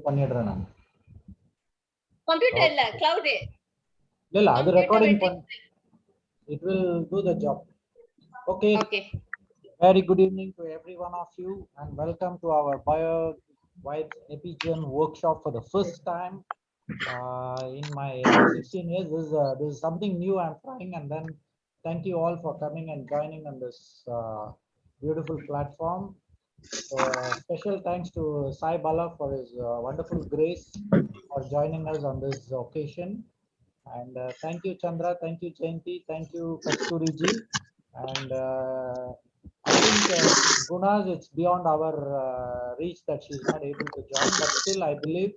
பண்ணிடுறேன் நான். Computer illa, cloud. இல்ல அது recording it will do the job. Okay. Okay. Very good evening to every one of you and welcome to our Biovibes Epigen workshop for the first time in my 16 years. This is something new I'm trying, and then thank you all for coming and joining on this beautiful platform. So special thanks to Sai Bala for his wonderful grace for joining us on this occasion. And thank you, Chandra. Thank you, Jayanti. Thank you, Kasturiji. And I think Guna's, it's beyond our reach that she's not able to join. But still, I believe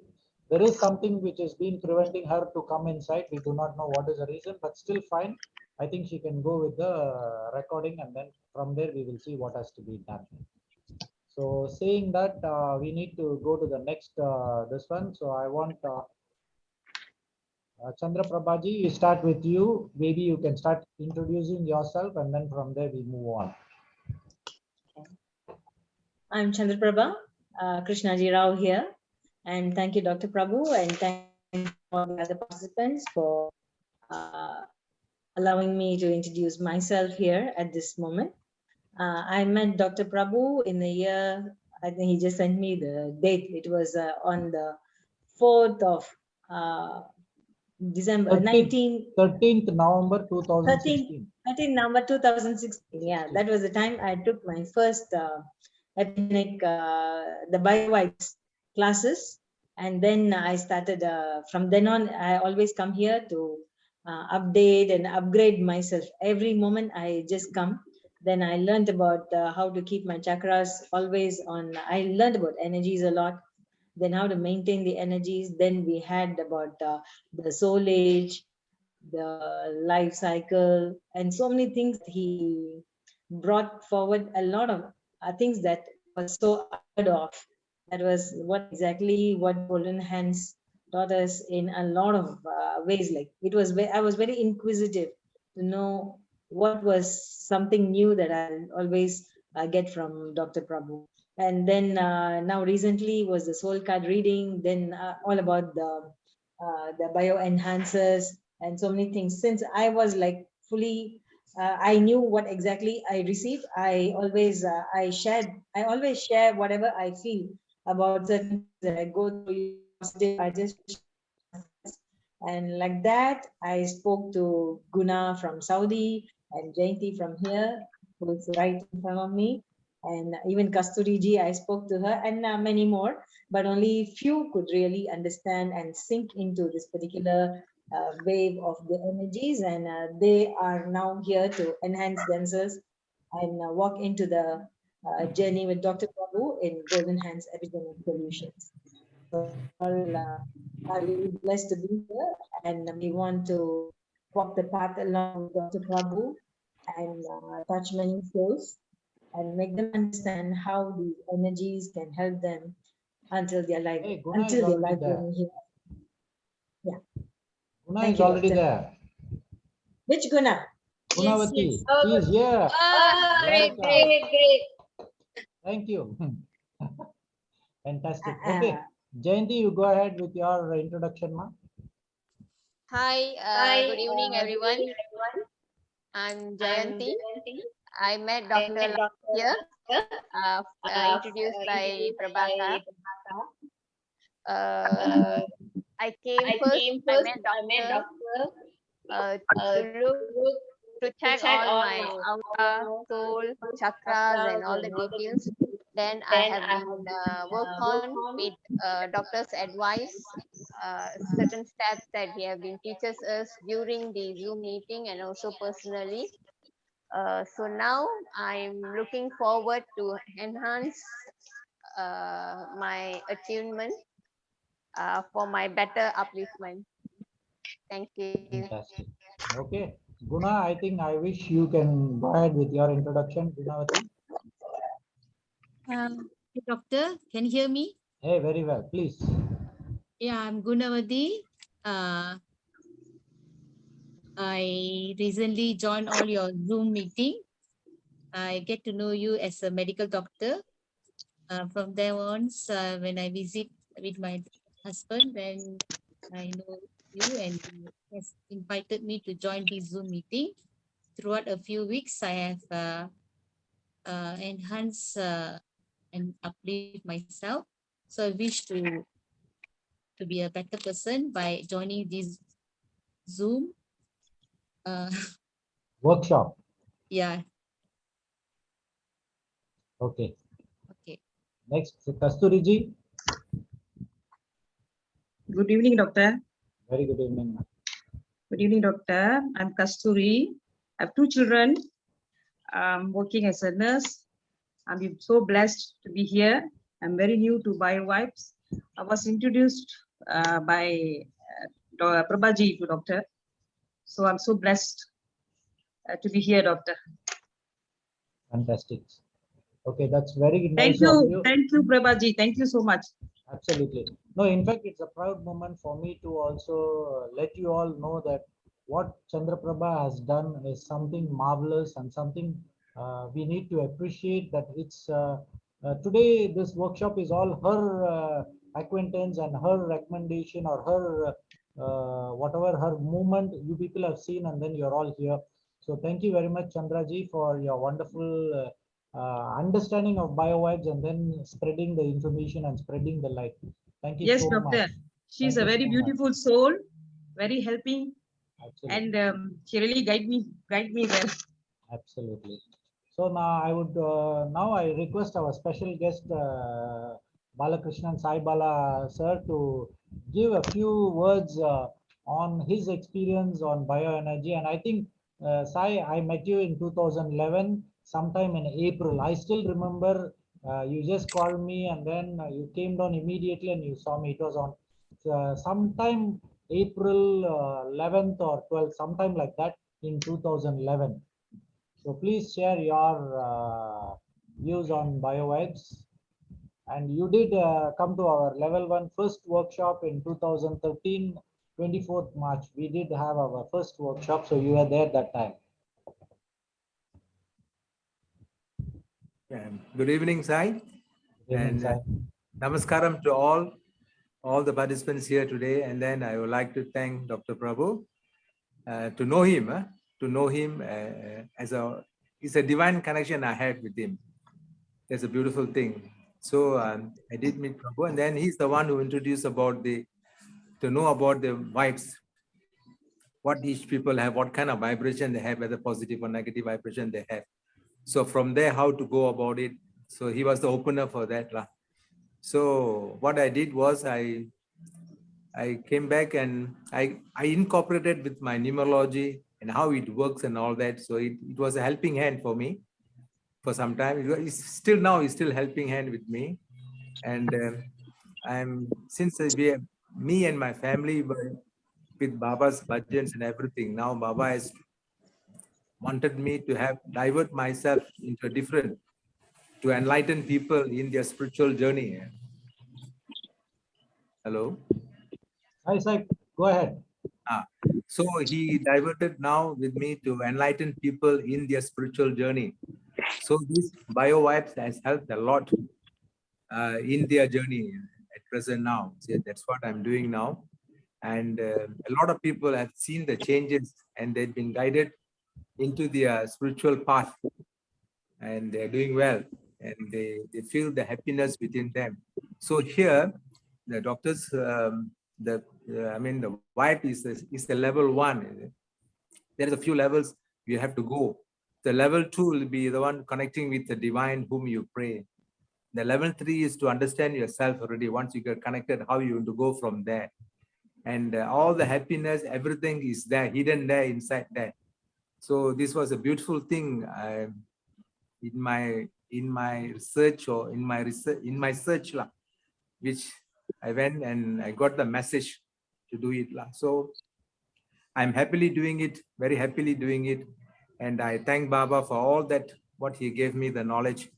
there is something which has been preventing her to come inside. We do not know what is the reason, but still fine. I think she can go with the recording, and then from there we will see what has to be done. So saying that, we need to go to the next this one. So I want Chandra Prabhaji, we start with you. Maybe you can start introducing yourself, and then from there we move on. I'm Chandra Prabha, Krishnaji Rao here, and thank you, Dr. Prabhu, and thank all the other participants for allowing me to introduce myself here at this moment. I met Dr. Prabhu in the year, I think he just sent me the date. It was on the 4th of December, 13th November 2016. 13th November 2016. Yeah, that was the time I took my first Epigenetic, the Biovibes classes. And then I started, from then on, I always come here to update and upgrade myself. Every moment I just come. Then I learned about how to keep my chakras always on. I learned about energies a lot. Then how to maintain the energies. Then we had about the soul age, the life cycle, and so many things. He brought forward a lot of things that was so unheard of. That was what Golden Hands taught us in a lot of ways. Like it was, I was very inquisitive to know what was something new that I always get from Dr. Prabhu. And then now recently was the soul card reading, then all about the bio enhancers and so many things. Since I was like fully, I knew what exactly I received. I always share whatever I feel about certain things that I go through. I just, and like that, I spoke to Guna from Saudi and Jayanti from here, who is right in front of me. And even Kasturiji, I spoke to her, and many more, but only few could really understand and sink into this particular wave of the energies. And they are now here to enhance themselves and walk into the journey with Dr. Prabhu in Golden Hands Epigenetic Solutions. So all are really blessed to be here, and we want to walk the path along with Dr. Prabhu and touch many souls and make them understand how these energies can help them until their life, Hey, Guna until is their already life there. here. Yeah. Guna Thank is you, already Doctor. there. Which Guna? Gunavati, Yes. she is here. Great, Welcome. great, great. Thank you. Fantastic. Okay, Jayanti, you go ahead with your introduction, ma. Hi, good evening, everyone. I'm Jayanti. I met Dr. here, introduced by PRABHU. I came first, I met Doctor to check all my aura, soul, chakras, and all the details. Then I have been worked on with doctor's advice, certain steps that he have been teaches us during the Zoom meeting and also personally. So now I'm looking forward to enhance my attunement for my better upliftment. Thank you. Fantastic. Okay, Guna, I think I wish you can go ahead with your introduction, Gunavati. Doctor, can you hear me? Hey, very well, please. Yeah, I'm Gunavati. I recently joined all your Zoom meeting. I get to know you as a medical doctor. From there on, when I visit with my husband when I know you, and he has invited me to join this Zoom meeting. Throughout a few weeks, I have enhanced and uplift myself. So I wish to be a better person by joining this Zoom. Workshop. Yeah. Okay. Okay. Next, Kasturiji. Good evening, doctor. Very good evening, ma'am. Good evening, doctor. I'm Kasturi. I have 2 children. I'm working as a nurse. I'm so blessed to be here. I'm very new to Biovibes. I was introduced by PRABHU to doctor. So I'm so blessed to be here, doctor. Fantastic. Okay, that's very Thank nice of you. you. Thank you, PRABHU. Thank you so much. Absolutely. No, in fact, it's a proud moment for me to also let you all know that what Chandraprabha has done is something marvelous and something we need to appreciate. That it's today this workshop is all her acquaintance and her recommendation or her whatever her movement you people have seen, and then you're all here. So thank you very much, Chandraji, for your wonderful understanding of biovibes and then spreading the information and spreading the light. Thank you Yes, so doctor. much. She's Thank a you very so beautiful soul, very helping, Absolutely. and she really guide me well. Absolutely. So now I would now I request our special guest Balakrishnan Sai Bala sir to give a few words on his experience on bioenergy. And I think Sai, I met you in 2011, sometime in April. I still remember you just called me and then you came down immediately and you saw me. It was on sometime April 11th or 12th, sometime like that in 2011. So please share your views on biovibes. And you did come to our level 1 first workshop in 2013, 24th March. We did have our first workshop, so you were there that time. Good evening, Sai. Good evening, And Sai. namaskaram to all the participants here today. And then I would like to thank Dr. Prabhu. To know him as it's a divine connection I had with him. That's a beautiful thing. So I did meet Prabhu, and then he's the one who introduced about to know about the vibes, what each people have, what kind of vibration they have, whether positive or negative vibration they have. So from there, how to go about it. So he was the opener for that. So what I did was I came back and I incorporated with my numerology and how it works and all that. So it was a helping hand for me for some time. It's still now, it's still helping hand with me. And since me and my family were with Baba's bhajans and everything, now Baba has wanted me to divert myself into a different, to enlighten people in their spiritual journey. Hello? Hi, Sai, go ahead. So he diverted now with me to enlighten people in their spiritual journey. So this biovibes has helped a lot in their journey at present now. So that's what I'm doing now. And a lot of people have seen the changes and they've been guided into their spiritual path, and they're doing well, and they feel the happiness within them. So here, the doctors, the vibe is the level 1. There is a few levels you have to go. The level 2 will be the one connecting with the divine whom you pray. The level 3 is to understand yourself already. Once you get connected, how you want to go from there. And all the happiness, everything is there, hidden there, inside there. So this was a beautiful thing in my research or in my search, which I went and I got the message to do it. So I'm happily doing it, very happily doing it. And I thank Baba for all that, what he gave me the knowledge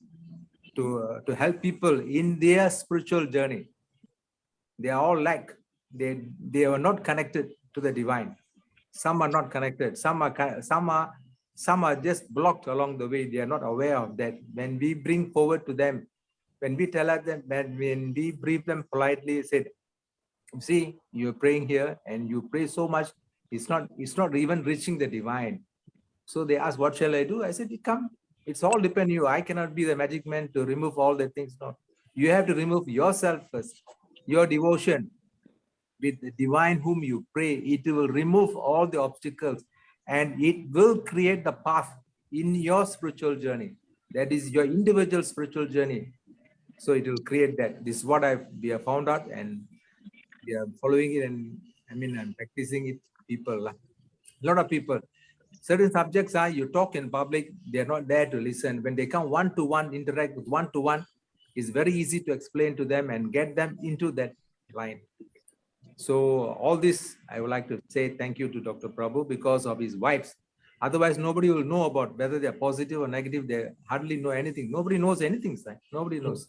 to help people in their spiritual journey. They are all they are not connected to the divine. Some are not connected. Some are just blocked along the way. They are not aware of that. When we bring forward to them When we tell them, when we brief them politely, said, see, you're praying here and you pray so much, it's not even reaching the divine. So they asked, what shall I do? I said, come, it's all depend on you. I cannot be the magic man to remove all the things. No, you have to remove yourself first, your devotion with the divine whom you pray. It will remove all the obstacles and it will create the path in your spiritual journey. That is your individual spiritual journey. So it will create that. This is what we have found out, and we are following it, and I'm practicing it. People, a lot of people, certain subjects are, you talk in public, they're not there to listen. When they come one-to-one, interact with one-to-one, it's very easy to explain to them and get them into that line. So all this, I would like to say thank you to Dr. PRABHU because of his wives. Otherwise, nobody will know about whether they're positive or negative. They hardly know anything. Nobody knows anything, sir. Nobody knows.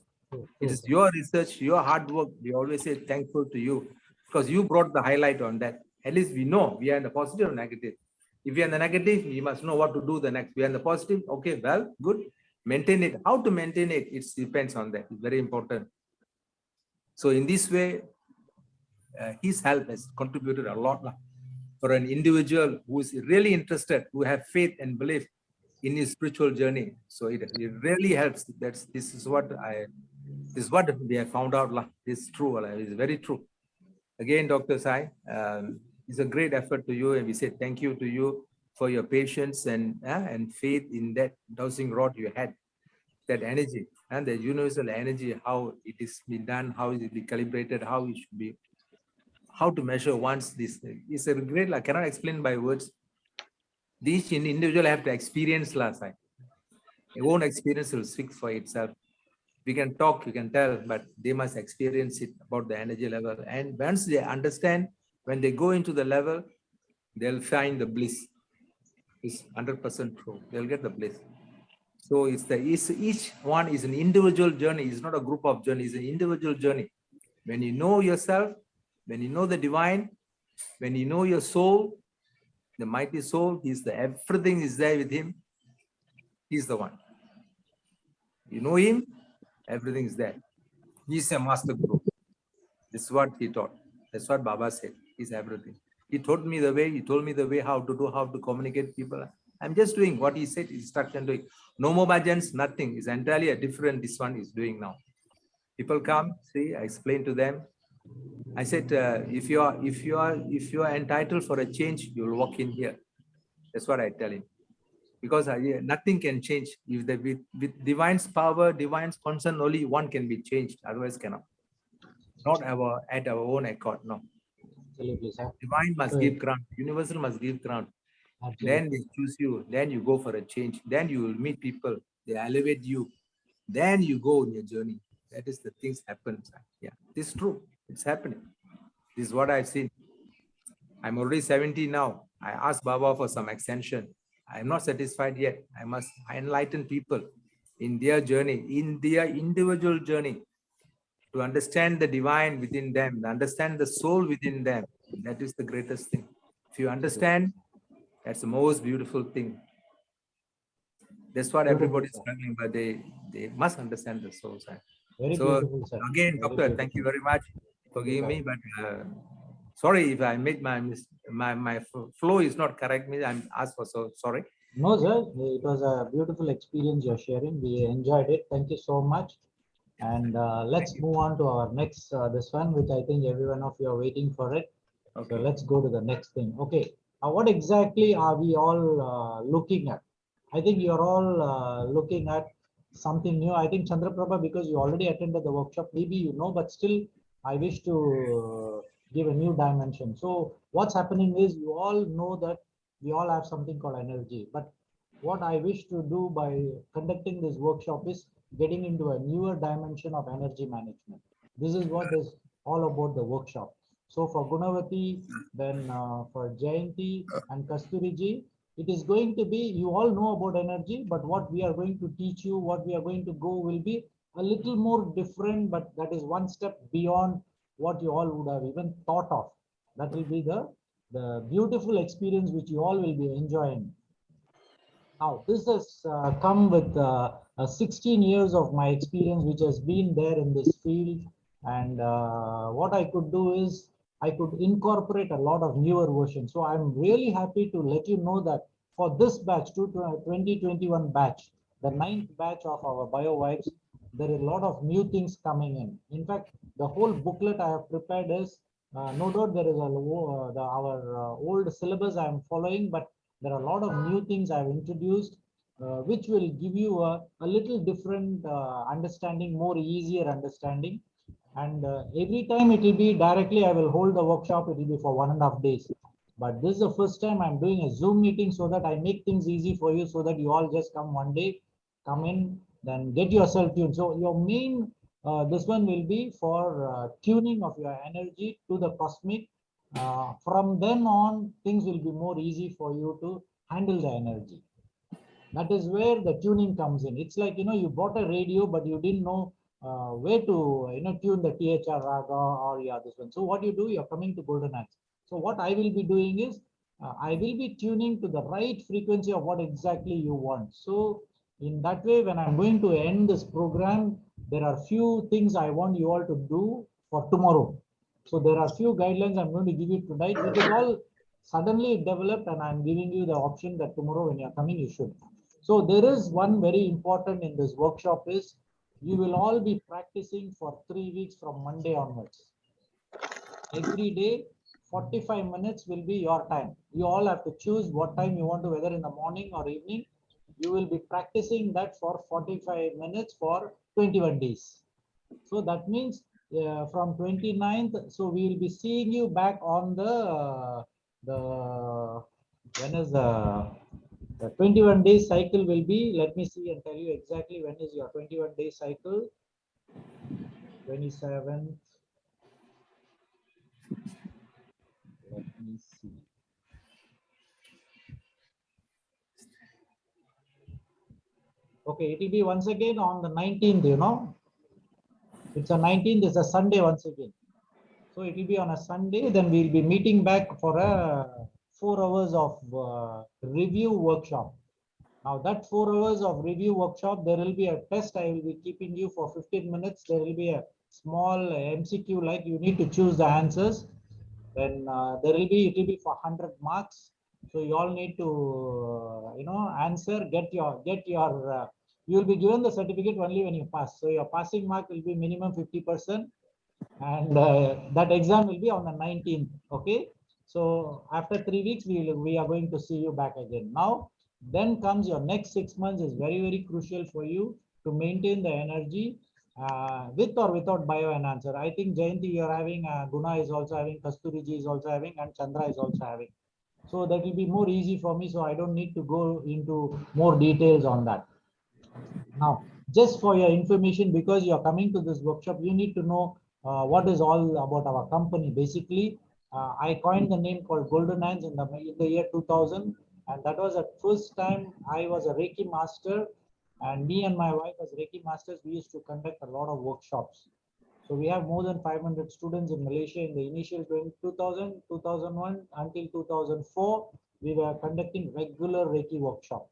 It is your research, your hard work. We always say thankful to you because you brought the highlight on that. At least we know we are in the positive or negative. If we are in the negative, you must know what to do the next. We are in the positive. Okay, well, good. Maintain it. How to maintain it? It depends on that. It's very important. So in this way, his help has contributed a lot for an individual who is really interested, who have faith and belief in his spiritual journey. So it really helps. This is what we have found out. This is true. It's very true. Again, Dr. Sai, it's a great effort to you, and we say thank you to you for your patience and faith in that dowsing rod you had, that energy and the universal energy, how it is been done, how it be calibrated, how it should be, how to measure once this is a great, I cannot explain by words. Each individual have to experience last time. Your own experience will speak for itself. We can talk, we can tell, but they must experience it about the energy level. And once they understand, when they go into the level, they'll find the bliss. It's 100% true. They'll get the bliss. So each one is an individual journey. It's not a group of journeys. It's an individual journey. When you know yourself, when you know the divine, when you know your soul, the mighty soul, everything is there with him. He's the one. You know him, everything is there. He's a master guru. This is what he taught. That's what Baba said. He's everything. He taught me the way. He told me the way how to do, how to communicate with people. I'm just doing what he said. Instruction doing. No more bhajans, nothing. It's entirely a different. This one is doing now. People come, see. I explain to them. I said, if you are entitled for a change, you will walk in here. That's what I tell him. Because nothing can change. If with divine's power, divine's concern, only one can be changed. Otherwise, cannot. Not at our own accord. No. Absolutely, sir. Divine must give grant. Universal must give grant. Absolutely. Then they choose you. Then you go for a change. Then you will meet people. They elevate you. Then you go on your journey. That is the things happen. Yeah, this is true. It's happening. This is what I've seen. I'm already 70 now. I asked Baba for some extension. I'm not satisfied yet. I must enlighten people in their journey, in their individual journey, to understand the divine within them, understand the soul within them. That is the greatest thing. If you understand, that's the most beautiful thing. That's what everybody's struggling, but they must understand the soul side. Very so beautiful, sir. Again, Doctor, thank you very much for giving me, but sorry if I made my flow is not correct. I'm asked for, so sorry. No, sir, it was a beautiful experience you're sharing. We enjoyed it. Thank you so much. And let's move on to our next, this one, which I think every one of you are waiting for it. Okay. So let's go to the next thing. Okay. What exactly are we all looking at? I think you're all looking at something new. I think Chandra Prabha, because you already attended the workshop, maybe you know, but still I wish to give a new dimension. So what's happening is you all know that we all have something called energy, but what I wish to do by conducting this workshop is getting into a newer dimension of energy management. This is what is all about the workshop. So for Gunavati, then for Jayanti and Kasturiji, it is going to be, you all know about energy, but what we are going to teach you, what we are going to go will be a little more different, but that is one step beyond what you all would have even thought of. That will be the beautiful experience which you all will be enjoying. Now, this has come with 16 years of my experience, which has been there in this field. And what I could do is I could incorporate a lot of newer versions. So I'm really happy to let you know that for this batch, 2021 batch, the 9th batch of our Biovibes, there are a lot of new things coming in. In fact, the whole booklet I have prepared is, no doubt there is our old syllabus I am following, but there are a lot of new things I've introduced, which will give you a little different understanding, more easier understanding. And every time it will be directly, I will hold the workshop, it will be for 1.5 days. But this is the first time I'm doing a Zoom meeting so that I make things easy for you, so that you all just come one day, come in, then get yourself tuned. So your main, this one will be for tuning of your energy to the cosmic. From then on, things will be more easy for you to handle the energy. That is where the tuning comes in. It's like, you bought a radio, but you didn't know where to, tune the THR raga or this one. So what you do, you're coming to Golden Axe. So what I will be doing is, I will be tuning to the right frequency of what exactly you want. So in that way, when I'm going to end this program, there are few things I want you all to do for tomorrow. So there are few guidelines I'm going to give you tonight. It is all suddenly developed, and I'm giving you the option that tomorrow when you're coming, you should. So there is one very important in this workshop is, you will all be practicing for 3 weeks from Monday onwards. Every day, 45 minutes will be your time. You all have to choose what time you want to, whether in the morning or evening. You will be practicing that for 45 minutes for 21 days. So that means from 29th, so we will be seeing you back on when is the 21 days cycle will be, let me see and tell you exactly when is your 21 day cycle. 27th. Let me see. Okay, it will be once again on the 19th, It's a 19th, it's a Sunday once again. So it will be on a Sunday, then we'll be meeting back for a 4 hours of review workshop. Now that 4 hours of review workshop, there will be a test. I will be keeping you for 15 minutes. There will be a small MCQ, like you need to choose the answers. Then it will be for 100 marks. So you all need to, answer, you will be given the certificate only when you pass. So your passing mark will be minimum 50%. And that exam will be on the 19th. Okay. So after 3 weeks, we are going to see you back again. Now, then comes your next 6 months is very, very crucial for you to maintain the energy with or without bioenhancer. I think Jayanti, you're having, Guna is also having, Kasturiji is also having, and Chandra is also having. So that will be more easy for me. So I don't need to go into more details on that. Now, just for your information, because you're coming to this workshop, you need to know what is all about our company. Basically, I coined the name called Golden Hands in the year 2000. And that was the first time I was a Reiki master. And me and my wife as Reiki masters, we used to conduct a lot of workshops. So we have more than 500 students in Malaysia in the initial 2000, 2001 until 2004. We were conducting regular Reiki workshops.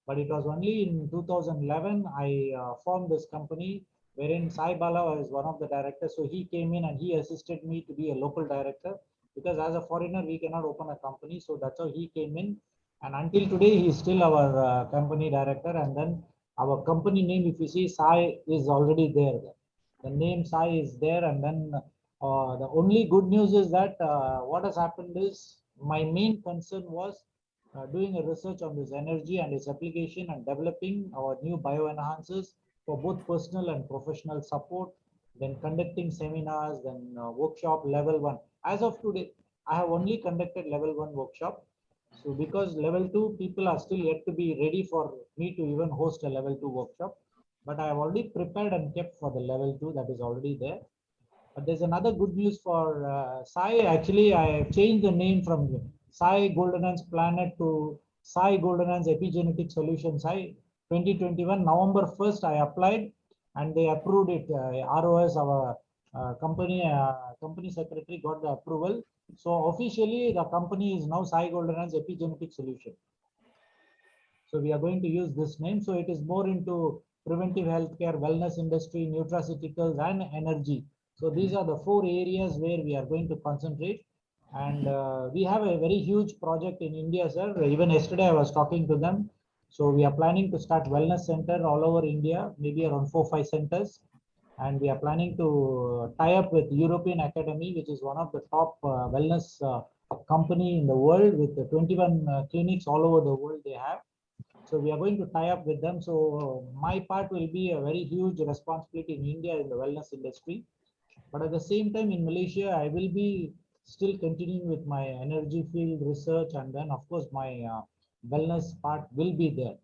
But it was only in 2011 I formed this company, wherein Sai Bala was one of the directors. So he came in and he assisted me to be a local director, because as a foreigner we cannot open a company. So that's how he came in, and until today he is still our company director. And then our company name, if you see, Sai is already there. The name Sai is there. And then the only good news is that what has happened is, my main concern was doing a research on this energy and its application, and developing our new bioenhancers for both personal and professional support, then conducting seminars, then workshop level 1. As of today, I have only conducted level 1 workshop. So because level 2 people are still yet to be ready for me to even host a level 2 workshop, but I have already prepared and kept for the level 2 that is already there. But there's another good news for Sai. Actually, I changed the name from Sai Golden's Planet to Sai Golden's Epigenetic Solution. Sai 2021 November 1st, I applied and they approved it. ROS, our company secretary, got the approval. So officially, the company is now Sai Golden's Epigenetic Solution. So we are going to use this name. So it is more into preventive healthcare, wellness industry, nutraceuticals, and energy. So these are the 4 areas where we are going to concentrate. And we have a very huge project in India, sir. Even yesterday I was talking to them. So we are planning to start wellness center all over India, maybe around 4-5 centers. And we are planning to tie up with European Academy, which is one of the top wellness company in the world, with the 21 clinics all over the world they have. So we are going to tie up with them. So my part will be a very huge responsibility in India in the wellness industry. But at the same time in Malaysia, I will be still continuing with my energy field research, and then of course my wellness part will be there.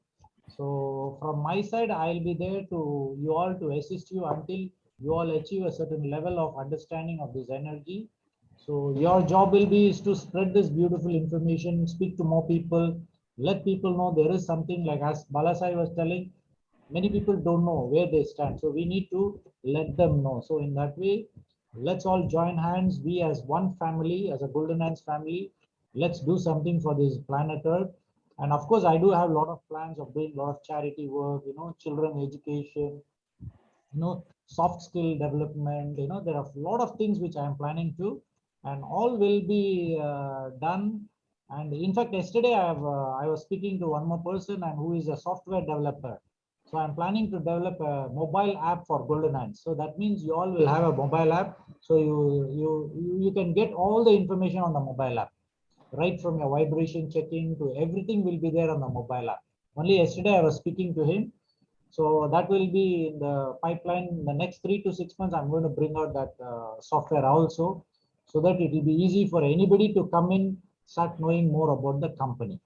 So from my side, I'll be there to you all to assist you until you all achieve a certain level of understanding of this energy. So your job will be is to spread this beautiful information, speak to more people, let people know there is something, like as Balasai was telling, many people don't know where they stand. So we need to let them know. So in that way, let's all join hands. We as one family, as a Golden Hands family, let's do something for this planet Earth. And of course, I do have a lot of plans of doing a lot of charity work, children education, soft skill development. There are a lot of things which I am planning to, and all will be done. And in fact, yesterday I was speaking to one more person, and who is a software developer. So I'm planning to develop a mobile app for Golden Hands. So that means you all will have a mobile app. So you can get all the information on the mobile app, right from your vibration checking to everything will be there on the mobile app. Only yesterday I was speaking to him. So that will be in the pipeline. In the next 3 to 6 months, I'm going to bring out that software also, so that it will be easy for anybody to come in, start knowing more about the company.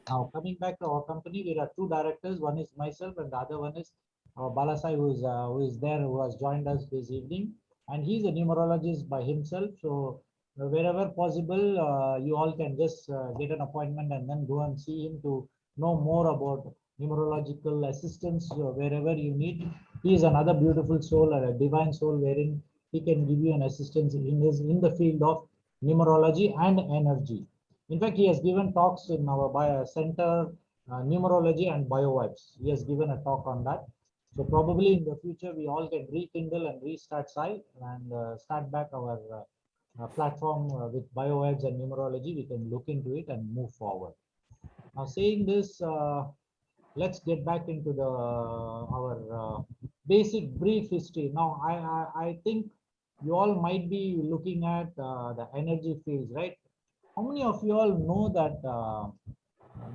Now, coming back to our company, there are 2 directors. One is myself, and the other one is Balasai, who is there, who has joined us this evening. And he's a numerologist by himself. So wherever possible, you all can just get an appointment and then go and see him to know more about numerological assistance wherever you need. He is another beautiful soul, a divine soul, wherein he can give you an assistance in the field of numerology and energy. In fact, he has given talks in our bio center, numerology and biovibes. He has given a talk on that. So probably in the future, we all can rekindle and restart SAI and start back our platform with biovibes and numerology. We can look into it and move forward. Now, saying this, let's get back into our basic brief history. Now, I think you all might be looking at the energy fields, right? How many of you all know that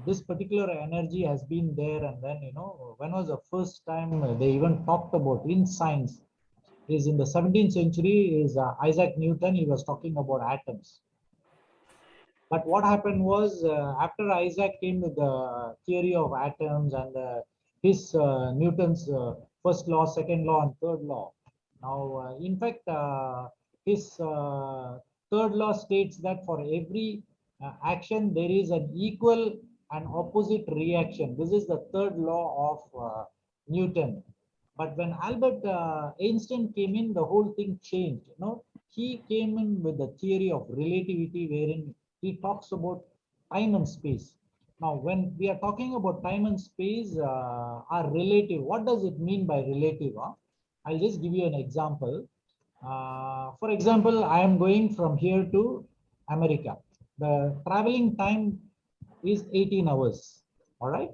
this particular energy has been there, and then when was the first time they even talked about in science? Is in the 17th century. Is Isaac Newton. He was talking about atoms. But what happened was, after Isaac came with the theory of atoms and his Newton's first law, second law, and third law. Now, in fact, his third law states that for every action, there is an equal and opposite reaction. This is the third law of Newton. But when Albert Einstein came in, the whole thing changed. He came in with the theory of relativity, wherein he talks about time and space. Now, when we are talking about time and space are relative, what does it mean by relative? I'll just give you an example. For example, I am going from here to America. The traveling time is 18 hours. All right.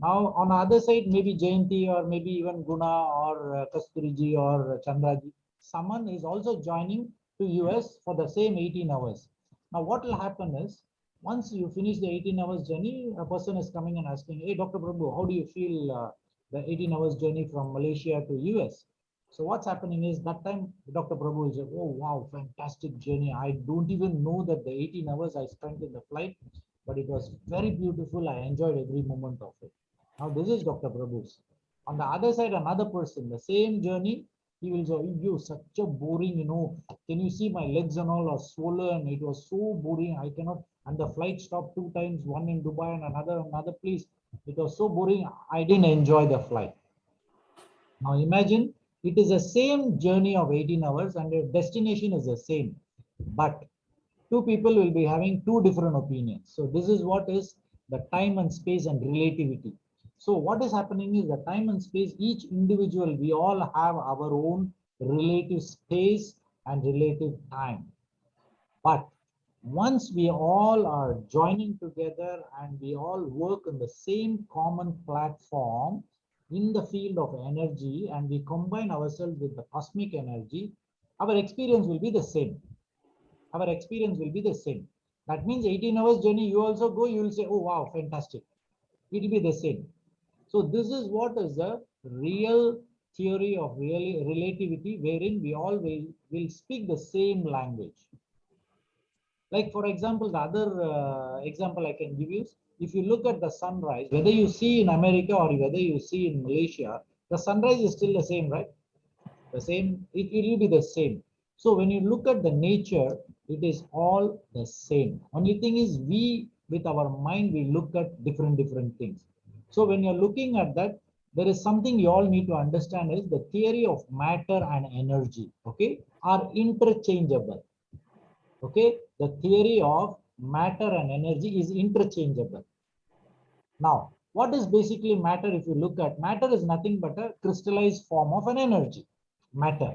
Now, on the other side, maybe Jayanti or maybe even Guna or Kasturiji or Chandraji, someone is also joining to US for the same 18 hours. Now, what will happen is, once you finish the 18 hours journey, a person is coming and asking, hey, Dr. Prabhu, how do you feel the 18 hours journey from Malaysia to US? So what's happening is, that time Dr. Prabhu is like, oh, wow, fantastic journey. I don't even know that the 18 hours I spent in the flight, but it was very beautiful. I enjoyed every moment of it. Now, this is Dr. Prabhu's. On the other side, another person, the same journey, he will say, you such a boring, can you see my legs and all are swollen? It was so boring. I cannot, and the flight stopped 2 times, one in Dubai and another place. It was so boring. I didn't enjoy the flight. Now imagine, it is the same journey of 18 hours and the destination is the same, but 2 people will be having 2 different opinions. So this is what is the time and space and relativity. So what is happening is the time and space, each individual, we all have our own relative space and relative time. But once we all are joining together and we all work on the same common platform in the field of energy, and we combine ourselves with the cosmic energy, our experience will be the same. Our experience will be the same. That means 18 hours journey, you also go, you will say, oh, wow, fantastic. It will be the same. So this is what is the real theory of relativity, wherein we all will speak the same language. Like, for example, the other example I can give you, if you look at the sunrise, whether you see in America or whether you see in Malaysia, the sunrise is still the same, right? The same, it will be the same. So when you look at the nature, it is all the same. Only thing is, we, with our mind, we look at different things. So when you're looking at that, there is something you all need to understand is the theory of matter and energy, okay, are interchangeable. Okay, the theory of matter and energy is interchangeable. Now, what is basically matter? If you look at matter, is nothing but a crystallized form of an energy, matter.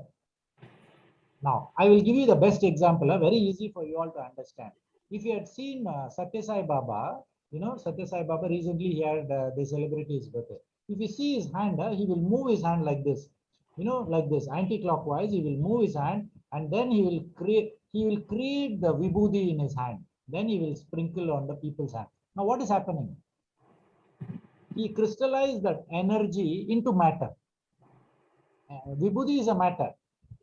Now, I will give you the best example, very easy for you all to understand. If you had seen Satya Sai Baba, Satya Sai Baba recently he had they celebrated his birthday. If you see his hand, he will move his hand like this, like this, anti-clockwise. He will move his hand, and then he will create the vibhuti in his hand. Then he will sprinkle on the people's hand. Now, what is happening? He crystallized that energy into matter. Vibhuti is a matter.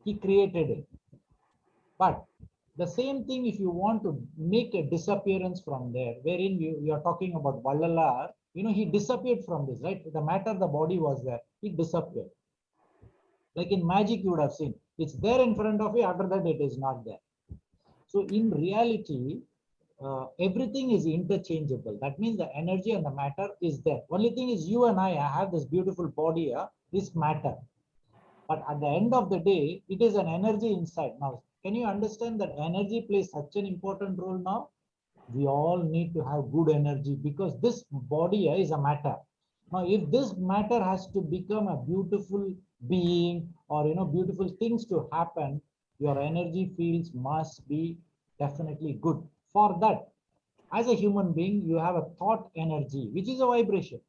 He created it. But the same thing, if you want to make a disappearance from there, wherein you are talking about Vallala, he disappeared from this, right? The matter, the body was there, it disappeared. Like in magic, you would have seen, it's there in front of you, after that it is not there. So in reality, everything is interchangeable. That means the energy and the matter is there. Only thing is, you and I have this beautiful body, is matter. But at the end of the day, it is an energy inside. Now, can you understand that energy plays such an important role now? We all need to have good energy, because this body is a matter. Now, if this matter has to become a beautiful being, or beautiful things to happen, your energy fields must be definitely good. For that, as a human being, you have a thought energy, which is a vibration.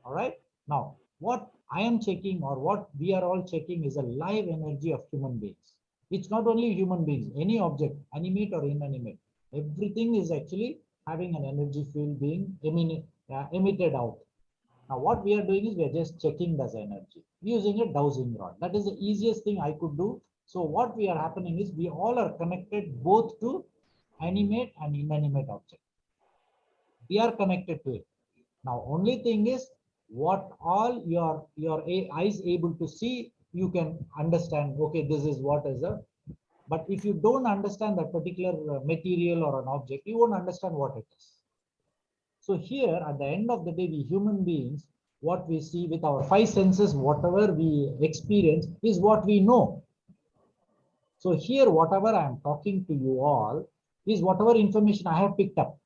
All right. Now, what I am checking, or what we are all checking, is a live energy of human beings. It's not only human beings, any object, animate or inanimate, everything is actually having an energy field being emitted out. Now, what we are doing is we are just checking this energy using a dowsing rod. That is the easiest thing I could do. So what we are happening is, we all are connected both to animate and inanimate object. We are connected to it. Now, only thing is, what all your eyes able to see, you can understand, okay, this is what is a, but if you don't understand that particular material or an object, you won't understand what it is. So here, at the end of the day, we human beings, what we see with our five senses, whatever we experience, is what we know. So here, whatever I am talking to you all is whatever information I have picked up.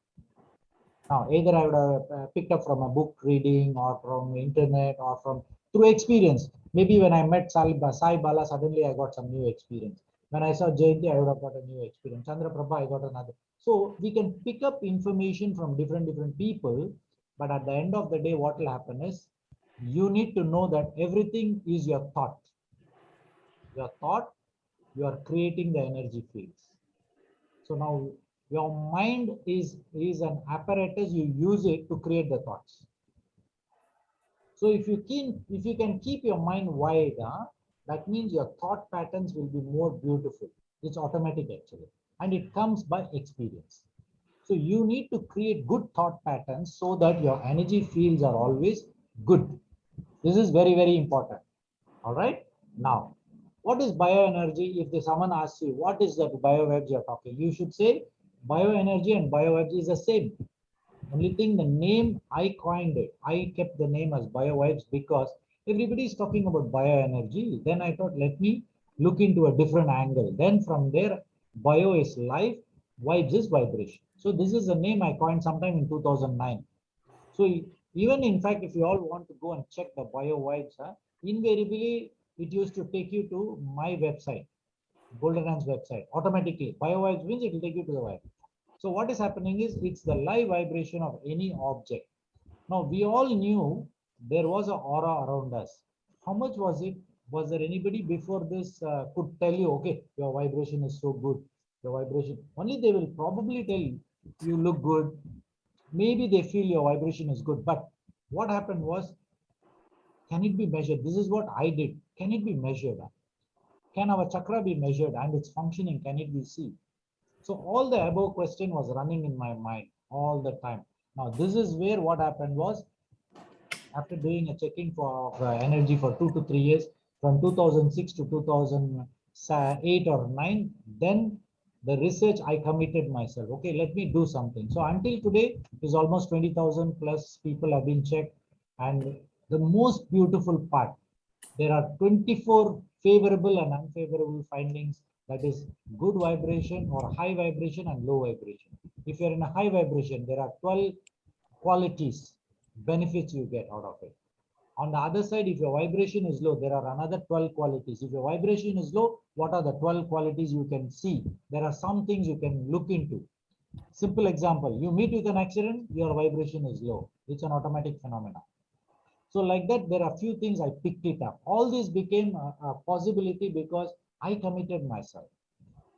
Now, either I would have picked up from a book reading, or from internet, or from through experience. Maybe when I met Sai Bala, suddenly I got some new experience. When I saw Jayanti, I would have got a new experience. Chandra Prabha, I got another. So we can pick up information from different people, but at the end of the day, what will happen is, you need to know that everything is your thought. Your thought, you are creating the energy fields. So now, your mind is an apparatus, you use it to create the thoughts. So if you can keep your mind wide, that means your thought patterns will be more beautiful. It's automatic actually, and it comes by experience. So you need to create good thought patterns so that your energy fields are always good. This is very important. All right. Now, what is bioenergy? If someone asks you, what is that biovibes you're talking, you should say bioenergy and biovibes is the same. Only thing, the name, I coined it. I kept the name as biovibes because everybody is talking about bioenergy. Then I thought, let me look into a different angle. Then from there, bio is life, Vibes is vibration. So this is a name I coined sometime in 2009. So even in fact, if you all want to go and check the Biovibes, invariably it used to take you to my website, Golden Hands website, automatically. Biovibes means it will take you to the vibe. So what is happening is it's the live vibration of any object. Now we all knew there was an aura around us. How much was it? Was there anybody before this could tell you, okay, your vibration is so good, your vibration? Only they will probably tell you, you look good. Maybe they feel your vibration is good. But what happened was, can it be measured? This is what I did. Can it be measured? Can our chakra be measured and its functioning? Can it be seen? So all the above question was running in my mind all the time. Now this is where what happened was, after doing a checking for energy for 2 to 3 years, from 2006 to 2008 or 9, then the research I committed myself. Okay, let me do something. So until today, is almost 20,000 plus people have been checked. And the most beautiful part, there are 24 favorable and unfavorable findings. That is good vibration or high vibration and low vibration. If you're in a high vibration, there are 12 qualities, benefits you get out of it. On the other side, if your vibration is low, there are another 12 qualities. If your vibration is low, what are the 12 qualities you can see? There are some things you can look into. Simple example, you meet with an accident, your vibration is low. It's an automatic phenomenon. So like that, there are few things I picked it up. All this became a possibility because I committed myself.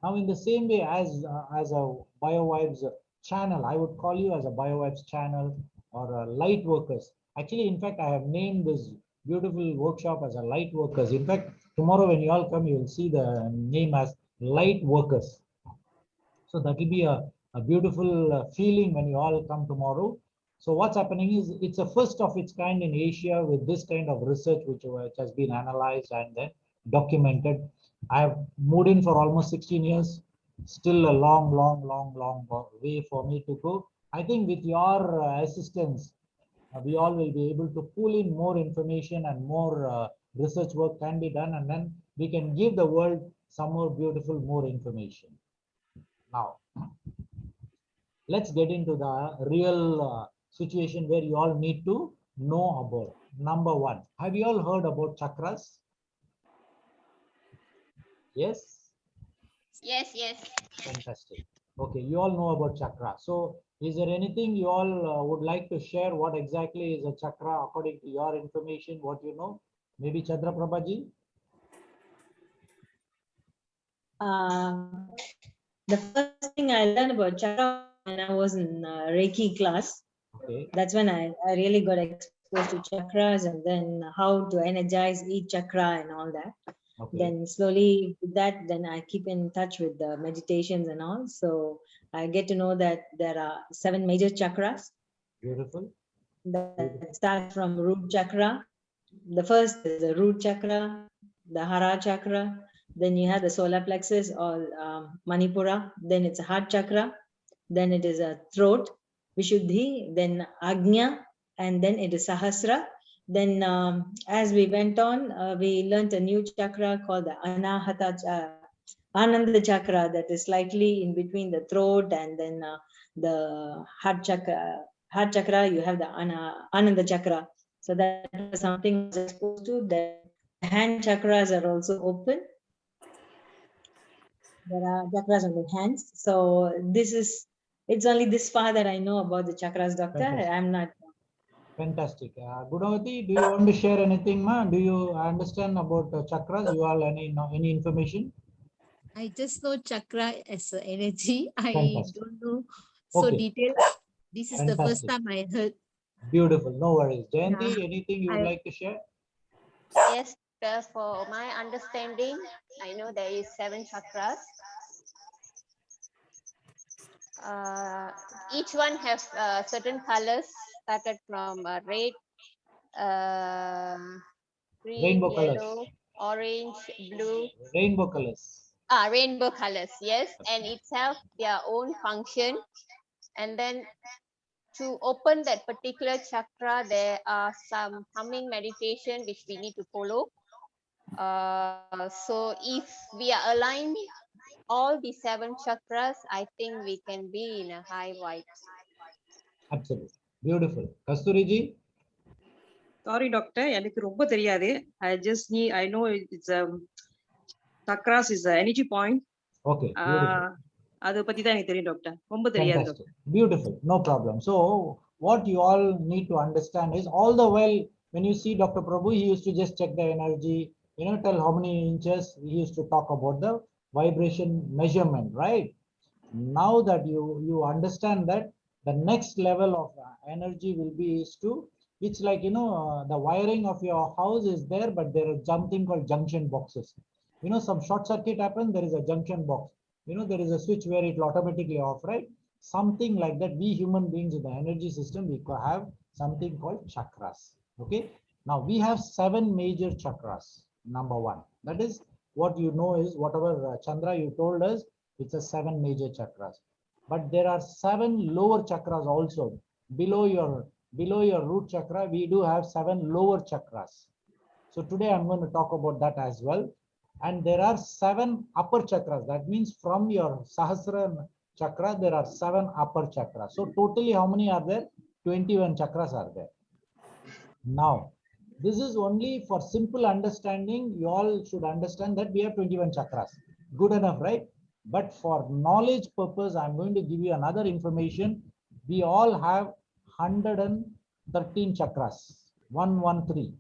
Now, in the same way as a Biovibes channel, I would call you as a Biovibes channel or a light workers. Actually, in fact, I have named this beautiful workshop as a light workers. In fact, tomorrow when you all come, you will see the name as light workers. So that will be a beautiful feeling when you all come tomorrow. So what's happening is it's a first of its kind in Asia with this kind of research which has been analyzed and then documented. I have moved in for almost 16 years. Still a long way for me to go. I think with your assistance, we all will be able to pull in more information and more research work can be done, and then we can give the world some more beautiful, more information. Now, let's get into the real situation where you all need to know about. Number one, have you all heard about chakras? Yes? Yes, yes. Fantastic. Okay, you all know about chakra. So is there anything you all would like to share? What exactly is a chakra according to your information, what you know? Maybe Chandra Prabhaji? The first thing I learned about chakra when I was in Reiki class. Okay. That's when I really got exposed to chakras and then how to energize each chakra and all that. Okay. Then slowly with that, then I keep in touch with the meditations and all. So I get to know that there are 7 major chakras. Beautiful. That starts from root chakra. The first is the root chakra, the Hara Chakra. Then you have the solar plexus or Manipura. Then it's a heart chakra. Then it is a throat, Vishuddhi. Then Agnya. And then it is Sahasra. Then as we went on, we learned a new chakra called the Ananda Chakra, that is slightly in between the throat and then the heart chakra. Heart chakra, you have the Ananda Chakra. So that was something I was exposed to. Then the hand chakras are also open. There are chakras on the hands. So it's only this far that I know about the chakras, doctor. Fantastic. I'm not. Fantastic. Gudavati, do you want to share anything, ma? Do you understand about chakras? You all any information? I just know chakra as an energy. I Fantastic. don't know so Okay. detailed. This is the first Fantastic. time I heard. Beautiful. No worries. Jayanti, Yeah. anything you would like to share? Yes, for my understanding, I know there is 7 chakras. Each one have certain colors, started from red, green, Rainbow colors. yellow, orange, blue. Rainbow colors. Rainbow colors, yes, and it have their own function. And then to open that particular chakra, there are some humming meditation which we need to follow. So if we are aligned all the 7 chakras, I think we can be in a high vibes. Absolutely. Beautiful. Kasturiji? Sorry, doctor. எனக்கு ரொம்ப தெரியாது. I know it's chakras is the energy point. Okay. Beautiful. அதை பத்தி தான் எனக்கு தெரியும் doctor. ரொம்ப தெரியாது Fantastic. Beautiful. No problem. So what you all need to understand is all the while when you see Dr. Prabhu, he used to just check the energy, tell how many inches. He used to talk about the vibration measurement, right? Now that you understand that the next level of energy will be is to, it's like, the wiring of your house is there, but there is something called junction boxes. Some short circuit happens, there is a junction box. There is a switch where it will automatically off, right? Something like that. We human beings in the energy system, we have something called chakras. Okay. Now we have 7 major chakras. Number 1. That is what you know is whatever Chandra you told us, it's a 7 major chakras. But there are 7 lower chakras also. Below your root chakra, we do have 7 lower chakras. So today I'm going to talk about that as well. And there are 7 upper chakras. That means from your Sahasra chakra, there are 7 upper chakras. So totally how many are there? 21 chakras are there. Now, this is only for simple understanding. You all should understand that we have 21 chakras. Good enough, right? But for knowledge purpose, I'm going to give you another information. We all have 113 chakras. 113.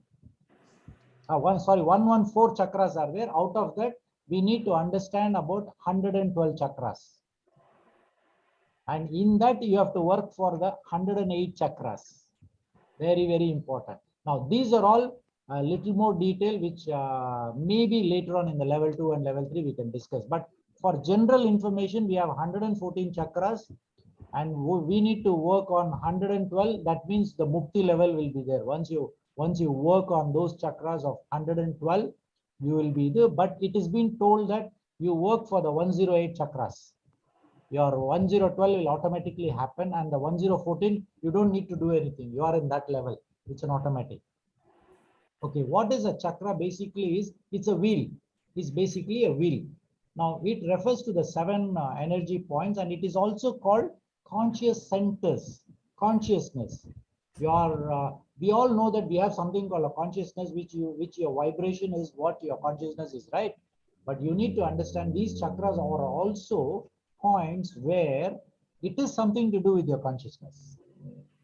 114 chakras are there. Out of that, we need to understand about 112 chakras. And in that, you have to work for the 108 chakras. Very, very important. Now, these are all a little more detail, which maybe later on in the level 2 and level 3 we can discuss. But for general information, we have 114 chakras, and we need to work on 112. That means the mukti level will be there. Once you work on those chakras of 112, you will be there. But it is being told that you work for the 108 chakras. Your 1012 will automatically happen, and the 1014, you don't need to do anything. You are in that level. It's an automatic. Okay, what is a chakra? Basically is, it's a wheel. It's basically a wheel. Now, it refers to the 7 energy points, and it is also called conscious centers, consciousness. We all know that we have something called a consciousness, which your vibration is what your consciousness is, right? But you need to understand these chakras are also points where it is something to do with your consciousness.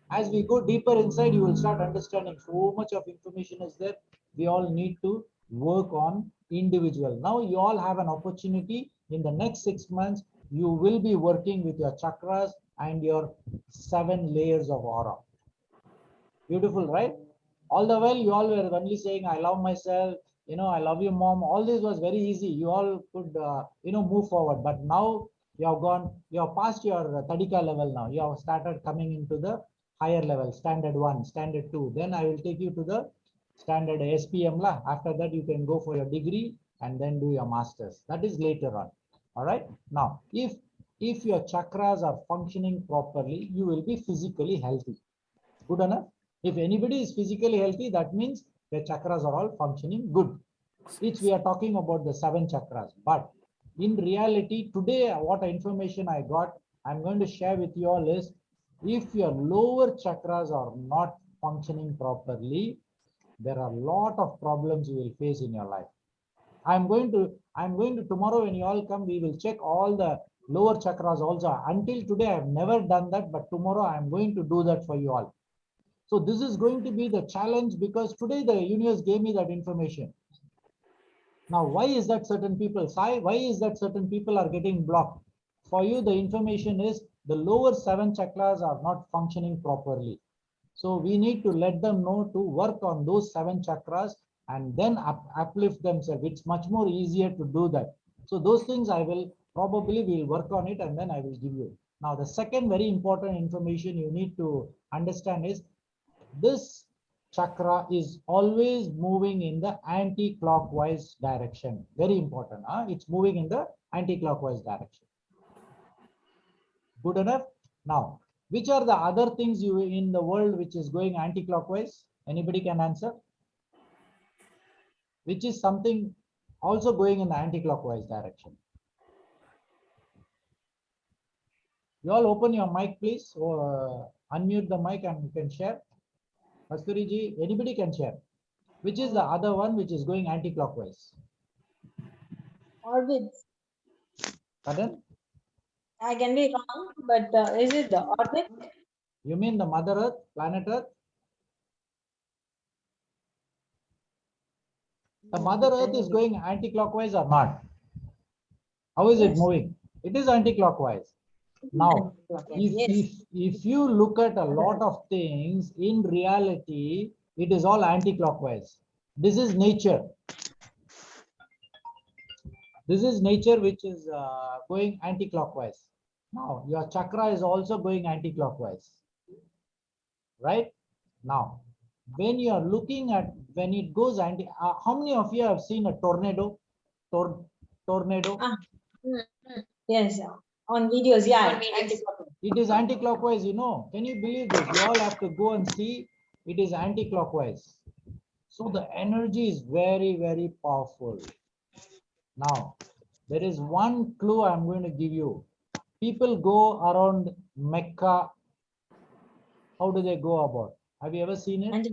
As we go deeper inside, you will start understanding so much of information is there. We all need to work on individual. Now you all have an opportunity in the next 6 months. You will be working with your chakras and your 7 layers of aura. Beautiful, right? All the while you all were only saying, I love myself, I love you, mom. All this was very easy. You all could move forward. But now you have passed your Tadika level. Now you have started coming into the higher level, standard 1, standard 2. Then I will take you to the standard SPM la. After that, you can go for your degree and then do your masters. That is later on. All right. Now, if your chakras are functioning properly, you will be physically healthy. Good enough. If anybody is physically healthy, that means their chakras are all functioning good. Which we are talking about the 7 chakras. But in reality, today, what information I got, I'm going to share with you all is, if your lower chakras are not functioning properly, there are a lot of problems you will face in your life. I'm going to tomorrow, when you all come, we will check all the lower chakras also. Until today, I have never done that, but tomorrow I'm going to do that for you all. So this is going to be the challenge, because today the universe gave me that information. Now, why is that certain people, why is that certain people are getting blocked? For you, the information is the lower 7 chakras are not functioning properly. So we need to let them know to work on those 7 chakras and then uplift themselves. It's much more easier to do that. So those things I will work on it, and then I will give you. Now, the second very important information you need to understand is, this chakra is always moving in the anti-clockwise direction. Very important. It's moving in the anti-clockwise direction. Good enough. Now, which are the other things in the world which is going anti-clockwise? Anybody can answer? Which is something also going in the anti-clockwise direction? You all open your mic, please, or unmute the mic and you can share. Kasturi ji, anybody can share. Which is the other one which is going anti-clockwise? Orbits. Pardon? I can be wrong, but is it the orbit? You mean the Mother Earth, planet Earth? The Mother Earth is going anti-clockwise or not? How is it Yes. moving? It is anti-clockwise. Now, Yes. if you look at a lot of things, in reality, it is all anti-clockwise. This is nature. This is nature which is going anti-clockwise. Now, your chakra is also going anti-clockwise. Right? Now, when you are looking at, when it goes anti, how many of you have seen a tornado? Tornado? Yes. On videos, yeah. It is anti-clockwise, you know. Can you believe this? You all have to go and see. It is anti-clockwise. So the energy is very, very powerful. Now, there is one clue I'm going to give you. People go around Mecca. How do they go about? Have you ever seen it?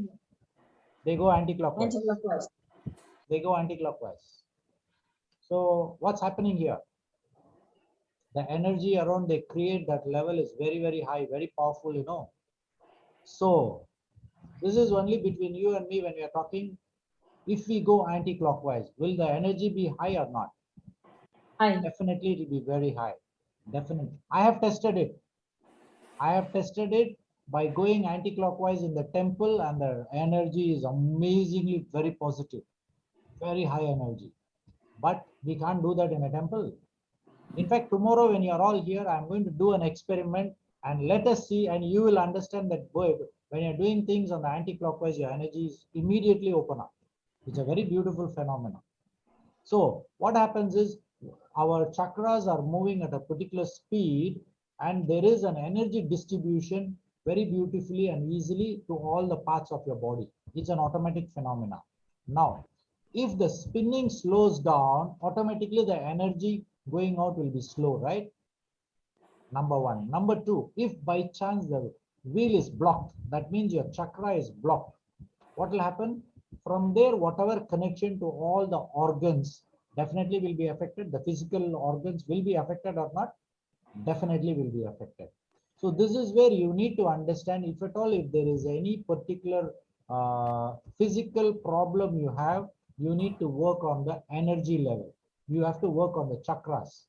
They go anti-clockwise. They go anti-clockwise. So what's happening here? The energy around they create that level is very, very high, very powerful, you know. So this is only between you and me when we are talking. If we go anti-clockwise, will the energy be high or not? High. Definitely it will be very high. Definitely. I have tested it. I have tested it by going anti-clockwise in the temple, and the energy is amazingly very positive, very high energy. But we can't do that in a temple. In fact, tomorrow when you are all here, I'm going to do an experiment and let us see, and you will understand that when you're doing things on the anti-clockwise, your energy is immediately open up. It's a very beautiful phenomenon. So what happens is our chakras are moving at a particular speed, and there is an energy distribution very beautifully and easily to all the parts of your body. It's an automatic phenomena. Now, if the spinning slows down, automatically the energy going out will be slow, right? Number one. Number two, if by chance the wheel is blocked, that means your chakra is blocked. What will happen? From there, whatever connection to all the organs definitely will be affected. The physical organs will be affected or not? Definitely will be affected. So this is where you need to understand, if at all, if there is any particular physical problem you have, you need to work on the energy level. You have to work on the chakras.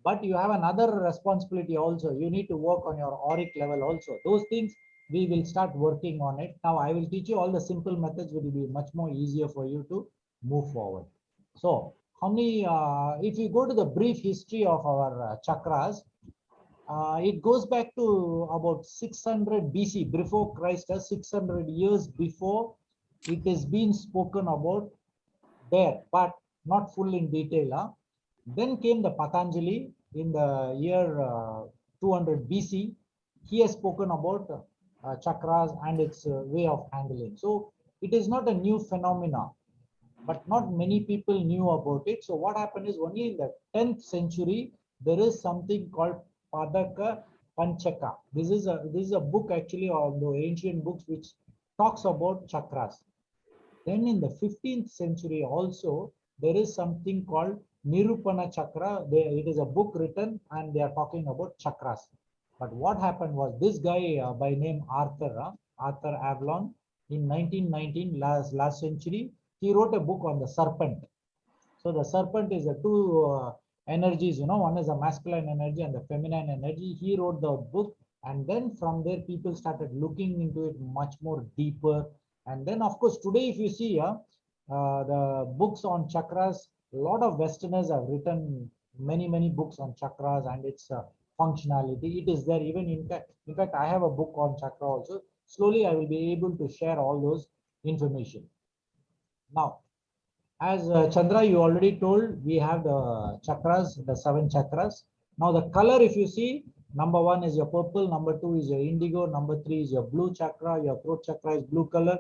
But you have another responsibility also. You need to work on your auric level also. Those things we will start working on it. Now I will teach you all the simple methods, which will be much more easier for you to move forward. So how many, if you go to the brief history of our chakras, it goes back to about 600 BC, before Christ, 600 years before it is being spoken about there, but not full in detail. Then came the Patanjali in the year 200 BC. He has spoken about chakras and its way of handling. So it is not a new phenomena, but not many people knew about it. So what happened is, only in the 10th century, there is something called Padaka Panchaka. This is a book actually of the ancient books which talks about chakras. Then in the 15th century also, there is something called Nirupana Chakra. It is a book written and they are talking about chakras. But what happened was, this guy by name Arthur Avalon, in 1919, last century, he wrote a book on the serpent. So the serpent is the two energies, you know, one is a masculine energy and the feminine energy. He wrote the book, and then from there people started looking into it much more deeper. And then of course today, if you see the books on chakras, a lot of Westerners have written many books on chakras and its functionality. It is there even in fact I have a book on chakra also. Slowly I will be able to share all those information. Now, as Chandra, you already told, we have the chakras, the 7 chakras. Now the color, if you see, number 1 is your purple, number 2 is your indigo, number 3 is your blue chakra, your throat chakra is blue color,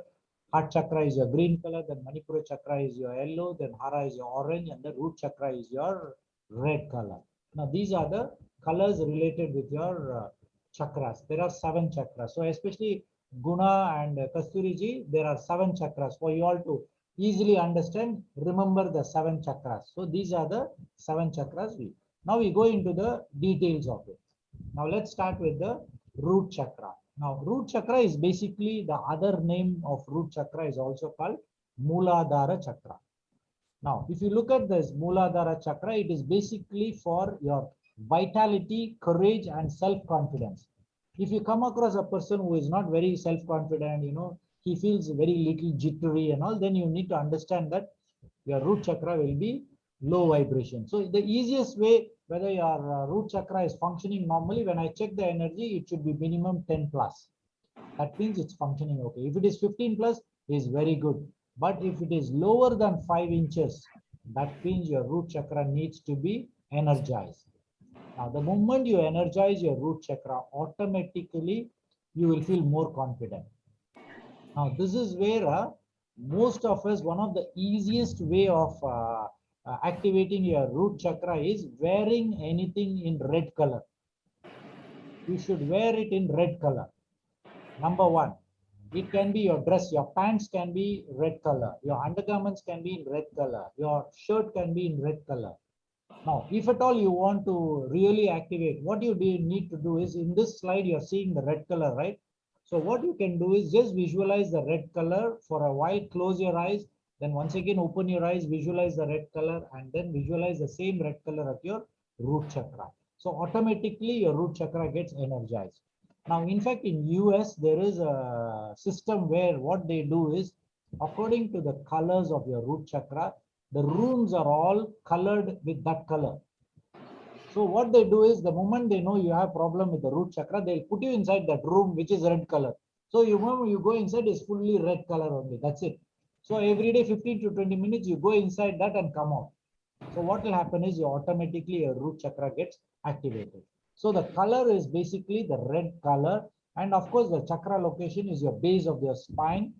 heart chakra is your green color, then Manipura chakra is your yellow, then Hara is your orange, and the root chakra is your red color. Now these are the colors related with your chakras. There are 7 chakras. So especially Guna and Kasturiji, there are 7 chakras for you all to easily understand. Remember the 7 chakras. So these are the 7 chakras. Now we go into the details of it. Now let's start with the root chakra. Now root chakra is basically the other name of root chakra is also called Mooladhara chakra. Now, if you look at this Mooladhara chakra, it is basically for your vitality, courage, and self-confidence. If you come across a person who is not very self-confident, he feels very little jittery and all, then you need to understand that your root chakra will be low vibration. So the easiest way, whether your root chakra is functioning normally, when I check the energy, it should be minimum 10 plus. That means it's functioning okay. If it is 15 plus, is very good. But if it is lower than 5 inches, that means your root chakra needs to be energized. Now, the moment you energize your root chakra, automatically you will feel more confident. Now, this is where most of us, one of the easiest way of activating your root chakra is wearing anything in red color. You should wear it in red color. Number one, it can be your dress, your pants can be red color, your undergarments can be in red color, your shirt can be in red color. Now, if at all you want to really activate, what you need to do is, in this slide, you're seeing the red color, right? So what you can do is just visualize the red color for a while, close your eyes, then once again open your eyes, visualize the red color, and then visualize the same red color at your root chakra. So automatically your root chakra gets energized. Now, in fact, in US, there is a system where what they do is, according to the colors of your root chakra, the rooms are all colored with that color. So what they do is, the moment they know you have problem with the root chakra, they'll put you inside that room, which is red color. So you go inside, is fully red color only. That's it. So every day, 15 to 20 minutes, you go inside that and come out. So what will happen is, automatically your root chakra gets activated. So the color is basically the red color. And of course, the chakra location is your base of your spine,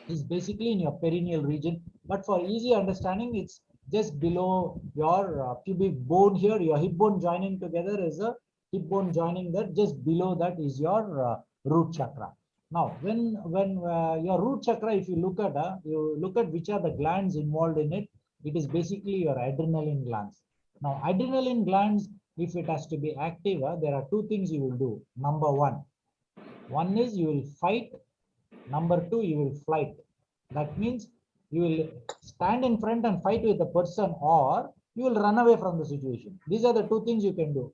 is basically in your perineal region. But for easy understanding, it's just below your pubic bone here. Your hip bone joining together is a hip bone joining that. Just below that is your root chakra. Now, when your root chakra, if you look at which are the glands involved in it, it is basically your adrenaline glands. Now, adrenaline glands, if it has to be active, there are 2 things you will do. Number one is you will fight. Number 2, you will flight. That means you will stand in front and fight with the person, or you will run away from the situation. These are the 2 things you can do.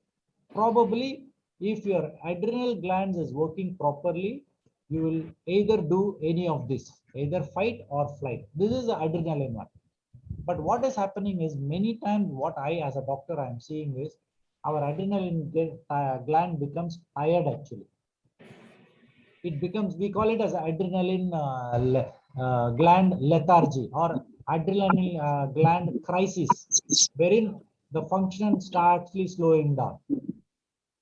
Probably, if your adrenal glands is working properly, you will either do any of this, either fight or flight. This is the adrenaline one. But what is happening is, many times what I as a doctor I am seeing is, our adrenaline gland becomes tired actually. It becomes, we call it as adrenaline gland lethargy, or adrenaline gland crisis, wherein the function starts slowing down.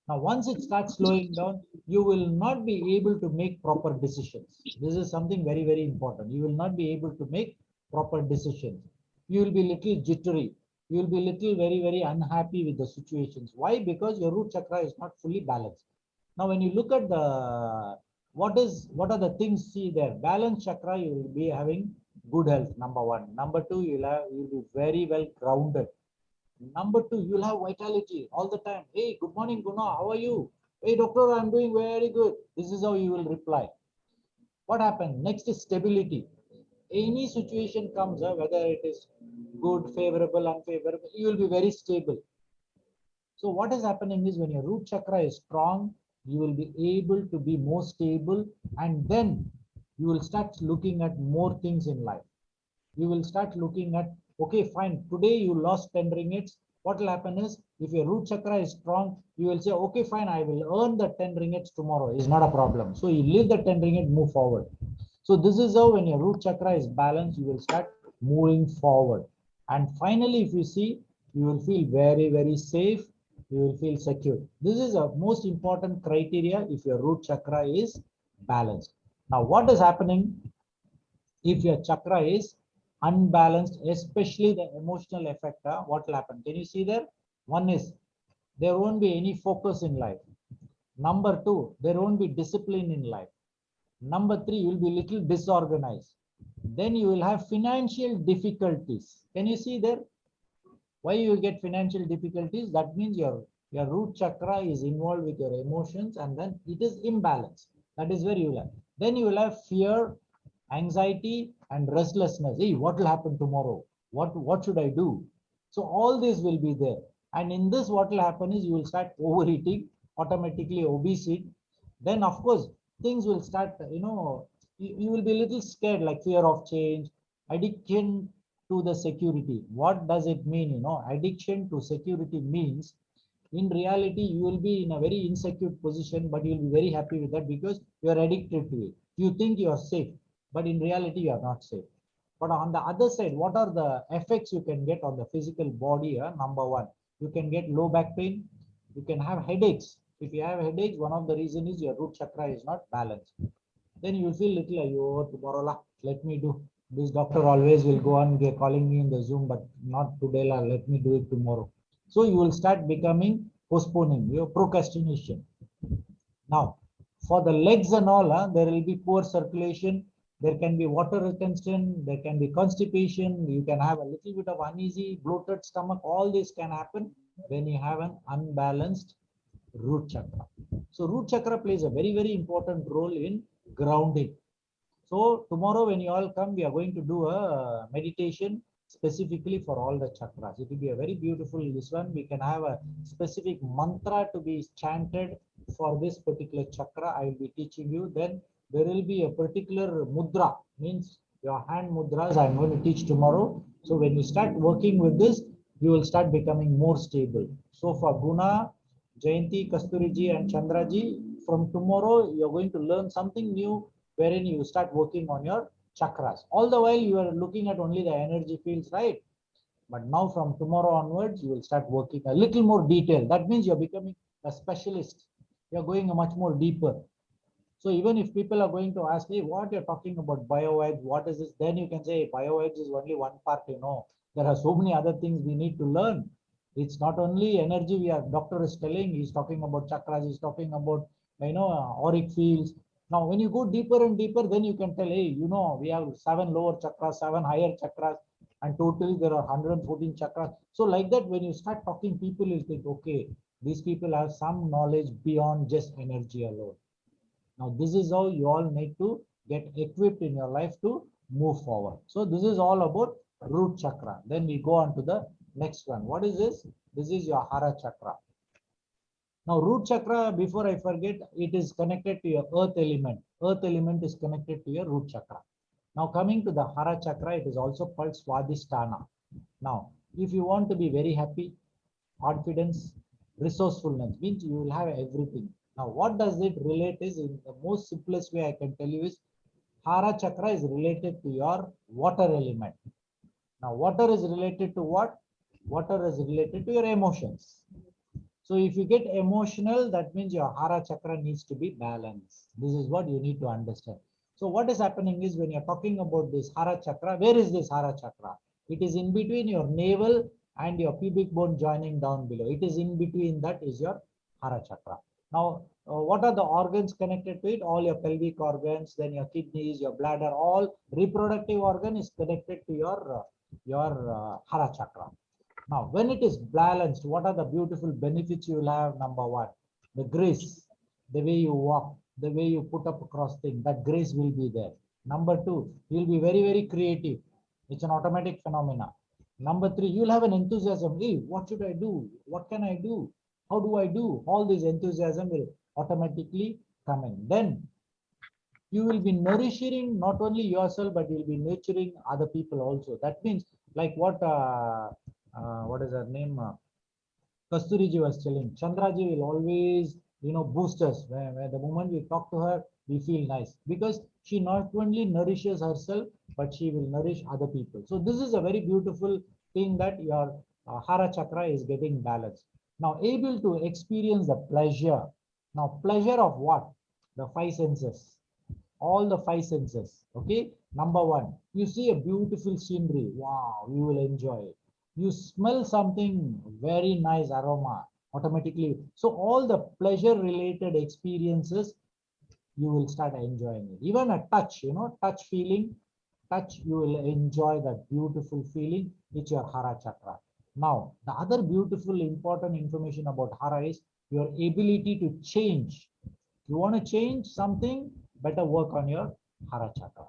Now, once it starts slowing down, you will not be able to make proper decisions. This is something very, very important. You will not be able to make proper decisions. You will be little jittery. You will be little very, very unhappy with the situations. Why? Because your root chakra is not fully balanced. Now, when you look at the what are the things? See there, balanced chakra, you will be having good health. Number 1. Number 2, you'll be very well grounded. Number 2, you'll have vitality all the time. Hey, good morning, Guna. How are you? Hey, doctor, I'm doing very good. This is how you will reply. What happened? Next is stability. Any situation comes, whether it is good, favorable, unfavorable, you will be very stable. So what is happening is, when your root chakra is strong, you will be able to be more stable, and then you will start looking at more things in life. You will start looking at, okay, fine, today you lost 10 ringgits. What will happen is, if your root chakra is strong, you will say, okay, fine, I will earn the 10 ringgits tomorrow. It's not a problem. So you leave the 10 ringgit, move forward. So this is how, when your root chakra is balanced, you will start moving forward. And finally, if you see, you will feel very, very safe. You will feel secure. This is a most important criteria if your root chakra is balanced. Now, what is happening if your chakra is unbalanced, especially the emotional effect? What will happen? Can you see there? One is There won't be any focus in life. Number two, there won't be discipline in life. Number three, you will be little disorganized. Then you will have financial difficulties. Can you see there? Why you get financial difficulties? That means your root chakra is involved with your emotions, and then it is imbalanced. That is where you will have. Then you will have fear, anxiety, and restlessness. Hey, what will happen tomorrow? What should I do? So all this will be there. And in this, what will happen is you will start overeating, automatically obesity. Then of course things will start, you will be a little scared, like fear of change, addiction to the security. What does it mean? Addiction to security means in reality you will be in a very insecure position, but you'll be very happy with that because you are addicted to it. You think you are safe, but in reality you are not safe. But on the other side, what are the effects you can get on the physical body? Number one, you can get low back pain, you can have headaches. If you have headaches, one of the reasons is your root chakra is not balanced. Then you feel little, oh, tomorrow la, let me do. This doctor always will go on calling me in the Zoom, but not today la, let me do it tomorrow. So you will start becoming postponing, your procrastination. Now, for the legs and all, there will be poor circulation. There can be water retention. There can be constipation. You can have a little bit of uneasy, bloated stomach. All this can happen when you have an unbalanced root chakra. So root chakra plays a very, very important role in grounding. So tomorrow when you all come, we are going to do a meditation specifically for all the chakras. It will be a very beautiful this one. We can have a specific mantra to be chanted for this particular chakra. I will be teaching you. Then there will be a particular mudra, means your hand mudras I'm going to teach tomorrow. So when you start working with this, you will start becoming more stable. So for Guna, Jayanti, Kasturiji and Chandraji, from tomorrow you're going to learn something new, wherein you start working on your chakras. All the while you are looking at only the energy fields, right? But now from tomorrow onwards, you will start working a little more detail. That means you're becoming a specialist. You're going a much more deeper. So even if people are going to ask, hey, what you're talking about biovibes, what is this? Then you can say biovibes is only one part, There are so many other things we need to learn. It's not only energy doctor is telling, he's talking about chakras, he's talking about, auric fields. Now, when you go deeper and deeper, then you can tell, hey, we have 7 lower chakras, 7 higher chakras, and totally there are 114 chakras. So like that, when you start talking, people will think, okay, these people have some knowledge beyond just energy alone. Now, this is how you all need to get equipped in your life to move forward. So this is all about root chakra. Then we go on to the next one. What is this? This is your Hara Chakra. Now, root chakra, before I forget, it is connected to your earth element. Earth element is connected to your root chakra. Now, coming to the Hara Chakra, it is also called Swadhisthana. Now, if you want to be very happy, confidence, resourcefulness, means you will have everything. Now, what does it relate is, in the most simplest way I can tell you is, Hara Chakra is related to your water element. Now, water is related to what? Water is related to your emotions. So if you get emotional, that means your Hara Chakra needs to be balanced. This is what you need to understand. So what is happening is, when you're talking about this Hara Chakra, where is this Hara Chakra? It is in between your navel and your pubic bone joining down below. It is in between, that is your Hara Chakra. Now, what are the organs connected to it? All your pelvic organs, then your kidneys, your bladder, all reproductive organ is connected to your Hara Chakra. Now, when it is balanced, what are the beautiful benefits you will have? Number one, the grace, the way you walk, the way you put up across things, that grace will be there. Number two, you'll be very, very creative. It's an automatic phenomena. Number three, you'll have an enthusiasm. Hey, what should I do? What can I do? How do I do? All this enthusiasm will automatically come in. Then you will be nourishing not only yourself, but you'll be nurturing other people also. That means, like what is her name? Kasturiji was telling, Chandraji will always, boost us. Where the moment we talk to her, we feel nice, because she not only nourishes herself, but she will nourish other people. So this is a very beautiful thing, that your Hara Chakra is getting balanced. Now, able to experience the pleasure. Now, pleasure of what? The 5 senses. All the 5 senses. Okay. Number one, you see a beautiful scenery. Wow, you will enjoy it. You smell something very nice aroma. automatically. So all the pleasure related experiences, you will start enjoying it. Even a touch, touch feeling, touch, you will enjoy that beautiful feeling. It's your Hara Chakra. Now, the other beautiful important information about Hara is your ability to change. You want to change something, better work on your Hara Chakra.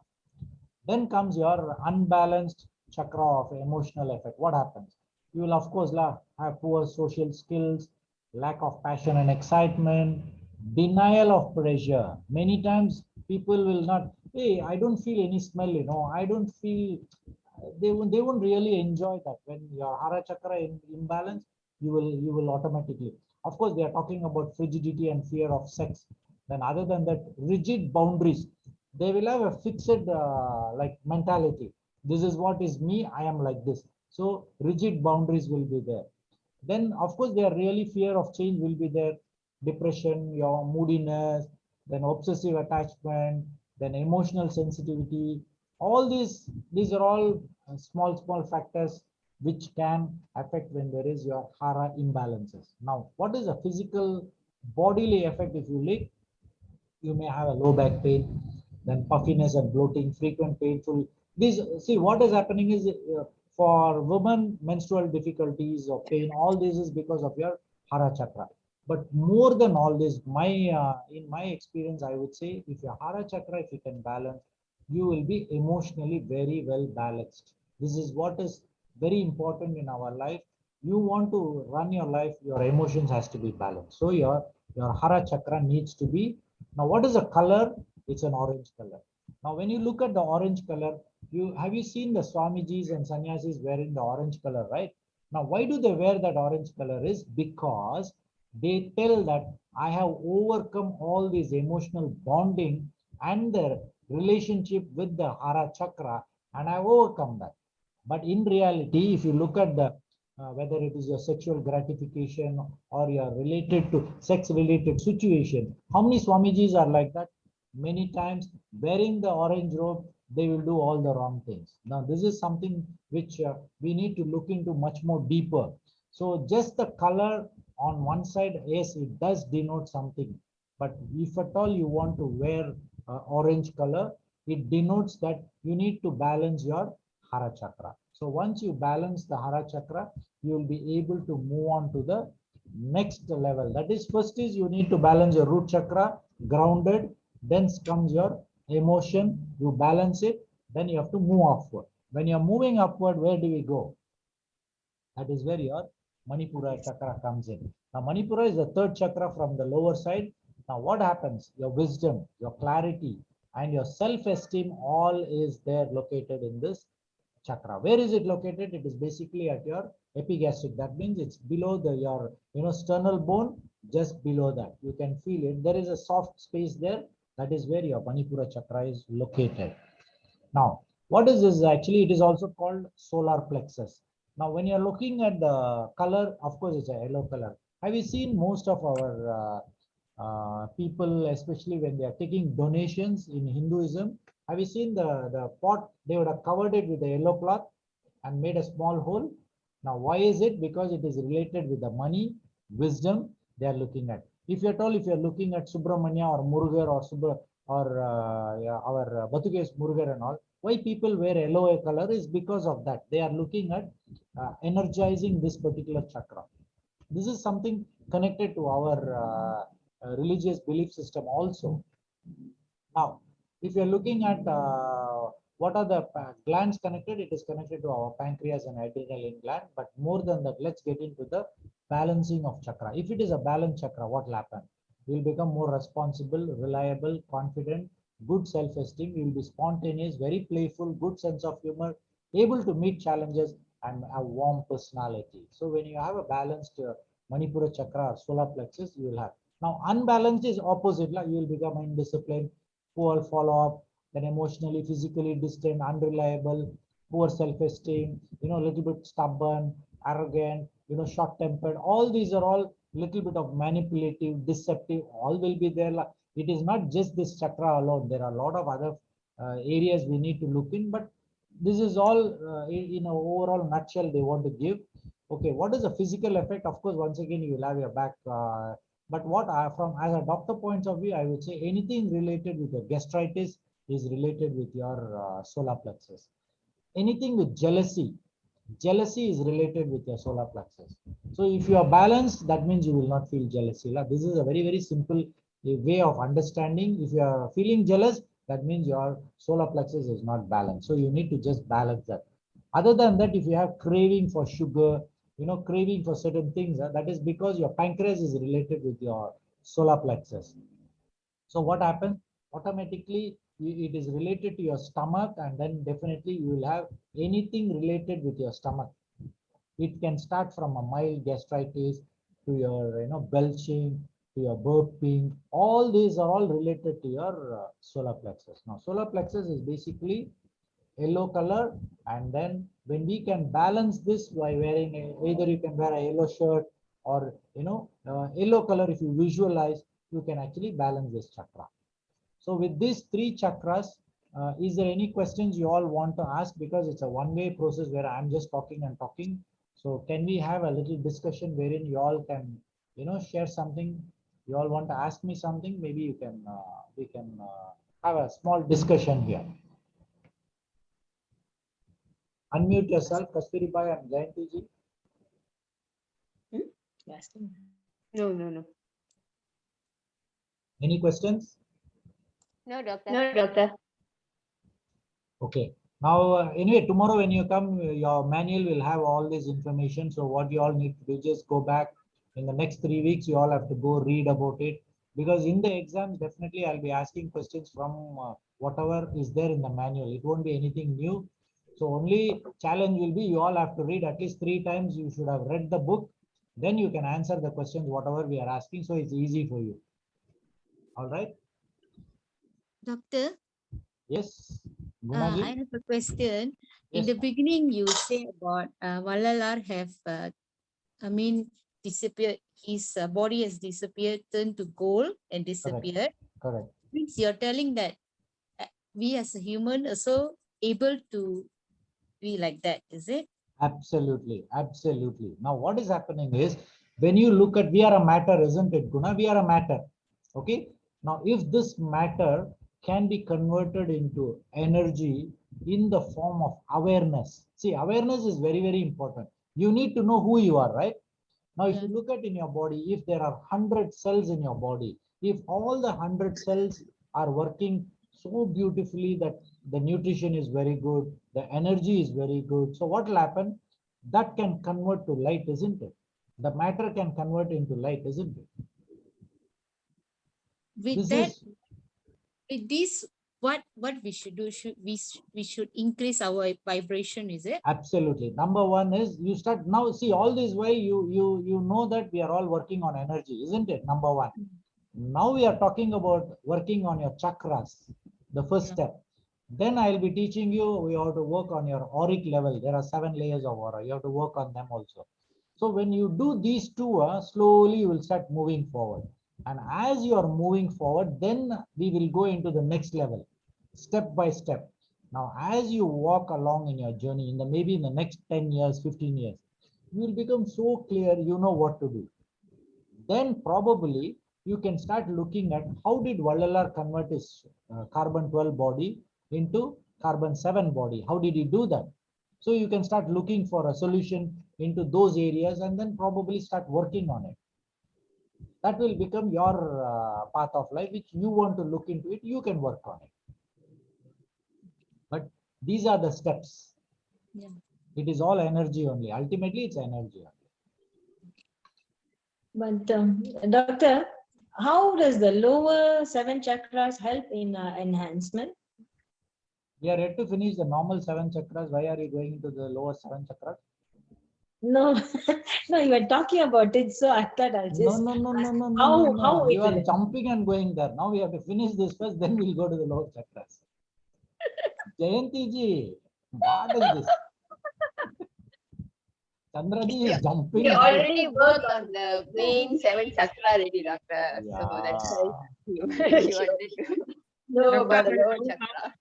Then comes your unbalanced chakra of emotional effect. What happens? You will, of course, have poor social skills, lack of passion and excitement, denial of pleasure. Many times people will not, hey, I don't feel any smell, I don't feel, they won't really enjoy that. When your Hara Chakra in imbalance, you will automatically. Of course, they are talking about frigidity and fear of sex. Then other than that, rigid boundaries. They will have a fixed like mentality. This is what is me, I am like this. So rigid boundaries will be there. Then of course their really fear of change will be there. Depression, your moodiness, then obsessive attachment, then emotional sensitivity. All these are all small factors which can affect when there is your Hara imbalances. Now, what is a physical bodily effect? If you look, you may have a low back pain, then puffiness and bloating, frequent painful. These, see, what is happening is for women, menstrual difficulties or pain, all this is because of your Hara Chakra. But more than all this, in my experience, I would say if your Hara Chakra, if you can balance, you will be emotionally very well balanced. This is what is very important in our life. You want to run your life, your emotions has to be balanced. So your Hara Chakra needs to be. Now, what is a color? It's an orange color. Now, when you look at the orange color, have you seen the Swamijis and Sannyasis wearing the orange color, right? Now, why do they wear that orange color? Is because they tell that I have overcome all these emotional bonding and the relationship with the Hara Chakra, and I've overcome that. But in reality, if you look at the whether it is your sexual gratification or you're related to sex related situation, how many Swamijis are like that? Many times wearing the orange robe, they will do all the wrong things. Now, this is something which we need to look into much more deeper. So just the color on one side, yes, it does denote something. But if at all you want to wear orange color, it denotes that you need to balance your Hara Chakra. So once you balance the Hara Chakra, you will be able to move on to the next level. That is, first is you need to balance your root chakra, grounded. Then comes your emotion, you balance it. Then you have to move upward. When you're moving upward, where do we go? That is where your Manipura chakra comes in. Now, Manipura is the third chakra from the lower side. Now, what happens? Your wisdom, your clarity, and your self-esteem all is there located in this chakra. Where is it located? It is basically at your epigastric. That means it's below your sternal bone, just below that. You can feel it. There is a soft space there. That is where your Manipura chakra is located. Now, what is this? Actually, it is also called solar plexus. Now, when you're looking at the color, of course, it's a yellow color. Have you seen most of our people, especially when they are taking donations in Hinduism? Have you seen the pot? They would have covered it with a yellow cloth and made a small hole. Now, why is it? Because it is related with the money, wisdom they are looking at. If you're looking at Subramanya or Murugar or our Batukesh Murugar and all, why people wear yellow color is because of that. They are looking at energizing this particular chakra. This is something connected to our religious belief system also. Now, if you're looking at what are the glands connected, it is connected to our pancreas and adrenaline gland. But more than that, let's get into the balancing of chakra. If it is a balanced chakra, what will happen? You'll become more responsible, reliable, confident, good self-esteem. You'll be spontaneous, very playful, good sense of humor, able to meet challenges, and a warm personality. So when you have a balanced Manipura chakra or solar plexus, you will have. Now, unbalanced is opposite. You will become indisciplined, poor follow-up, then emotionally, physically distant, unreliable, poor self-esteem, a little bit stubborn, arrogant, short-tempered. All these are all little bit of manipulative, deceptive, all will be there. It is not just this chakra alone. There are a lot of other areas we need to look in, but this is all in an overall nutshell they want to give. Okay, what is the physical effect? Of course, once again, you will have your back. But what I, from as a doctor point of view, I would say anything related with your gastritis is related with your solar plexus. Anything with jealousy, jealousy is related with your solar plexus. So if you are balanced, that means you will not feel jealousy. This is a very, very simple way of understanding. If you are feeling jealous, that means your solar plexus is not balanced. So you need to just balance that. Other than that, if you have craving for sugar, craving for certain things, that is because your pancreas is related with your solar plexus. So what happens? Automatically, it is related to your stomach, and then definitely you will have anything related with your stomach. It can start from a mild gastritis to your, belching, to your burping. All these are all related to your solar plexus. Now, solar plexus is basically yellow color, and then when we can balance this by wearing either you can wear a yellow shirt or yellow color. If you visualize, you can actually balance this chakra. So with these three chakras, is there any questions you all want to ask? Because it's a one-way process where I'm just talking and talking. So can we have a little discussion wherein you all can share something? You all want to ask me something? Maybe you can we can have a small discussion here. Unmute yourself, Kasturi Bhai and Jayanti ji. No. Any questions? No, doctor. Okay. Now, anyway, tomorrow when you come, your manual will have all this information. So what you all need to do, just go back in the next 3 weeks. You all have to go read about it, because in the exams, definitely I'll be asking questions from whatever is there in the manual. It won't be anything new. So only challenge will be you all have to read at least 3 times. You should have read the book. Then you can answer the questions, whatever we are asking. So it's easy for you. All right. Doctor, Yes. I have a question. In Yes. the beginning, you say about Valalar have, disappeared. His body has disappeared, turned to gold and disappeared. Correct. Means you're telling that we as a human also able to be like that, is it? Absolutely, absolutely. Now, what is happening is when you look at, we are a matter, isn't it, Guna? We are a matter. Okay. Now, if this matter can be converted into energy in the form of awareness, see, awareness is very, very important. You need to know who you are, right? Now, if you look at in your body, if there are 100 cells in your body, if all the 100 cells are working so beautifully that the nutrition is very good, the energy is very good. So what will happen? That can convert to light, isn't it? The matter can convert into light, isn't it? With this, what we should do? We should increase our vibration, is it? Absolutely. Number one is you start now. See, all this way you know that we are all working on energy, isn't it? Number one. Now we are talking about working on your chakras, the first step. Then I'll be teaching you have to work on your auric level. There are 7 layers of aura. You have to work on them also. So when you do these two, slowly you will start moving forward. And as you are moving forward, then we will go into the next level, step by step. Now, as you walk along in your journey, maybe in the next 10 years, 15 years, you will become so clear, you know what to do. Then probably you can start looking at how did Valalar convert his carbon 12 body into carbon 7 body? How did he do that? So you can start looking for a solution into those areas and then probably start working on it. That will become your path of life, which you want to look into it. You can work on it. But these are the steps. Yeah. It is all energy only. Ultimately, it's energy only. But doctor, how does the lower 7 chakras help in enhancement? We are yet to finish the normal 7 chakras. Why are you going into the lower 7 chakras? No, no, you were talking about it, so I thought I'll just. No. You are jumping and going there. Now we have to finish this first, then we'll go to the lower chakras. Jayanti ji, what is this? Chandraji is jumping. We already worked on the main 7 chakra already, doctor. Yeah. So that's why you wanted to know about the lower chakra.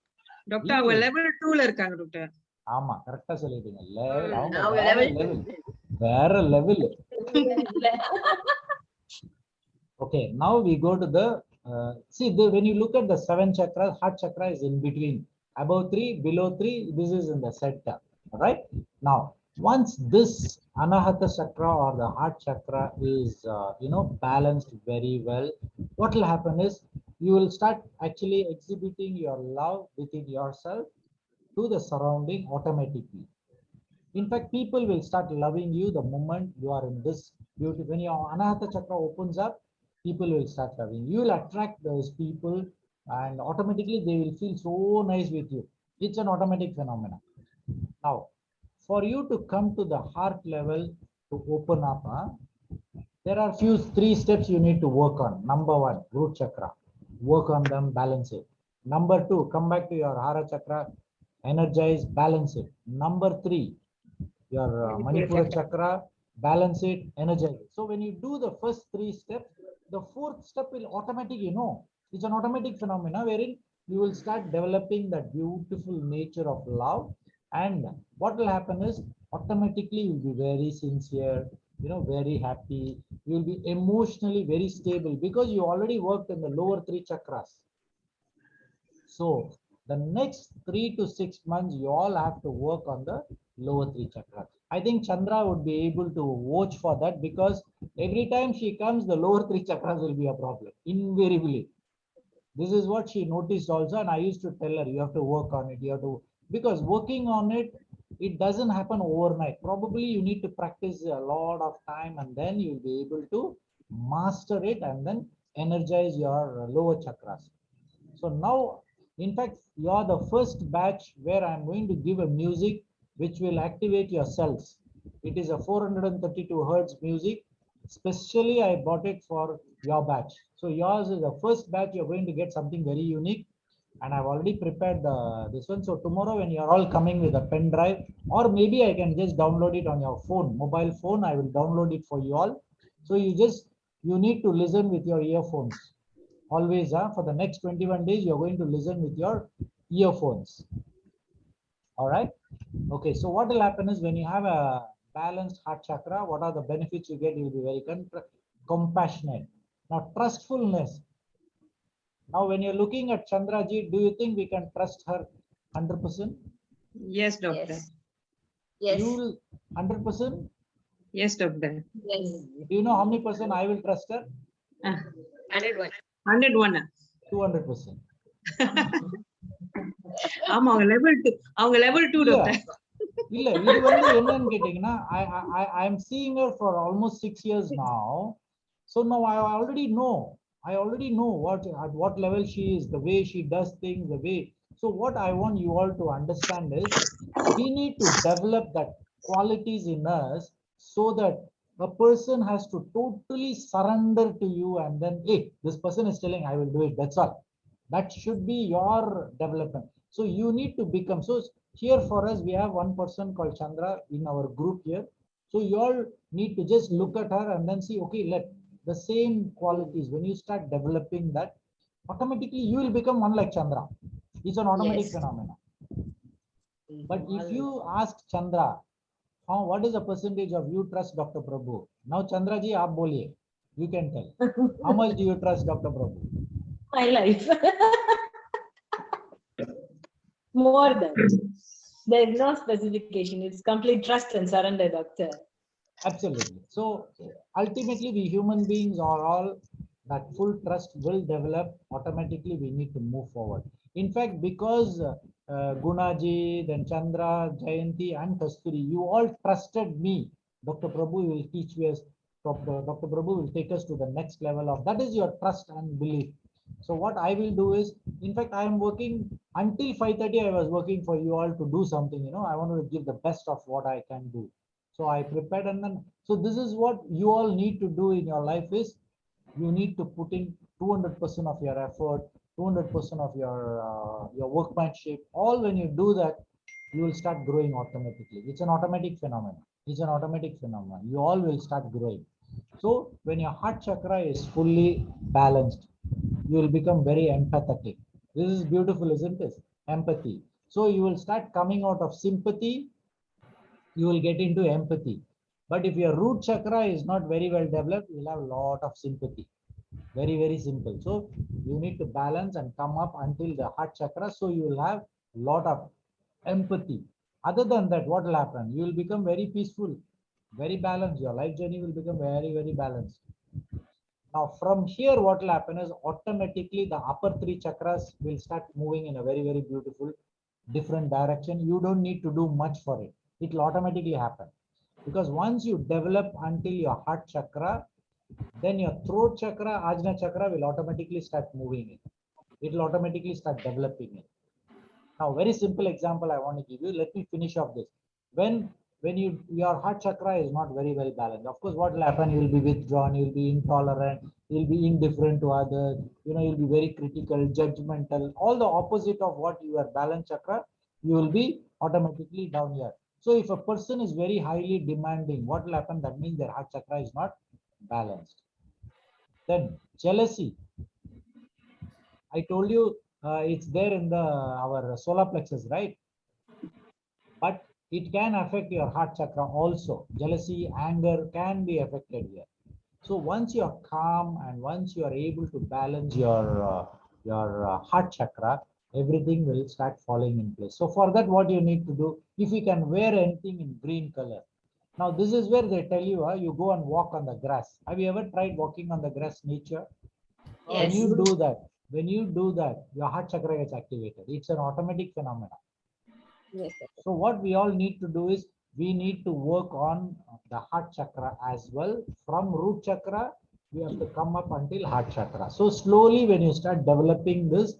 Doctor, our level 2 la irukanga, doctor. ஆமா கரெக்டா சொல்லிட்டீங்க. Level அவங்க Now வேற level level, வேற level. Okay, now we go to the see when you look at the 7 chakras, heart chakra is in between, above 3, below 3, this is in the center. All right, now once this anahata chakra or the heart chakra is balanced very well, what will happen is you will start actually exhibiting your love within yourself to the surrounding automatically. In fact, people will start loving you the moment you are in this beauty. When your anahata chakra opens up, people will start loving you. You will attract those people and automatically they will feel so nice with you. It's an automatic phenomenon. Now, for you to come to the heart level to open up, there are few 3 steps you need to work on. Number 1, root chakra. Work on them, balance it. Number 2, come back to your Hara chakra, energize, balance it. Number 3, your Manipura chakra, balance it, energize it. So when you do the first 3 steps, the 4th step will automatically, it's an automatic phenomena wherein you will start developing that beautiful nature of love. And what will happen is automatically you'll be very sincere, very happy. You'll be emotionally very stable because you already worked in the lower 3 chakras. So the next 3 to 6 months, you all have to work on the lower 3 chakras. I think Chandra would be able to watch for that because every time she comes, the lower 3 chakras will be a problem, invariably. This is what she noticed also, and I used to tell her, you have to work on it. You have to, because working on it, it doesn't happen overnight. Probably you need to practice a lot of time, and then you'll be able to master it and then energize your lower chakras. So now, in fact, you are the first batch where I'm going to give a music which will activate your cells. It is a 432 hertz music. Specially, I bought it for your batch. So yours is the first batch. You're going to get something very unique. And I've already prepared this one. So tomorrow when you're all coming with a pen drive, or maybe I can just download it on your phone, mobile phone, I will download it for you all. So you need to listen with your earphones. Always, for the next 21 days, you're going to listen with your earphones. All right. Okay. So what will happen is when you have a balanced heart chakra, what are the benefits you get? You'll be very compassionate. Now, trustfulness. Now, when you're looking at Chandraji, do you think we can trust her 100%? Yes, doctor. Yes. Yes. You will 100%? Yes, doctor. Yes. Do you know how many percent I will trust her? 101. 101. 200%. ஆமா அவங்க level 2 doctor. இல்ல இது வந்து என்னன்னு கேட்டீங்கன்னா I am seeing her for almost 6 years now. So now I already know at what level she is, the way she does things, the way. So what I want you all to understand is we need to develop that qualities in us so that a person has to totally surrender to you and then, hey, this person is telling I will do it, that's all. That should be your development. So you need to become, so here for us, we have one person called Chandra in our group here. So you all need to just look at her and then see, okay, let the same qualities, when you start developing that, automatically you will become one like Chandra. It's an automatic phenomenon. But if you ask Chandra, what is the percentage of you trust Dr. Prabhu? Now Chandra ji, aap boliye. You can tell. How much do you trust Dr. Prabhu? My life. More than. There is no specification. It's complete trust and surrender, doctor. Absolutely. So ultimately, we human beings are all that full trust will develop. Automatically, we need to move forward. In fact, because Gunaji, then Chandra, Jayanti, and Kasturi, you all trusted me. Dr. Prabhu will teach us. Dr. Prabhu will take us to the next level of that is your trust and belief. So what I will do is, in fact, I am working until 5:30. I was working for you all to do something. I wanted to give the best of what I can do. So I prepared, and then so this is what you all need to do in your life is you need to put in 200% of your effort, 200% of your workmanship. All when you do that, you will start growing automatically. It's an automatic phenomenon. It's an automatic phenomenon. You all will start growing. So when your heart chakra is fully balanced, you will become very empathetic. This is beautiful, isn't it? Empathy. So you will start coming out of sympathy, you will get into empathy. But if your root chakra is not very well developed, you will have a lot of sympathy. Very, very simple. So you need to balance and come up until the heart chakra. So you will have a lot of empathy. Other than that, what will happen? You will become very peaceful, very balanced. Your life journey will become very, very balanced. Now, from here, what will happen is automatically the upper three chakras will start moving in a very, very beautiful, different direction. You don't need to do much for it. It will automatically happen. Because once you develop until your heart chakra, then your throat chakra, ajna chakra will automatically start moving it. It will automatically start developing it. Now, very simple example I want to give you. Let me finish off this. When your heart chakra is not very well balanced, of course, what will happen? You will be withdrawn, you will be intolerant, you will be indifferent to others, you'll be very critical, judgmental, all the opposite of what your balanced chakra, you will be automatically down here. So if a person is very highly demanding, what will happen? That means their heart chakra is not balanced. Then jealousy. I told you it's there in our solar plexus, right? But it can affect your heart chakra also. Jealousy, anger can be affected here. So once you are calm and once you are able to balance your heart chakra, everything will start falling in place. So for that, what you need to do, if you can wear anything in green color. Now this is where they tell you, you go and walk on the grass. Have you ever tried walking on the grass, nature? When you do that, your heart chakra gets activated. It's an automatic phenomenon. Yes. So what we all need to do is we need to work on the heart chakra as well. From root chakra, we have to come up until heart chakra. So slowly, when you start developing this,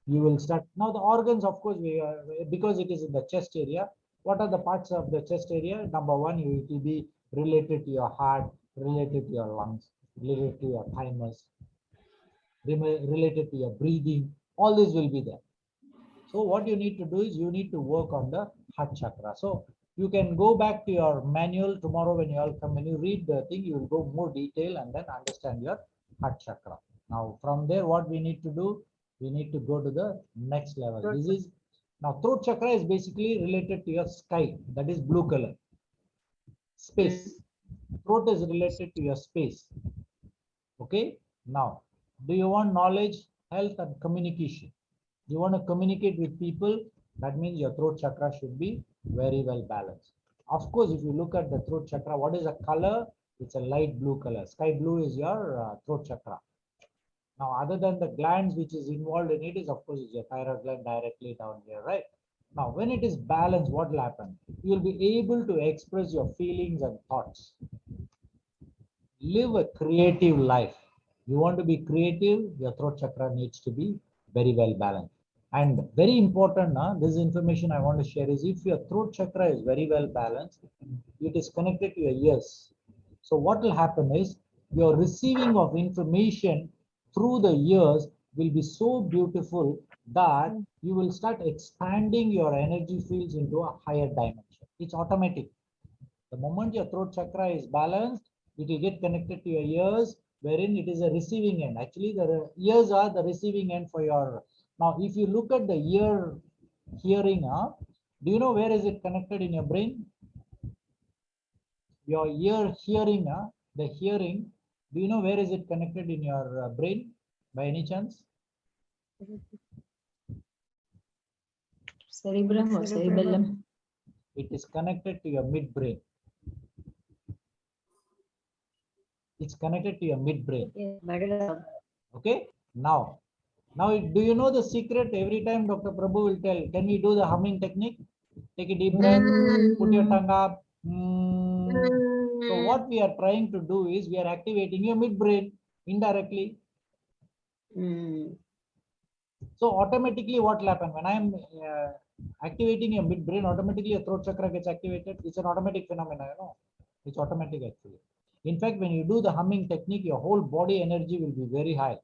you will start. Now the organs, of course, because it is in the chest area. What are the parts of the chest area? Number one, it will be related to your heart, related to your lungs, related to your thymus, related to your breathing. All this will be there. So what you need to do is you need to work on the heart chakra. So you can go back to your manual tomorrow when you all come, when you read the thing, you will go more detail and then understand your heart chakra. Now from there, what we need to do, we need to go to the next level. This is now throat chakra is basically related to your sky, that is blue color. Space. Throat is related to your space. Okay. Now, do you want knowledge, health, and communication? You want to communicate with people, that means your throat chakra should be very well balanced. Of course, if you look at the throat chakra, what is the color? It's a light blue color. Sky blue is your throat chakra. Now, other than the glands which is involved in it is, of course, is your thyroid gland directly down here, right? Now, when it is balanced, what will happen? You will be able to express your feelings and thoughts. Live a creative life. You want to be creative, your throat chakra needs to be very well balanced. And very important, this information I want to share is if your throat chakra is very well balanced, it is connected to your ears. So what will happen is your receiving of information through the ears will be so beautiful that you will start expanding your energy fields into a higher dimension. It's automatic. The moment your throat chakra is balanced, it will get connected to your ears, wherein it is a receiving end. Actually, the ears are the receiving end for your. Now, if you look at the ear hearing, do you know where is it connected in your brain? Your ear hearing, the hearing, do you know where is it connected in your brain by any chance? Cerebrum or cerebellum? It is connected to your midbrain. It's connected to your midbrain. Okay. Now, do you know the secret? Every time Dr. Prabhu will tell, can we do the humming technique? Take a deep breath, put your tongue up. So what we are trying to do is we are activating your midbrain indirectly. So automatically what will happen when I am activating your midbrain, automatically your throat chakra gets activated. It's an automatic phenomenon, It's automatic actually. In fact, when you do the humming technique, your whole body energy will be very high.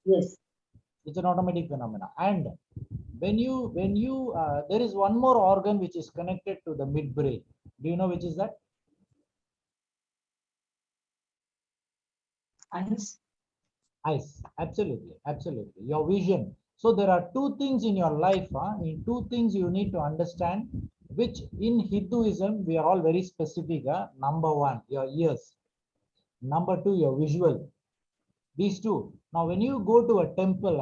Yes. It's an automatic phenomenon. And when you there is one more organ which is connected to the midbrain. Do you know which is that? Eyes. Eyes. Absolutely. Your vision. So there are two things in your life. In two things you need to understand, which in Hinduism we are all very specific. Number one, your ears. Number two, your visual. These two. Now, when you go to a temple,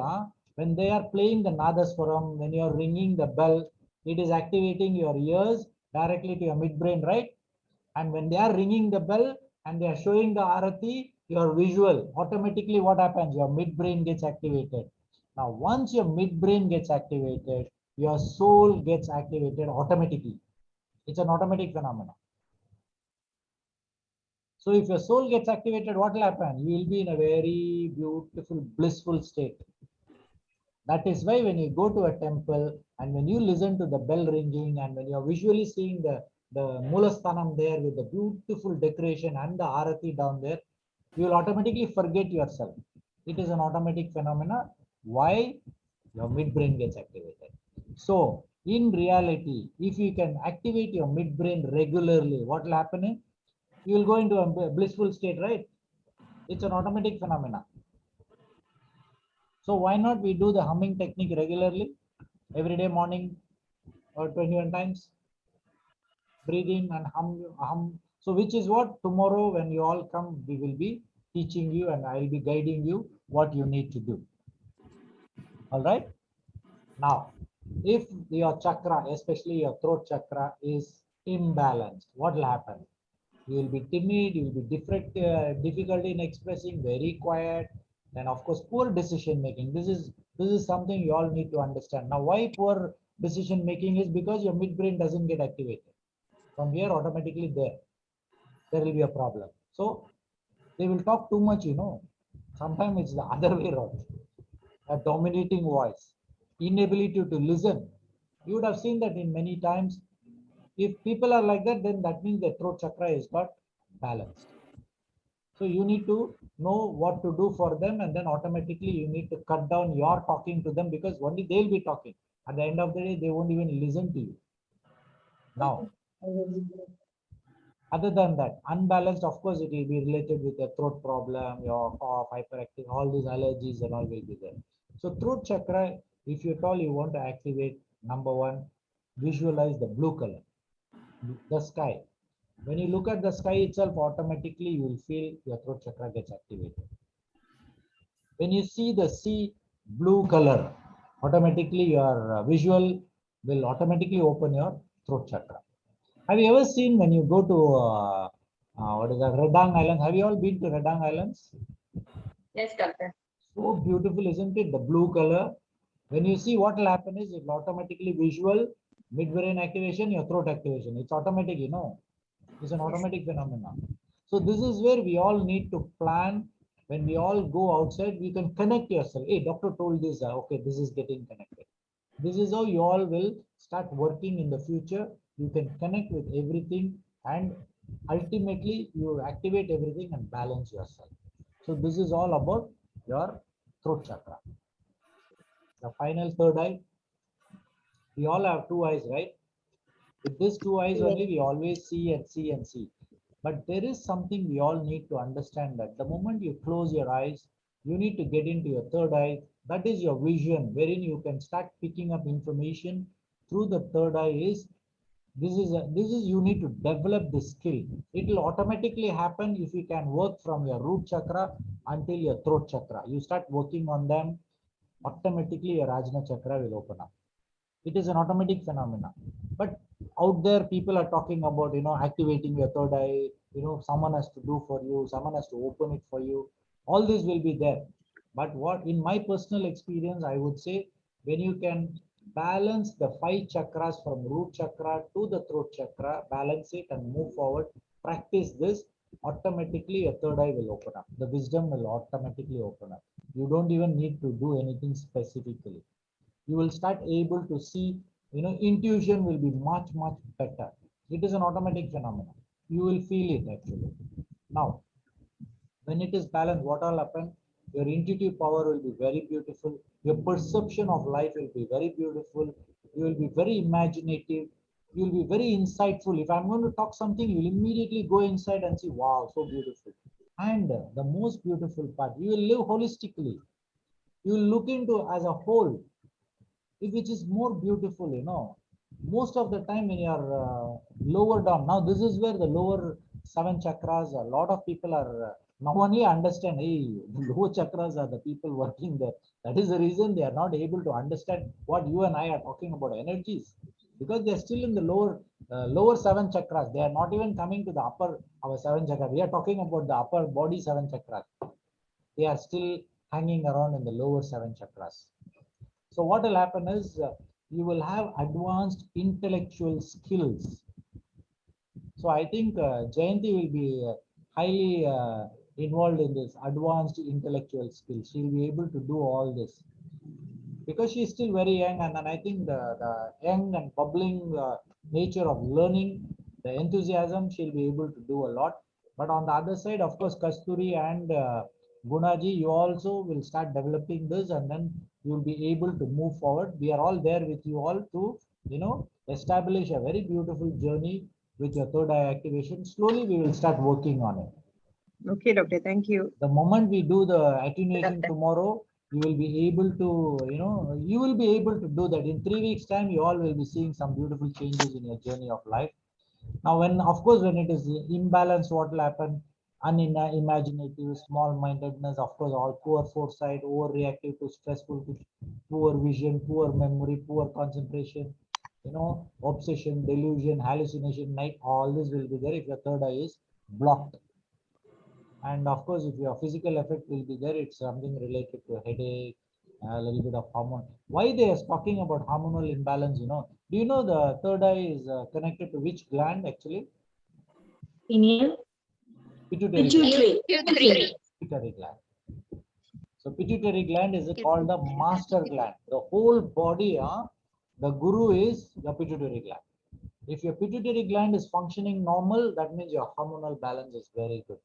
when they are playing the nadaswaram, when you are ringing the bell, it is activating your ears directly to your midbrain, right? And when they are ringing the bell and they are showing the arati, your visual, automatically what happens? Your midbrain gets activated. Now, once your midbrain gets activated, your soul gets activated automatically. It's an automatic phenomenon. So if your soul gets activated, what will happen? You will be in a very beautiful, blissful state. That is why when you go to a temple and when you listen to the bell ringing and when you're visually seeing the Mulasthanam there with the beautiful decoration and the Arati down there, you will automatically forget yourself. It is an automatic phenomena. Why? Your midbrain gets activated. So in reality, if you can activate your midbrain regularly, what will happen? You will go into a blissful state, right? It's an automatic phenomena. So why not we do the humming technique regularly, every day morning or 21 times? Breathe in and hum. So which is what tomorrow when you all come, we will be teaching you and I will be guiding you what you need to do. All right. Now, if your chakra, especially your throat chakra, is imbalanced, what will happen? You will be timid, you will be difficulty in expressing, very quiet, and of course poor decision making. This is something you all need to understand. Now, why poor decision making is because your midbrain doesn't get activated. From here, automatically there will be a problem. So they will talk too much, Sometimes it's the other way around. A dominating voice, inability to listen. You would have seen that in many times. If people are like that, then that means the throat chakra is not balanced. So you need to know what to do for them, and then automatically you need to cut down your talking to them because only they'll be talking. At the end of the day, they won't even listen to you. Now, other than that, unbalanced, of course, it will be related with a throat problem, your cough, hyperactive, all these allergies and all will be there. So throat chakra, if you at all you want to activate, number one, visualize the blue color, the sky. When you look at the sky itself, automatically you will feel your throat chakra gets activated. When you see the sea blue color, automatically your visual will automatically open your throat chakra. Have you ever seen when you go to what is that, Redang Islands? Have you all been to Redang Islands? Yes, doctor. So beautiful, isn't it? The blue color. When you see, what will happen is it will automatically visual, midbrain activation, your throat activation. It's automatic, It's an automatic phenomenon. So this is where we all need to plan. When we all go outside, we can connect yourself. Hey, doctor told this. Okay, this is getting connected. This is how you all will start working in the future. You can connect with everything and ultimately you activate everything and balance yourself. So this is all about your throat chakra. The final third eye. We all have two eyes, right? With these two eyes only, we always see and see and see. But there is something we all need to understand, that the moment you close your eyes, you need to get into your third eye. That is your vision, wherein you can start picking up information through the third eye. This is you need to develop this skill. It will automatically happen if you can work from your root chakra until your throat chakra. You start working on them, automatically your Ajna chakra will open up. It is an automatic phenomena. But out there, people are talking about, activating your third eye, someone has to do for you, someone has to open it for you. All this will be there. But what, in my personal experience, I would say, when you can balance the 5 chakras from root chakra to the throat chakra, balance it and move forward, practice this, automatically your third eye will open up. The wisdom will automatically open up. You don't even need to do anything specifically. You will start able to see, intuition will be much better. It is an automatic phenomenon. You will feel it actually. Now, when it is balanced, what will happen? Your intuitive power will be very beautiful. Your perception of life will be very beautiful. You will be very imaginative. You will be very insightful. If I'm going to talk something, you will immediately go inside and see, wow, so beautiful. And the most beautiful part, you will live holistically. You will look into as a whole. which is more beautiful, you know. Most of the time when you are lower down, now this is where the lower 7 chakras, a lot of people are now only understand, hey, the lower chakras are the people working there. That is the reason they are not able to understand what you and I are talking about energies, because they are still in the lower 7 chakras. They are not even coming to the upper, our 7 chakras. We are talking about the upper body 7 chakras. They are still hanging around in the lower 7 chakras. So what will happen is you will have advanced intellectual skills. So I think Jayanti will be highly involved in this advanced intellectual skills. She will be able to do all this because she is still very young, and then I think the young and bubbling nature of learning, the enthusiasm, she'll be able to do a lot. But on the other side, of course, Kasturi and Gunaji, you also will start developing this, and then you'll be able to move forward. We are all there with you all to, you know, establish a very beautiful journey with your third eye activation. Slowly, we will start working on it. Okay, doctor. Thank you. The moment we do the attenuation tomorrow, you will be able to, you know, you will be able to do that. In 3 weeks time, you all will be seeing some beautiful changes in your journey of life. Now, when, of course, when it is imbalance, what will happen? Unimaginative, small-mindedness, of course, all poor foresight, overreactive to stressful, to poor vision, poor memory, poor concentration, you know, obsession, delusion, hallucination, night, all this will be there if your third eye is blocked. And of course, if your physical effect will be there, it's something related to headache, a little bit of hormone. Why they are talking about hormonal imbalance, you know? Do you know the third eye is connected to which gland actually? Pineal. Pituitary. Pituitary gland. So pituitary gland is called the master gland. The whole body, the guru is the pituitary gland. If your pituitary gland is functioning normal, that means your hormonal balance is very good.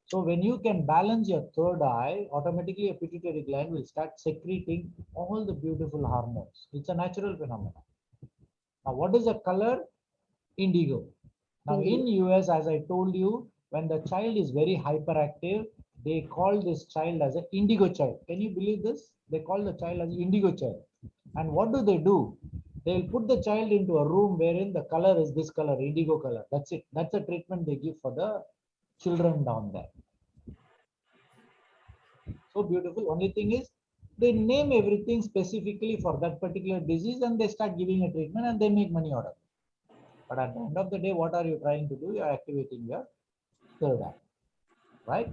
So when you can balance your third eye, automatically your pituitary gland will start secreting all the beautiful hormones. It's a natural phenomenon. Now, what is the color? Indigo. Now, in US, as I told you, when the child is very hyperactive, they call this child as an indigo child. Can you believe this? They call the child as indigo child. And what do? They'll put the child into a room wherein the color is this color, indigo color. That's it. That's the treatment they give for the children down there. So beautiful. Only thing is they name everything specifically for that particular disease and they start giving a treatment and they make money out of it. But at the end of the day, what are you trying to do? You are activating your third eye, right?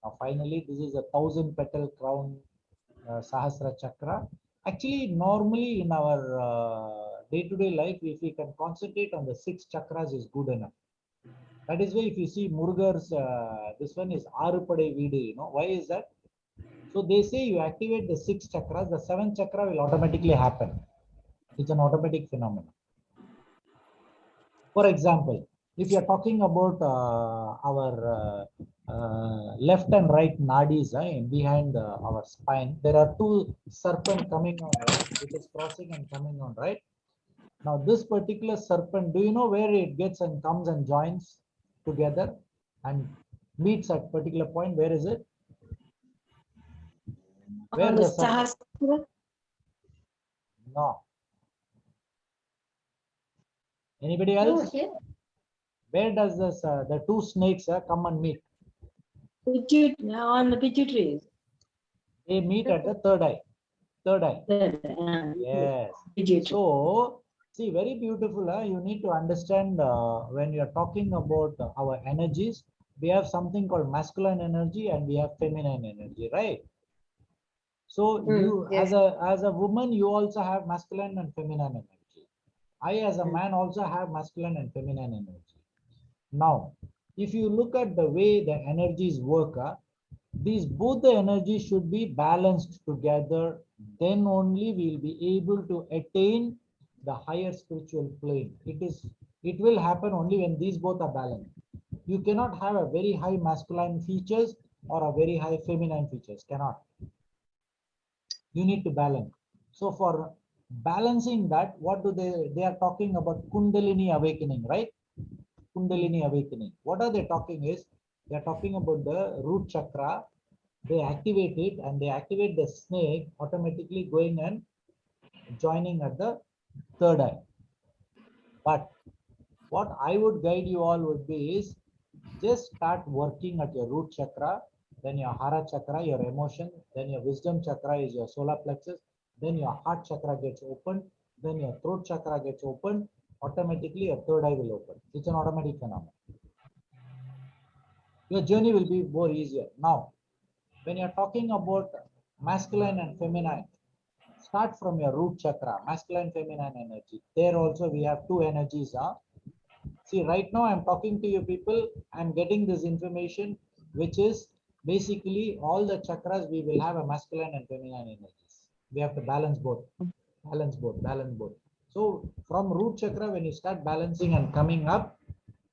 Now, finally, this is a 1000-petal crown Sahasra Chakra. Actually, normally in our day-to-day life, if we can concentrate on the 6 chakras is good enough. That is why if you see Murugar's, this one is Arupade Vidu, you know, why is that? So they say you activate the 6 chakras, the 7th chakra will automatically happen. It's an automatic phenomenon. For example, if you are talking about our left and right nadis behind our spine, there are 2 serpents coming on, right? It is crossing and coming on, right? Now, this particular serpent, do you know where it gets and comes and joins together and meets at particular point? Where is it? Where the serpent? No. Anybody else? Where does this the 2 snakes come and meet? On the pituitary. They meet at the third eye. Third eye. Yes. So, see, very beautiful. You need to understand when you are talking about our energies, we have something called masculine energy and we have feminine energy, right? So you, yes. as a woman, you also have masculine and feminine energy. I, as a man, also have masculine and feminine energy. Now, if you look at the way the energies work, these both the energies should be balanced together. Then only we will be able to attain the higher spiritual plane. It will happen only when these both are balanced. You cannot have a very high masculine features or a very high feminine features. Cannot. You need to balance. So for balancing that, what do they are talking about Kundalini Awakening, right? Kundalini Awakening. What are they talking is, they are talking about the root chakra. They activate it and they activate the snake automatically going and joining at the third eye. But what I would guide you all would be is just start working at your root chakra, then your Hara Chakra, your emotion, then your wisdom chakra is your solar plexus, then your heart chakra gets opened, then your throat chakra gets opened, automatically your third eye will open. It's an automatic phenomenon. Your journey will be more easier. Now, when you're talking about masculine and feminine, start from your root chakra, masculine, feminine energy. There also we have two energies. See, right now I'm talking to you people, I'm getting this information, which is basically all the chakras, we will have a masculine and feminine energies. We have to balance both, balance both, balance both. So from root chakra, when you start balancing and coming up,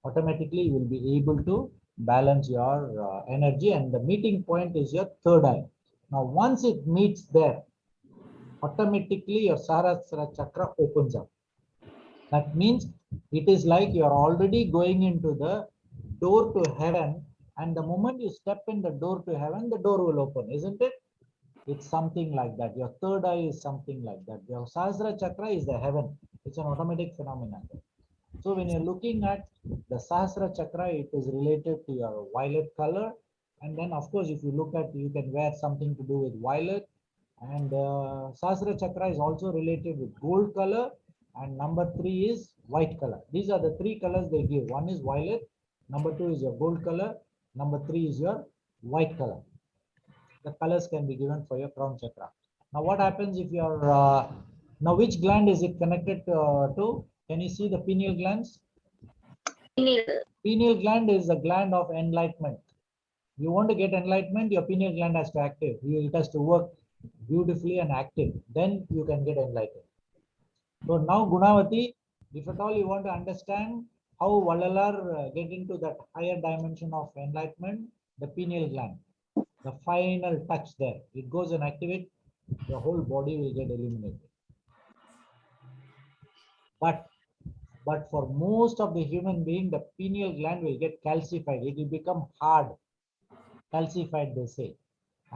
automatically you will be able to balance your energy, and the meeting point is your third eye. Now, once it meets there, automatically your Sahasrara chakra opens up. That means it is like you are already going into the door to heaven, and the moment you step in the door to heaven, the door will open, isn't it? It's something like that. Your third eye is something like that. Your Sahasrara chakra is the heaven. It's an automatic phenomenon. So when you're looking at the Sahasrara chakra, it is related to your violet color. And then of course, if you look at, you can wear something to do with violet. And Sahasrara chakra is also related with gold color. And number 3 is white color. These are the 3 colors they give. One is violet. Number 2 is your gold color. Number 3 is your white color. The colors can be given for your crown chakra. Now what happens if you're, now which gland is it connected to? Can you see the pineal glands? Pineal gland is a gland of enlightenment. You want to get enlightenment, your pineal gland has to active. It has to work beautifully and active. Then you can get enlightened. So now Gunavati, if at all you want to understand how Vallalar get into that higher dimension of enlightenment, the pineal gland, the final touch there, it goes and activates, your whole body will get eliminated. But for most of the human being, the pineal gland will get calcified. It will become hard, calcified, they say.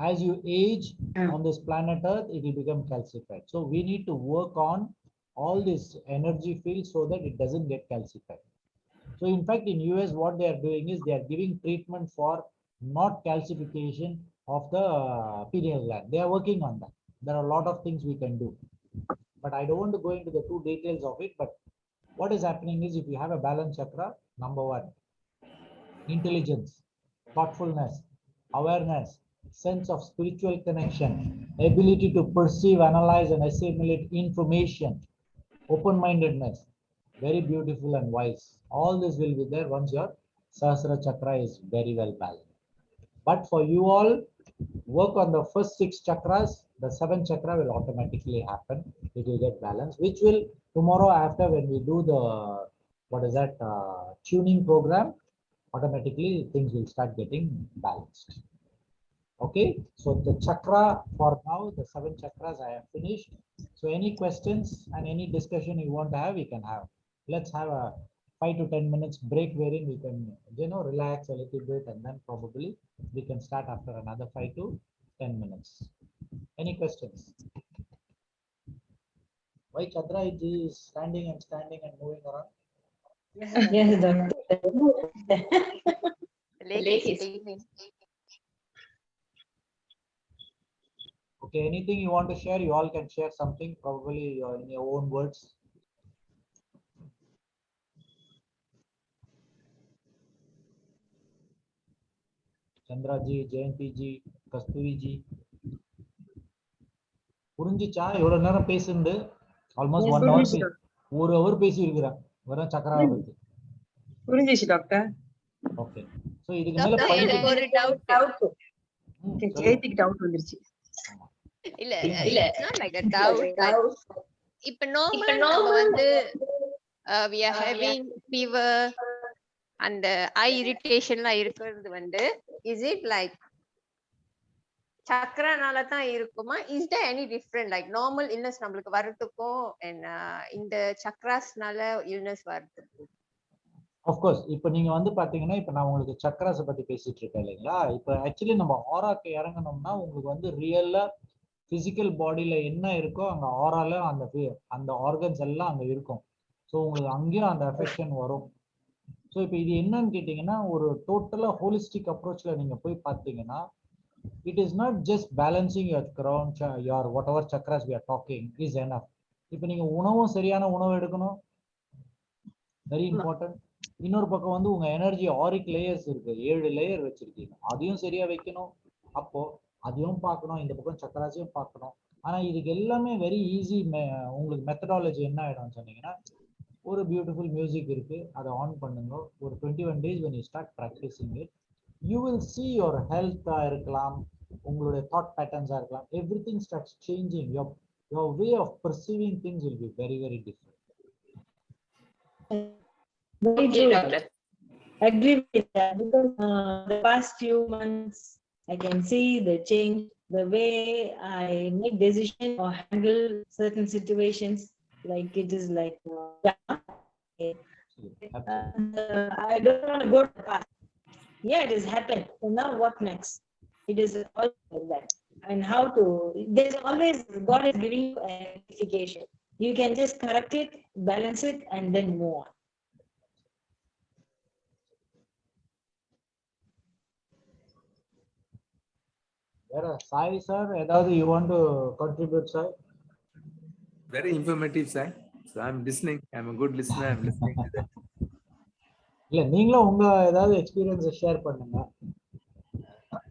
As you age on this planet Earth, it will become calcified. So we need to work on all this energy field so that it doesn't get calcified. So in fact, in US, what they are doing is they are giving treatment for not calcification of the pineal gland. They are working on that. There are a lot of things we can do. But I don't want to go into the two details of it. But what is happening is, if you have a balance chakra, number 1, intelligence, thoughtfulness, awareness, sense of spiritual connection, ability to perceive, analyze, and assimilate information, open-mindedness, very beautiful and wise. All this will be there once your Sahasrara chakra is very well balanced. But for you all, work on the first 6 chakras, the 7 chakra will automatically happen. It will get balanced, which will tomorrow after, when we do the, what is that, tuning program, automatically things will start getting balanced. Okay, so the chakra for now, the 7 chakras I have finished. So any questions and any discussion you want to have, we can have. Let's have a 5 to 10 minutes break wherein we can, relax a little bit, and then probably we can start after another 5 to 10 minutes. Any questions? Why Chandra is standing and moving around? Yes, doctor. Lake is sleeping. Okay, anything you want to share, you all can share something, probably in your own words. Chandra ji, Jayanti ji, Kasturi ji. புரிஞ்சிச்சா? எவ்வளவு நேரம் பேசுனது? Almost 1 hour. 1 hour பேசி இருக்கிறேன். வெறும் சக்கராவை பத்தி. புரிஞ்சிச்சு doctor. Okay. So இதுக்கு மேல எனக்கு ஒரு டவுட். ஜெயதிக்கு டவுட் வந்துருச்சு. இல்ல it's not like a doubt. இப்ப நார்மலா நம்ம வந்து we are having fever and eye irritation-லாம் இருக்கிறது வந்து, is it like சக்கரனால தான் இருக்குமா? Is there any different, like normal illness நம்மளுக்கு வரதுக்கும் and இந்த சக்கராஸ்னால illness வரதுக்கும்? Of course, இப்போ நீங்க வந்து பாத்தீங்கன்னா, இப்போ நான் உங்களுக்கு சக்கராஸ் பத்தி பேசிட்டு இருக்கேன் இல்லைங்களா? இப்போ ஆக்சுவலி நம்ம ஆராக்கு இறங்கணும்னா உங்களுக்கு வந்து ரியலா பிசிக்கல் பாடியில என்ன இருக்கோ அங்க ஆரால அந்த ஆர்கன்ஸ் எல்லாம் அங்க இருக்கும். ஸோ உங்களுக்கு அங்கேயும் அந்த அஃபெக்ஷன் வரும். ஸோ இப்போ இது என்னன்னு கேட்டீங்கன்னா, ஒரு டோட்டலா ஹோலிஸ்டிக் அப்ரோச்ல நீங்க போய் பார்த்தீங்கன்னா, it is not just balancing your crown, your whatever chakras we are talking is enough. இப்போ நீங்க உணவும் சரியான உணவு எடுக்கணும், வெரி இம்பார்ட்டன்ட். இன்னொரு பக்கம் வந்து உங்க எனர்ஜி ஆரிக் லேயர்ஸ் இருக்கு, 7 லேயர் வச்சிருக்கீங்க, அதையும் சரியா வைக்கணும். அப்போ அதையும் பார்க்கணும், இந்த பக்கம் சக்கராஸையும் பார்க்கணும். ஆனா இதுக்கு எல்லாமே வெரி ஈஸி. உங்களுக்கு மெத்தடாலஜி என்ன ஆயிடும் சொன்னீங்கன்னா, ஒரு பியூட்டிஃபுல் மியூசிக் இருக்கு, அதை ஆன் பண்ணுங்க. ஒரு 21 days when you start practicing it, you will see your health இருக்கலாம், உங்களுடைய thought patterns இருக்கலாம், everything starts changing. Your way of perceiving things will be very, very different. Very true. Agree with that, because the past few months I can see the change, the way I make decisions or handle certain situations. Like it is like I don't want to go to the past. Yeah, it has happened. So now what next? It is all like that. And how to, there's always, God is giving you an education. You can just correct it, balance it, and then move on. Sai sir, ஏதாவது you want to contribute, sir? Very informative, sir. So I'm listening. I'm a good listener. I'm listening to that. இல்ல நீங்களும் உங்க ஏதாவது experience share பண்ணுங்க.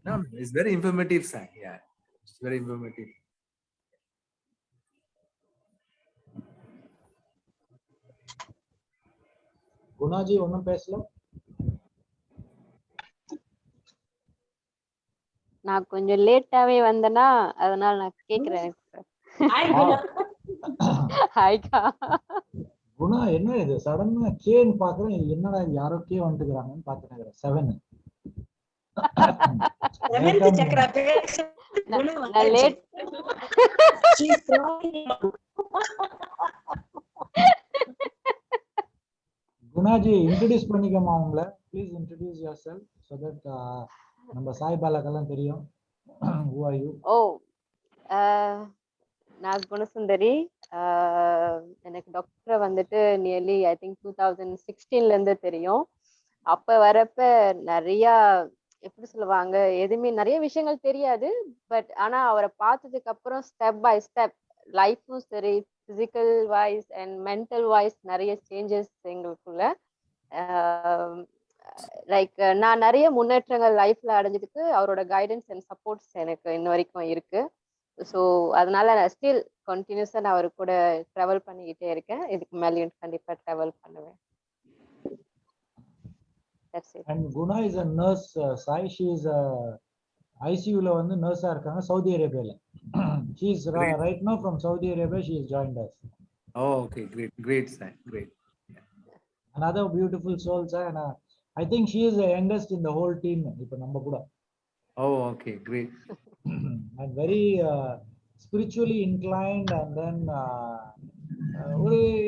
No, it's very informative, sir. Yeah, it's very informative. Gunaji ஒன்னும் பேசல? நான் கொஞ்சம் லேட்டாவே வந்தேனா, அதனால நான் கேக்குறேன். ஹாய்க்கா. குணா என்ன இது சடனா கேன்னு பாக்குறேன், என்னடா யாரோ கே வந்துக்கிறாங்கன்னு பாத்துக்கிறேன். 7 Chakra. நான் லேட். குணாஜி இன்ட்ரோடியூஸ் பண்ணிக்கமா உங்களை, please introduce your self so that நம்ம சாய் பாலாக்கெல்லாம் தெரியும். Who are you? ஓ, நான் குணசுந்தரி. எனக்கு டாக்டர் வந்துட்டு நியர்லி ஐ திங்க் 2016ல இருந்து தெரியும். அப்ப வரப்ப நிறைய எப்படி சொல்லுவாங்க, எதுவுமே நிறைய விஷயங்கள் தெரியாது. பட் ஆனா அவரை பார்த்ததுக்கு அப்புறம் ஸ்டெப் பை ஸ்டெப் லைஃப்பும் சரி, physical wise and mental wise நிறைய சேஞ்சஸ் எங்களுக்குள்ள. லைக் நான் நிறைய முன்னேற்றங்கள் லைஃப்ல அடைஞ்சதுக்கு அவரோட கைடன்ஸ் அண்ட் சப்போர்ட்ஸ் எனக்கு இன்ன வரைக்கும் இருக்கு. ஸோ அதனால நான் ஸ்டில் கண்டினியூஸா நான் அவரு கூட ட்ராவல் பண்ணிக்கிட்டே இருக்கேன். இதுக்கு மேலேயும் கண்டிப்பா ட்ராவல் பண்ணுவேன். That's it. And Guna is a nurse. Sai, she is a ICU ல வந்து நர்ஸா இருக்காங்க Saudi அரேபியால. She is right now from Saudi Arabia. She has joined us. Oh, okay, great, sir, great. Another beautiful soul, sir, and I think she is the youngest in the whole team. இப்ப நம்ம கூட. Oh, okay, great. And very spiritually inclined, and then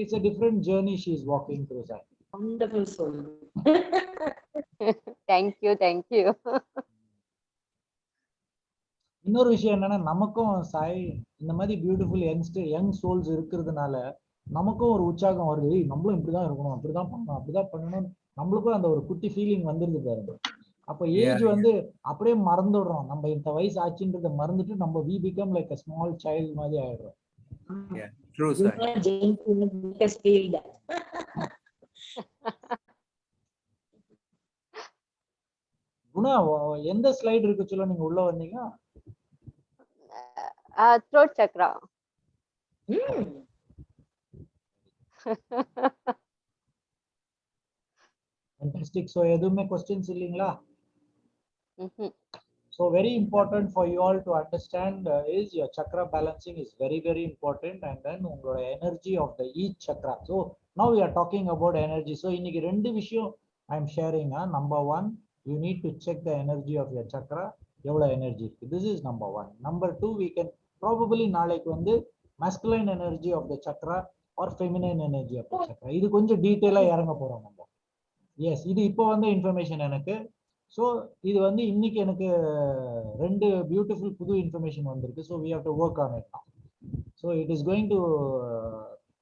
it's a different journey she is walking through, sir. Wonderful soul. Thank you. இன்னொரு விஷயம் என்னன்னா, நமக்கும் சாய் இந்த மாதிரி beautiful young souls இருக்கிறதுனால நமக்கும் ஒரு உற்சாகம் வருது. நம்மளும் இப்படிதான் இருக்கணும், அப்படிதான் பண்ணணும், அப்படிதான் பண்ணணும். நம்மளுக்கும் அந்த ஒரு குட்டி ஃபீலிங் வந்துருது பாருங்க. அப்ப ஏஜ் வந்து அப்படியே மறந்துடுறோம். நம்ம இந்த வயசு ஆச்சுன்றத மறந்துட்டு நம்ம we become like a small child மாதிரி ஆயிடுறோம். Yeah, true, sir. குணா, எந்த ஸ்லைடு இருக்கு சொல்ல நீங்க உள்ள வந்தீங்க? throat chakra. Fantastic. So எதுவுமே questions இல்லீங்களா? So very important for you all to understand is your chakra balancing is very, very important, and then உங்களோட energy of the each chakra. So now we are talking about energy. So இன்னைக்கு ரெண்டு விஷயம் I am sharing. Number one, you need to check the energy of your chakra. எவ்வளவு energy இருக்கு. This is number one. Number two, we can probably நாளைக்கு வந்து masculine energy of the chakra or feminine energy of the chakra. இது கொஞ்சம் டீடைலா இறங்க போறோம் நம்ம. Yes, இது இப்போ வந்த இன்ஃபர்மேஷன் எனக்கு. ஸோ இது வந்து இன்னைக்கு எனக்கு ரெண்டு பியூட்டிஃபுல் புது இன்ஃபர்மேஷன் வந்திருக்கு. So we have to work on it now. So it is going to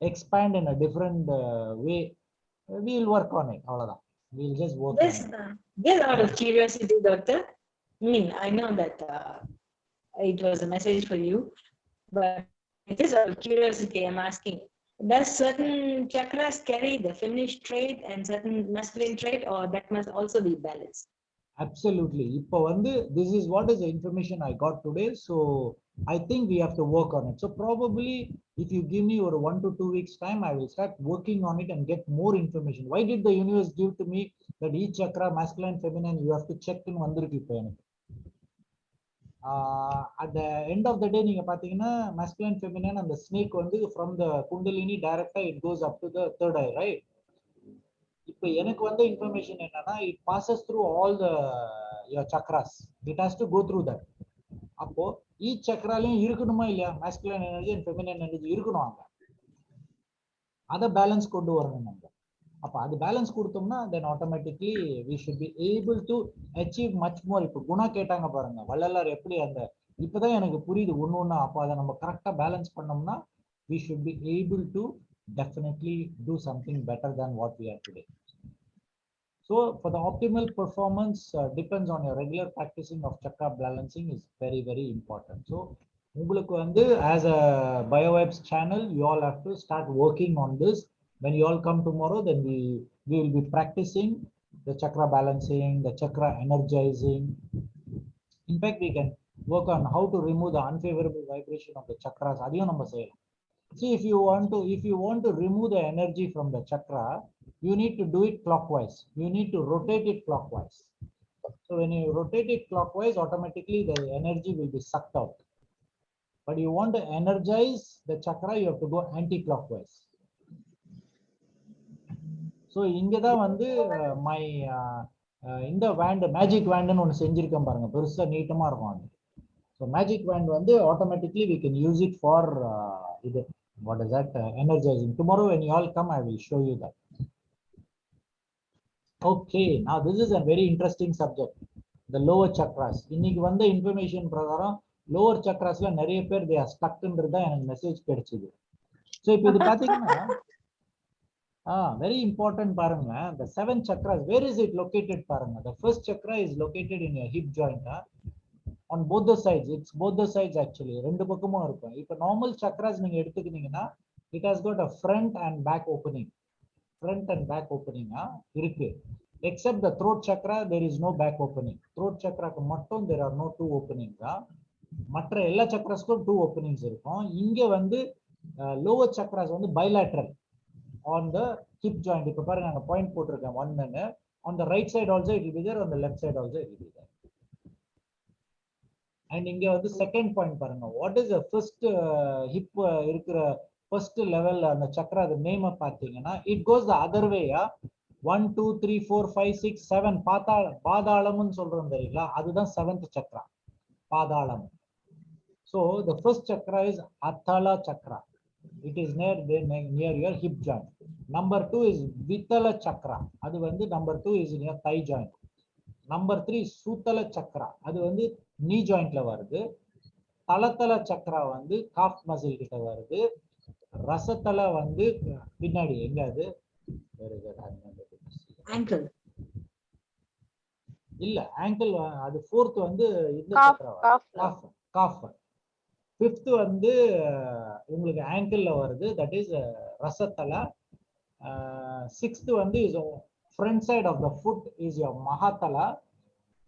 expand in a different way. We will work on it. Avladhan. We will just work Yes, on it. just out of curiosity, doctor. I mean, I know that it was a message for you, but just out of curiosity, I'm asking: does certain chakras carry the feminine trait and certain masculine trait, or that must also be balanced? Absolutely. இப்போ வந்து this is what is the information I got today. So I think we have to work on it. So probably if you give me over 1 to 2 weeks time, I will start working on it and get more information. Why did the universe give to me that each chakra, masculine, feminine, you have to check in வந்திருக்கு இப்போ எனக்கு. At the end of the day, நீங்க பாத்தீங்கன்னா masculine, feminine and the snake வந்து from the Kundalini directly it goes up to the third eye, right? இப்போ எனக்கு வந்த information என்னன்னா it passes through all the your chakras. It has to go through that. அப்போ each சக்கராலையும் இருக்கணுமா இல்லையா masculine energy and feminine energy இருக்கணும் அங்க. அதை பேலன்ஸ் கொண்டு வரணும் நம்ம. அப்ப அது பேலன்ஸ் கொடுத்தோம்னா then automatically we should be able to achieve much more. இப்போ குணா கேட்டாங்க பாருங்க வள்ளலார் எப்படி அந்த இப்பதான் எனக்கு புரியுது ஒண்ணு. அப்போ அதை நம்ம கரெக்டா பேலன்ஸ் பண்ணோம்னா we should be able to definitely do something better than what we are today. So for the optimal performance depends on your regular practicing of chakra balancing is very, very important. So உங்களுக்கு வந்து as a Biovibes channel, you all have to start working on this. When you all come tomorrow, then we will be practicing the chakra balancing, the chakra energizing. In fact, we can work on how to remove the unfavorable vibration of the chakras. அதையும் நம்ம செய்யலாம். See, if you want to remove the energy from the chakra, you need to do it clockwise. You need to rotate it clockwise. So when you rotate it clockwise, automatically the energy will be sucked out. But you want to energize the chakra, you have to go anti-clockwise. So இங்கதான் வந்து my இந்த wand magic wand னு ஒன்னு செஞ்சிருக்கேன் பாருங்க பெருசா நீட்டமா இருக்கும் அது. So magic wand வந்து automatically we can use it for இது what is that energizing. Tomorrow when you all come, I will show you that. Okay, now this is a very interesting subject, the lower chakras. இன்னைக்கு வந்த information பிரகாரம் lower chakras-ல நிறைய பேர் they are stuck ன்றதா எனக்கு message கிடைச்சது. So இப்போ இது பாத்தீங்கன்னா very important பாருங்க, the seven chakras, where is it located பாருங்க. The first chakra is located in your hip joint. On both the sides, it's both the sides actually, ரெண்டு பக்கமும் இருக்கும். இப்போ normal chakras நீங்க எடுத்துக்கிட்டீங்கன்னா it has got a front and back opening. Front and back opening இருக்கு. Except the throat chakra, there is no back opening. Throat chakra க்கு மட்டும் there are no two openings. மற்ற எல்லா சக்கராஸ்க்கும் two openings இருக்கும். இங்க வந்து lower chakras வந்து bilateral on the hip joint. இப்போ பாருங்க நாங்க பாயிண்ட் போட்டிருக்கேன் 1 on the right side also it will be there, on the left side also it will be there. And இங்க வந்து செகண்ட் பாயிண்ட் பாருங்க, what is the first hip இருக்கிற first level அந்த சக்கரா அது நேம் பார்த்தீங்கன்னா it goes the other way. 1 2 3 4 5 6 7 பாதாளம்னு சொல்றோம் தெரியுங்களா, அதுதான் seventh chakra, பாதாளம். So the first chakra is Athala chakra. It is near your hip joint. Number 2 is Vitala chakra. அது வந்து number 2 is in your thigh joint. Number 3 Sutala chakra. அது வந்து knee jointல வருது. Talatala chakra வந்து calf muscle கிட்ட வருது. ரசத்தல வந்து பின்னாடி எங்க அது Ankle. இல்ல ankle அது fourth வந்து இந்த சக்கரா calf. Fifth வந்து உங்களுக்கு ankle-ல வருது, that is ரசத்தல. Sixth வந்து is front side of the foot is your mahatala.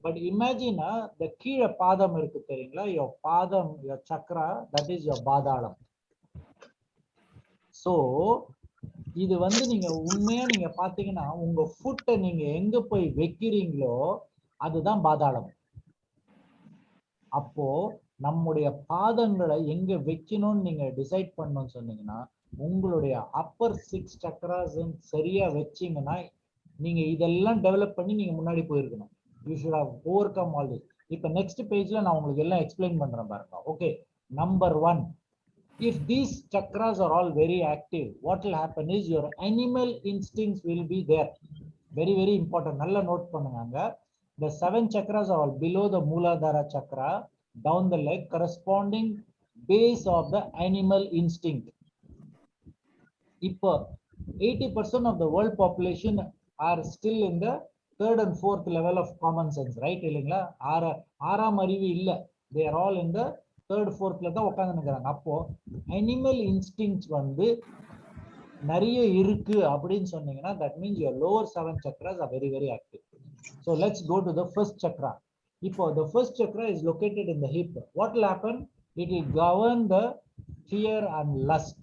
But imagine the கீழ பாதம் இருக்கு தெரியுங்களா, your பாதம், your chakra, that is your பாதாளம். So இது வந்து நீங்க உண்மையா நீங்க பாத்தீங்கன்னா உங்க ஃபுட்டை நீங்க எங்க போய் வைக்கிறீங்களோ அதுதான் பாதாளம். அப்போ நம்முடைய பாதங்களை எங்க வைக்கணும்னு நீங்க டிசைட் பண்ணணும்னு சொன்னீங்கன்னா உங்களுடைய அப்பர் 6 சக்கராஸ் சரியா வச்சீங்கன்னா நீங்க இதெல்லாம் டெவலப் பண்ணி நீங்க முன்னாடி போயிருக்கணும். You should have overcome all this. இப்போ நெக்ஸ்ட் பேஜ்ல நான் உங்களுக்கு எல்லாம் எக்ஸ்பிளைன் பண்றேன் பாருங்க. Okay, number 1, if these chakras are all very active, what will happen is your animal instincts will be there. Very, very important. நல்லா நோட் பண்ணுங்க. The 7 chakras are all below the Mooladhara chakra, down the leg, corresponding base of the animal instinct. If 80% of the world population are still in the third and fourth level of common sense, right? They are all in the third, fourth level. Animal instincts that means your lower 7 chakras are very, very active. So let's go to the first chakra. If the first chakra is located in the hip, what will happen? It will govern the fear and lust.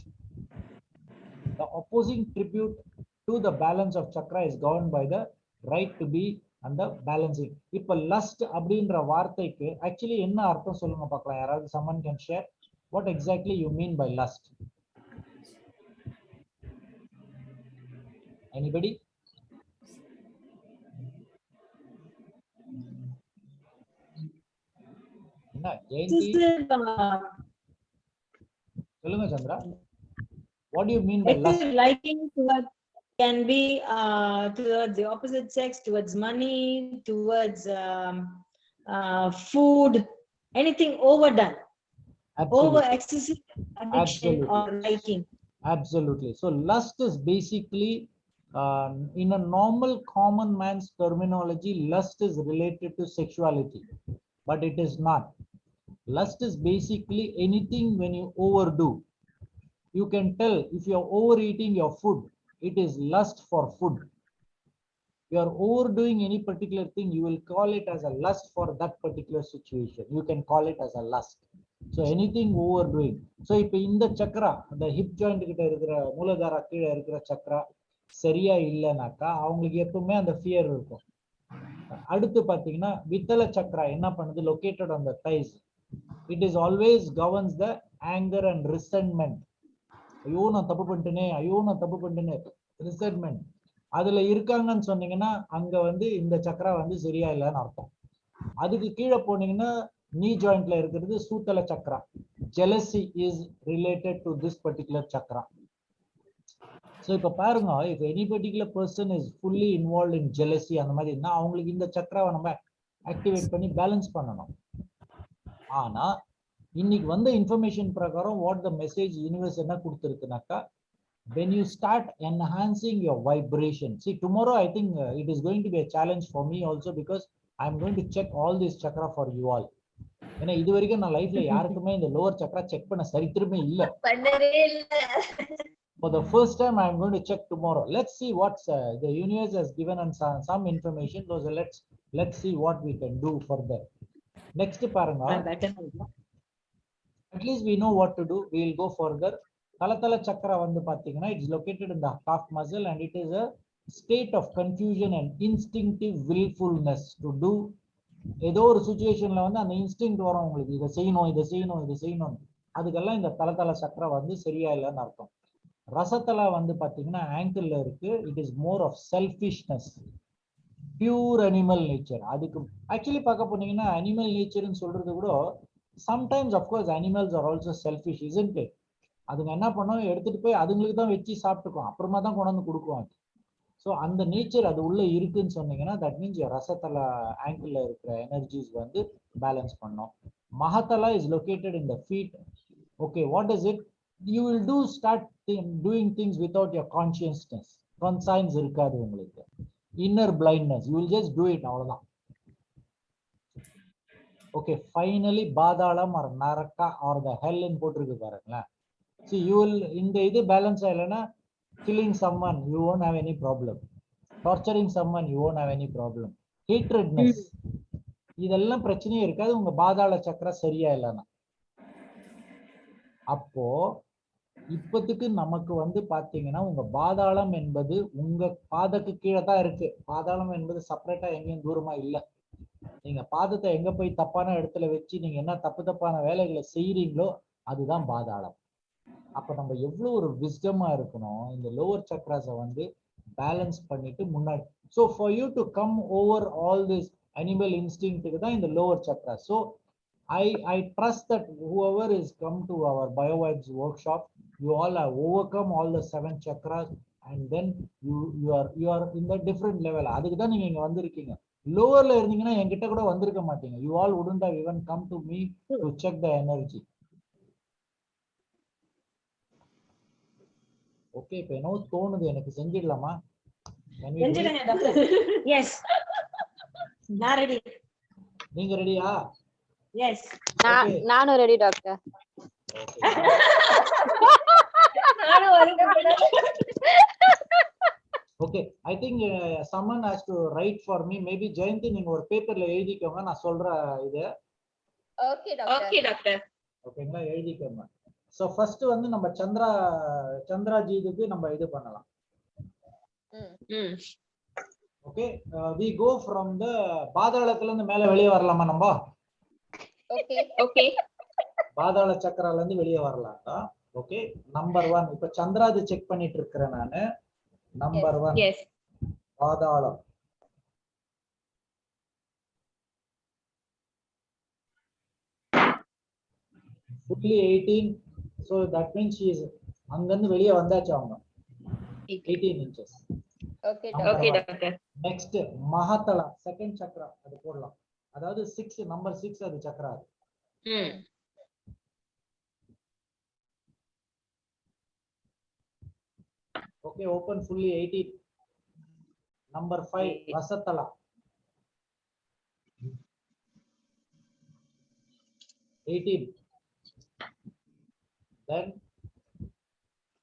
The opposing tribute to the balance of chakra is governed by the right to be and the balancing. If a lust abdindra varthaikku actually enna artham solunga paakalam yaravadhu someone can share what exactly you mean by lust? Anybody? Enna Jayanti solunga Chandra, what do you mean by lust? Liking towards can be towards the opposite sex, towards money, towards food, anything overdone. Absolutely. Over excessive addiction or liking. Absolutely. So lust is basically in a normal common man's terminology, lust is related to sexuality, but it is not. Lust is basically anything when you overdo. You can tell if you are overeating your food, it is lust for food. You are overdoing any particular thing, you will call it as a lust for that particular situation. You can call it as a lust. So anything overdoing. So if in the chakra, the hip joint கிட்ட இருக்கிற மூலதார கீழ இருக்கிற chakra சரியா இல்லனாக்கா அவங்களுக்கு எப்பவுமே அந்த fear இருக்கும். அடுத்து பாத்தீங்கன்னா வித்தல chakra என்ன பண்ணுது? Located on the thighs. It is always governs the anger and resentment. ஐயோ நான் தப்பு பண்ணிட்டேனே resentment. அதுல இருக்காங்கன்னு சொன்னீங்கன்னா அங்க இந்த சக்கரா சரியா இல்லைன்னு அர்த்தம். அதுக்கு கீழே போனீங்கன்னா knee jointல இருக்கிறது சூத்தல சக்கரா. Jealousy is related to this particular chakra. So இப்ப பாருங்க, if any particular person is fully involved in jealousy அந்த மாதிரினா அவங்களுக்கு இந்த சக்கராவை நம்ம ஆக்டிவேட் பண்ணி பேலன்ஸ் பண்ணணும். ஆனா இன்னைக்கு வந்த இன்ஃபர்மேஷன் பிரகாரம் what the message universe என்ன கொடுத்திருக்குனாக்கா, when you start enhancing your vibration, see tomorrow I think it is going to be a challenge for me also because I am going to check all this chakra for you all. ஏன்னா இது வரைக்கும் நான் லைஃப்ல யாருக்குமே இந்த lower சக்கரா check பண்ண சரித்திரமே இல்ல. For the first time I am going to check tomorrow. Let's see what the universe has given us some information. So let's see what we can do further. Next பாருங்க, at least we know what to do. We will go further. Talatala chakra pathina, it is located in the calf muscle and it is a state of confusion and instinctive willfulness to do. ஏதோ ஒரு சிச்சுவேஷன்ல அந்த instinct வரும் உங்களுக்கு, இதை செய்யணும் அதுக்கெல்லாம் இந்த தலத்தல சக்கரை சரியா இல்லைன்னு அர்த்தம். ரசத்தலை பாத்தீங்கன்னா ஆங்கிள் இருக்கு. It is more of selfishness, pure animal nature. அதுக்கு ஆக்சுவலி பார்க்க போனீங்கன்னா அனிமல் நேச்சர்னு சொல்றது கூட sometimes of course animals are also selfish, isn't it? அதுங்க என்ன பண்ணும், எடுத்துட்டு போய் அதுங்களுக்கு தான் வச்சு சாப்பிட்டுக்கும், அப்புறமா தான் கொண்டு வந்து கொடுக்குவாங்க. ஸோ அந்த நேச்சர் அது உள்ள இருக்குன்னு சொன்னீங்கன்னா தட் மீன்ஸ் ரசத்தலை ஆங்கிள் இருக்கிற எனர்ஜிஸ் பேலன்ஸ் பண்ணும். Mahatala is located in the feet. Okay, what is it? You will do start doing things without your consciousness. Conscience இருக்காது உங்களுக்கு. Inner blindness, you will just do it, அவ்வளவுதான். Okay, finally Patalam or Naraka or the ஹெல்ன்னு போட்டிருக்கு பாருங்களேன். See, you will in the இது balance ஆகலைன்னா killing someone you won't have any problem, torturing someone you won't have any problem, hatredness இதெல்லாம் பிரச்சனையே இருக்காது உங்க பாதாள சக்கர சரியா இல்லைன்னா. அப்போ இப்பத்துக்கு நமக்கு பாத்தீங்கன்னா உங்க பாதாளம் என்பது உங்க பாதக்கு கீழே தான் இருக்கு. பாதாளம் என்பது செப்பரேட்டா எங்கேயும் தூரமா இல்லை. நீங்க பாதத்தை எங்க போய் தப்பான இடத்துல வச்சு நீங்க என்ன தப்பான வேலைகளை செய்யறீங்களோ அதுதான் பாதாளம். அப்ப நம்ம எவ்வளவு ஒரு விஸ்டமா இருக்கணும், இந்த லோவர் சக்ராஸை பேலன்ஸ் பண்ணிட்டு முன்னாடி. So for you to come over all this animal instinct தான் இந்த lower chakra. So I trust that whoever is come to our Biovibes workshop, you all have overcome all the 7 chakras and then you are in the different level. அதுக்கு தான் நீங்க இங்க வந்திருக்கீங்க. லோவர்ல இருந்தீங்கன்னா என்கிட்ட கூட வந்திருக்க மாட்டீங்க. You all wouldn't have even come to me to check the energy. Okay, இப்போ என்ன தோணுது எனக்கு, செஞ்சிடலாமா? செஞ்சிடுங்க டாக்டர். எஸ், நான் ரெடி. நீங்க ரெடியா? எஸ், நானும் ரெடி டாக்டர். நானும் வரேன். Okay, I think someone has to write for me. Maybe Jayanti நீங்க ஒரு பேப்பர்ல எழுதிக்கோங்க, நான் சொல்ற இது. Okay doctor. ஓகேங்களா, எழுதிக்கோங்க. சோ ஃபர்ஸ்ட் வந்து நம்ம சந்திரா ஜிக்கு நம்ம இது பண்ணலாம். Okay, we go from the பாதாளத்துல இருந்து மேல வெளிய வரலாமா நம்ம? ஓகே. பாதாள சக்கரால இருந்து வெளிய வரலாம். ஓகே, நம்பர் 1 இப்ப சந்திராஜி செக் பண்ணிட்டு இருக்கறேன் நானு. Number 1 yes. பாதாளம். fully 18, so that means she is அங்க இருந்து வெளிய வந்தாச்சு அவங்க. 18 inches. Okay doctor. Next Mahatala second chakra, அது போடலாம். அதாவது 6 நம்பர் 6 அது Chakra. Okay, open fully 18. Number 5 Vasatala. 18. Then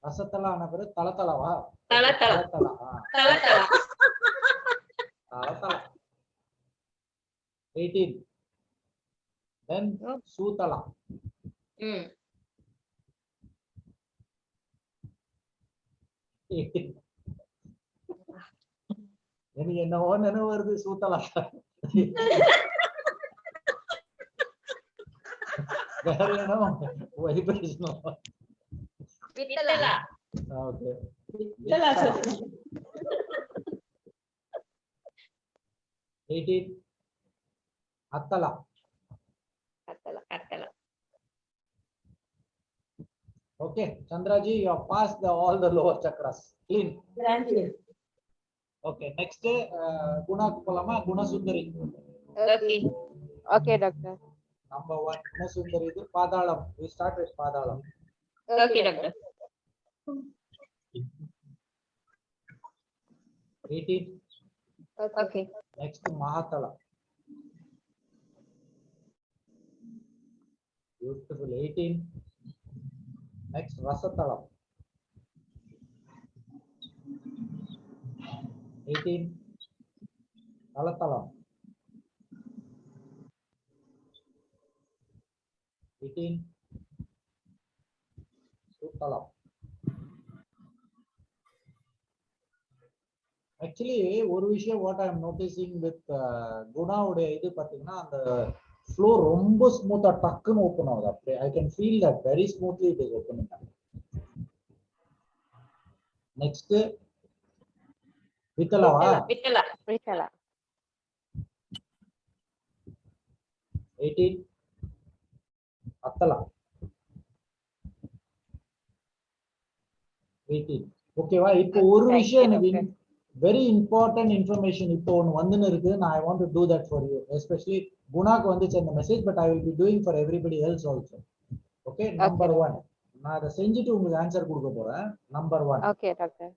Vasatala ana peru Talatala. Talatala. 18. Then Sutala. 18. எனக்கு என்னவோ நினைவு வருது, சூத்தலா. வேற என்ன vibration? Vitthala. Okay, Vitthala sir. 18 அத்தலா. Okay, Chandraji, you have passed all the lower chakras. Clean. Thank you. Okay, next Guna Kupalama, Guna Sundari. Okay, doctor. Number 1, Guna Sundari is Padalam. We start with Padalam. Okay, doctor. 18. Okay. Next Mahatala. Beautiful. 18. Next Rasatala. 18. Talatala. 18. Sutala. Actually, ஒரு விஷயம் what I am noticing with Guna உடைய இது பாத்தீங்கன்னா, அந்த flow ரொம்ப ஸ்மூத்தா டக்குன்னு open ஆகுது. அப்படியே I can feel that very smoothly it is opening up. Next Vitalawa. Vitala. 18. Attala. 18. ஓகேவா? இப்போ ஒரு விஷயம் எனக்கு very important information இப்போ ஒன்னு வந்துன்னு இருக்கு. I want to do that for you, especially குணாக்கு வந்துச்சு அந்த message, but I will be doing for everybody else also. Okay, number 1 நான் அதை செஞ்சுட்டு உங்களுக்கு ஆன்சர் கொடுக்க போறேன். நம்பர் 1. Okay, doctor.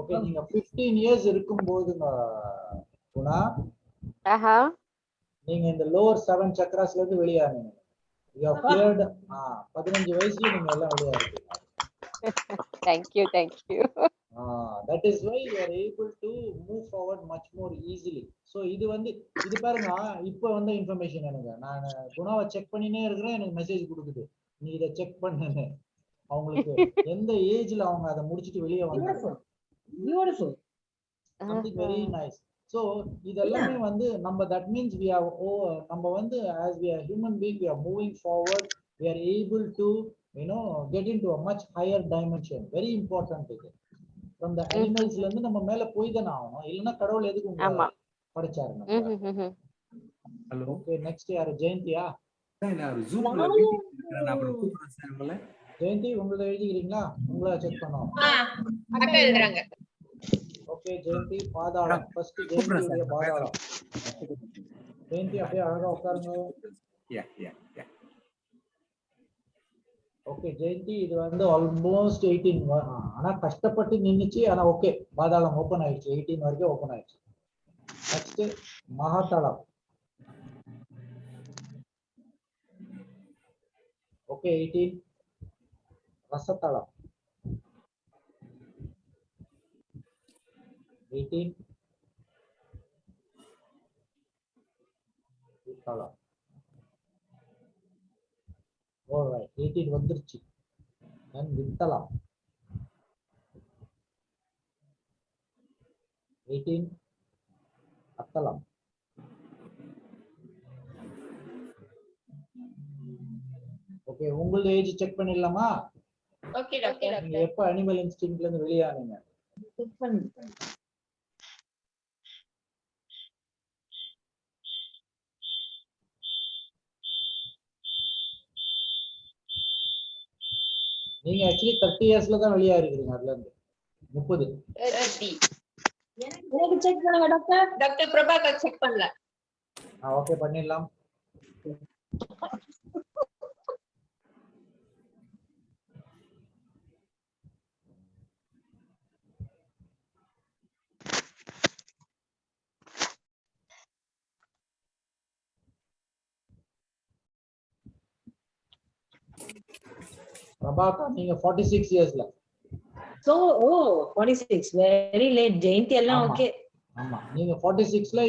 ஓகே, நீங்க 15 இயர்ஸ் இருக்கும்போது குணா நீங்க இந்த லோவர் 7 சக்ராஸ்ல இருந்து வெளியானீங்க. You have cleared 15 வயசுல நீங்க எல்லாம் வெளியாறீங்க. Thank you. That is why you are able to move forward much more easily. So இது பாருங்க, இப்போ வந்த இன்ஃபர்மேஷன் எனக்கு. நான் குணாவை செக் பண்ணினே இருக்கிறேன், எனக்கு மெசேஜ் கொடுக்குது நீ இத செக் பண்ணுன்னு. அவங்களுக்கு எந்த ஏஜ்ல அவங்க அதை முடிச்சிட்டு வெளியே வந்தாங்க. Beautiful. Something very nice. So இதெல்லாமே நம்ம that means we are நம்ம as we are human being, we are moving forward, we are able to you know, get into a much higher dimension. Very important இது. From the animals ல இருந்து நம்ம மேல போய் தானே ஆகணும், இல்லைன்னா கடவுள் எதுக்கு உங்களை படைச்சாரு நம்ம. ஹலோ, ஓகே, நெக்ஸ்ட் யாரு? ஜெயந்தியா? ஜூம்ல மீட்டிங் இருக்கிறேன், நான் அப்புறம் கூப்பிடுறேன் சார் உங்களை. ஜெயந்தி, உங்களை எழுதிக்கிறீங்களா? உங்களை செக் பண்ணோம். அக்கா எழுதுறாங்க. ஓகே ஜெயந்தி, பாதாளம். ஃபர்ஸ்ட் ஜெயந்தியுடைய பாதாளம். ஜெயந்தி அப்படியே அழகா உட்காருங்க. ஓகே ஜெயந்தி, இது வந்து ஆல்மோஸ்ட் 18, ஆனா கஷ்டப்பட்டு நின்னுச்சு. ஆனா ஓகே, பாதாளம் ஓபன் ஆயிடுச்சு, 18 வரைக்கும் ஓபன் ஆயிடுச்சு. நெக்ஸ்ட் மகாதளம். ஓகே 18. ரசதளம் 18. தளம். Alright, 18 வந்துருச்சு. And வித்தளம் 18. அத்தளம். ஓகே, உங்களோட ஏஜ் செக் பண்ணிடலாமா? Okay doctor. நீங்க எப்ப அனிமல் இன்ஸ்டிங்க்ட்ல இருந்து வெளியானீங்க? செக் பண்ணு. நீங்க ஆக்சுவலி 30 இயர்ஸ்ல தான் வெளியா இருக்கிறீங்க. அதுல இருந்து 30. எனக்கு செக் பண்ணுங்க டாக்டர். டாக்டர் பிரபாகர் செக் பண்ணல. ஓகே, பண்ணிடலாம். பிரபாகர், நீங்க 46 இயர்ஸ்ல. So, 46, very late. ஜெயந்தி எல்லாம் ஓகே. ஆமா, நீங்க 46ல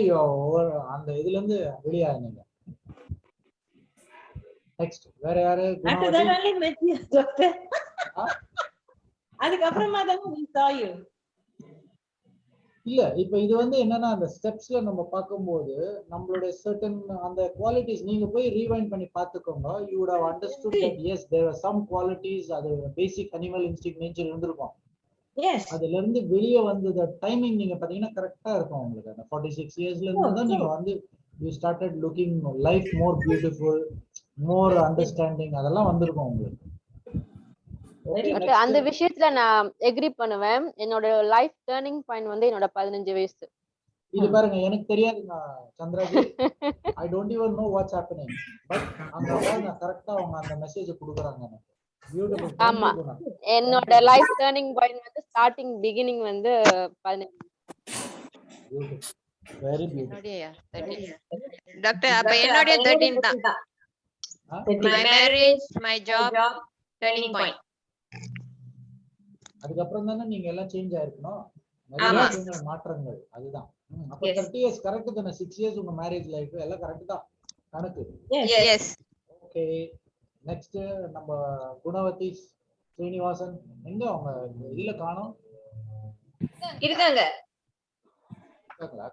அந்த இதுல இருந்து வெளியானீங்க. நெக்ஸ்ட் வேற யாரு? டாக்டர். அதுக்கு அப்புறமா தான் we saw you. இல்ல, இப்ப இது வந்து என்னன்னா, அந்த ஸ்டெப்ஸ்ல நம்ம பார்க்கும்போது நம்மளுடைய certain அந்த குவாலிட்டிஸ் நீங்க போய் ரீவைண்ட் பண்ணி பார்த்துக்கோங்க. You would have understood that yes, there were some qualities, அது பேசிக் அனிமல் இன்ஸ்டிங்க்ட் நேச்சர் இருந்திருக்கும். Yes. அதுல இருந்து வெளியே வந்த டைமிங் நீங்க பாத்தீங்கன்னா கரெக்டா இருக்கும் உங்களுக்கு. அந்த 46 இயர்ஸ்ல இருந்து தான் நீங்க வந்து you started looking life more beautiful, more understanding, அதெல்லாம் வந்திருக்கும் உங்களுக்கு. அந்த விஷயத்துல நான் எக்ரி பண்ணுவேன். என்னோட லைஃப் டர்னிங் பாயிண்ட் வந்து என்னோட 15 வயசு. இது பாருங்க, எனக்கு தெரியாதுங்க சந்திராஜி. I don't even know what's happening, but அங்க பாருங்க கரெக்ட்டா அவங்க அந்த மெசேஜ் கொடுக்குறாங்க எனக்கு. பியூட்டிஃபுல். ஆமா, என்னோட லைஃப் டர்னிங் பாயிண்ட் வந்து ஸ்டார்டிங் பிகினிங் வந்து 15. Very beautiful. டாக்டர், அப்ப என்னோட 13 தான். My marriage, my job, turning point. அதுக்கப்புறம் தானே நீங்க எல்லாம் சேஞ்ச் ஆயிருக்கணும், நிறைய விஷயங்கள் மாற்றங்கள். அதுதான். அப்ப 30 இயர்ஸ் கரெக்ட் தானே? 6 இயர்ஸ் உங்க மேரேஜ் லைஃப் எல்லாம் கரெக்ட் தான் கணக்கு. எஸ். ஓகே, நெக்ஸ்ட் நம்ம குணவதி ஸ்ரீனிவாசன். எங்க அவங்க இதுல காணோம்? இருக்காங்க.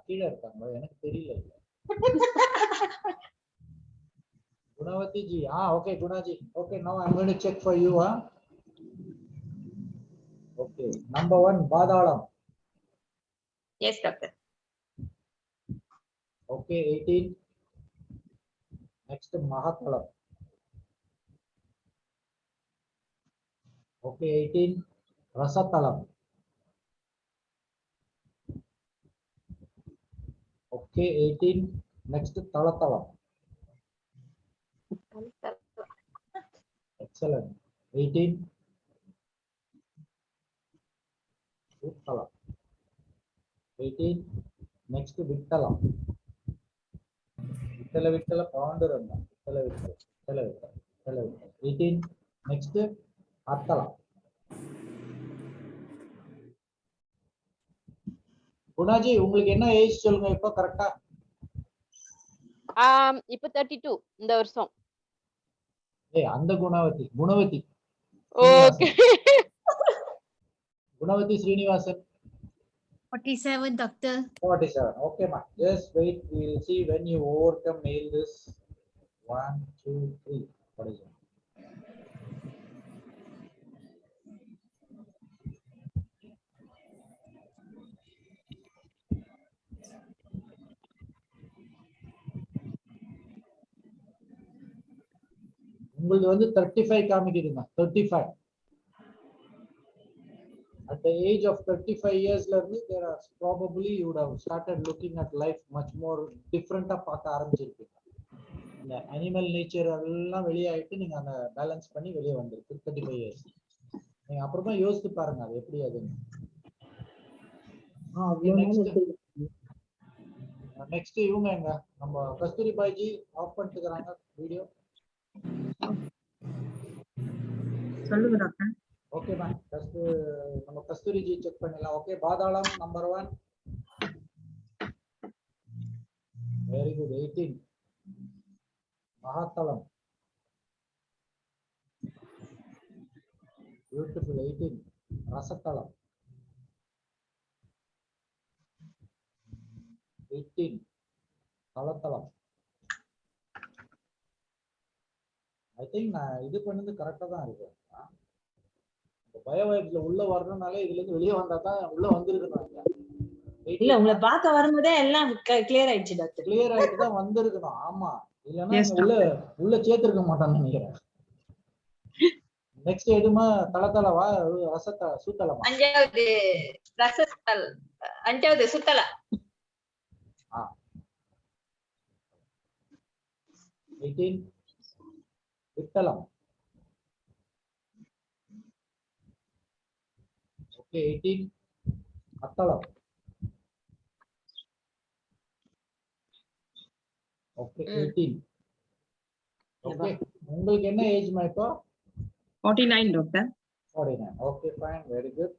கீழே இருக்காங்களா? எனக்கு தெரியல. Gunavathi ji. Okay Gunaji. Okay, now I'm going to check for you. Okay, number 1 பாதாளம். Yes doctor. Okay, 18. Next மகாதளம். Okay, 18. ரசதளம். Okay, 18. Next தளதளம். Excellent. 18. வித்தளம். 18. Next வித்தளம். வித்தல Panduranga. வித்தல. 18. Next அத்தளம். Gunaji, உங்களுக்கு என்ன ஏஜ் சொல்லுங்க இப்போ கரெக்ட்டா? இப்போ 32 இந்த வருஷம். அந்த குணவதி. Okay. Gunavathi Srinivasan. 47 doctor. 47. Okay ma, just wait, we will see when you overcome nail this. 1 2 3. What is it? உங்களுக்கு வந்து 35 காமிக்குதுங்க. 35. At the age of 35 years, there are probably you would have started looking at life much more different. பார்க்க ஆரம்பிச்சிருப்பீங்க. இந்த animal nature எல்லாம் வெளியாயிட்டு நீங்க அந்த balance பண்ணி வெளியே வந்திருக்கு 35 years. நீங்க அப்புறமா யோசித்து பாருங்க அது எப்படி அதுன்னு. நெக்ஸ்ட் இவங்க எங்க நம்ம கஸ்தூரி பாய்ஜி ஆஃப் பண்ணிட்டுறாங்க வீடியோ. சொல்லுங்க டாக்டர். ஓகே மேம், நம்ம கஸ்தூரி ஜி செக் பண்ணலாம். ஓகே, Patalam number 1. Very good. 18. Mahatalam beautiful. 18. Rasatalam 18. Talatalam. I think நான் இது பண்ணது கரெக்டா தான் இருக்கு. பயோவைப்ஸ்ல உள்ள வரணும்னாலே இதுல இருந்து வெளியே வந்தா தான் உள்ள வந்திருக்கணும். இல்ல உங்களை பார்க்க வரும்போதே எல்லாம் கிளியர் ஆயிடுச்சு டாக்டர். கிளியர் ஆயிட்டு தான் வந்திருக்கணும். ஆமா, இல்லன்னா உள்ள சேர்த்திருக்க மாட்டான்னு நினைக்கிறேன். நெக்ஸ்ட் எதுமா தளத்தளவா ரசத்தள சுத்தளமா? 5வது ரசத்தல், 5வது சுத்தல. 18 வித்தளம். ஓகே, 18 அத்தளம். ஓகே, 18. ஓகே, உங்களுக்கு என்ன ஏஜ் மா இப்போ? 49 doctor. 49. Okay, fine, very good.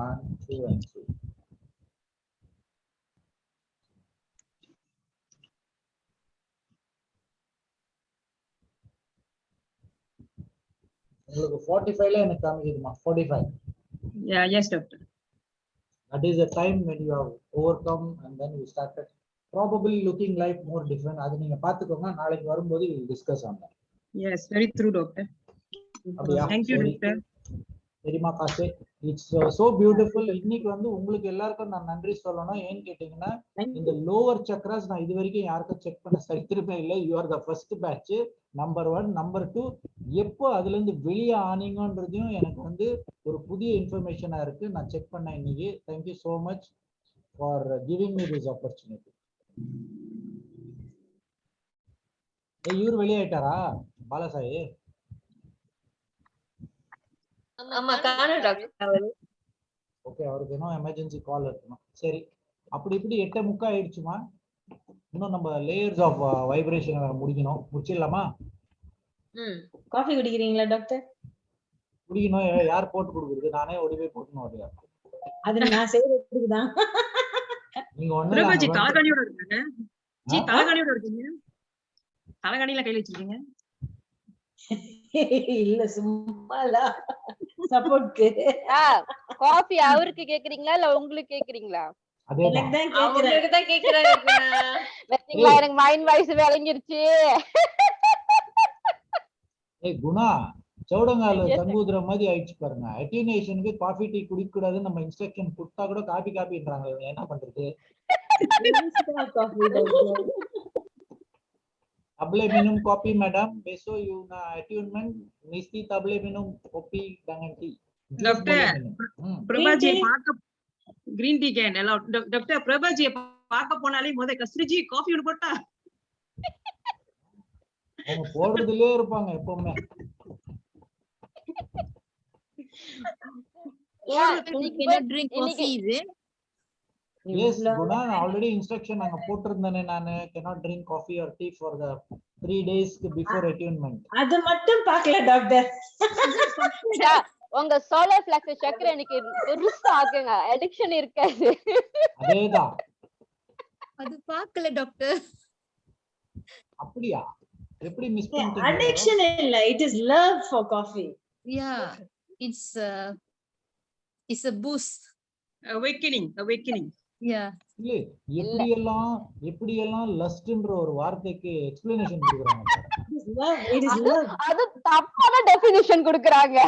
1 2 and 3. உங்களுக்கு 45ல எனக்கு காமிக்குதுமா. 45. Yeah, yes doctor. That is the time when you have overcome and then you started probably looking life more different. அது நீங்க பாத்துக்கோங்க, நாளைக்கு வரும்போது we will discuss on that. Yes, very true doctor. Thank you doctor. சரிமா காசே, it's so beautiful. இன்னைக்கு வந்து உங்களுக்கு எல்லாருக்கும் நான் நன்றி சொல்லணும். ஏன்னு கேட்டீங்கன்னா இந்த லோவர் சக்ராஸ் நான் இது வரைக்கும் யாருக்கும் செக் பண்ண சரித்திரமே இல்லை. You are the first batch. Number 1. Number 2, எப்போ அதுல இருந்து வெளியே ஆனீங்கன்றதையும் எனக்கு வந்து ஒரு புதிய இன்ஃபர்மேஷனா இருக்கு. நான் செக் பண்ணேன் இன்னைக்கு. Thank you so much for giving me this opportunity. இவர் வெளியாயிட்டாரா பாலசாயி? ஆமா காணோம் டாக்டர். ஓகே, அவருக்கு என்ன எமர்ஜென்சி கால் இருக்கணும். சரி, அப்படி இப்படி 8:30 ஆயிடுச்சுமா. இன்னும் நம்ம லேயர்ஸ் ஆஃப் வைப்ரேஷன் முடிக்கணும். முடிச்சிடலாமா? காஃபி குடிக்கிறீங்களா டாக்டர்? குடிக்கணும். யார் போட்டு கொடுக்குறது? நானே ஓடிவே போட்டுணும். அப்படியா? அது நான் செய்யறதுக்கு தான். நீங்க ஒண்ணு பிரபாஜி தலகாணியோட இருக்காங்க. ஜி தலகாணியோட இருக்கீங்க. தலகாணில கையில வச்சிருக்கீங்க. இல்ல சும்மால சப்போர்ட்க்கு. காஃபி அவருக்கு கேக்குறீங்களா இல்ல உங்களுக்கு கேக்குறீங்களா? எனக்கு தான் கேக்குறேன். உங்களுக்கு தான் கேக்குறாங்க. வெச்சீங்களா? எனக்கு மைண்ட் வாய்ஸ் விளங்கிருச்சு. ஏய் குணா, சௌடங்கால தங்குதுற மாதிரி ஆயிடுச்சு பாருங்க. அட்டினேஷனுக்கு காஃபி டீ குடிக்க கூடாதுன்னு நம்ம இன்ஸ்ட்ரக்ஷன் கொடுத்தா கூட காப்பின்றாங்க. இவங்க என்ன பண்றது? Table minum kopi madam, besok you na attunement mesti table minum kopi dengan tea. Doctor, Prabhaji பார்க்க green tea can allow. Doctor Prabhaji பார்க்க போனாலே முதல்ல கஸ்தூரிஜி காஃபி ஒன்னு போட்டா. அவங்க போடுறதுலயே இருப்பாங்க எப்பவுமே. You cannot drink coffee, is it? Yes, Guna, already instruction நாங்க போட்டிருந்தேனே நானு. Cannot drink coffee or tea for the 3 days before attunement. அது மட்டும் பார்க்கல டாக்டர். உங்க சோலார் பிளெக்ஸஸ் சக்கர எனக்கு பெருசா ஆகுங்க. அடிக்ஷன் இருக்காது. அதேதான். அது பார்க்கல டாக்டர். அப்படியா? எப்படி மிஸ் பண்ணிட்டீங்க? அடிக்ஷன் இல்ல, it is love for coffee. Yeah, it's a boost. Awakening. Yeah. இல்ல, எப்படி எல்லாம் லஸ்ட்ன்ற ஒரு வார்த்தைக்கு எக்ஸ்பிளனேஷன் கொடுக்கறாங்க. It is love. அது தப்பான டெஃபினிஷன் கொடுக்கறாங்க.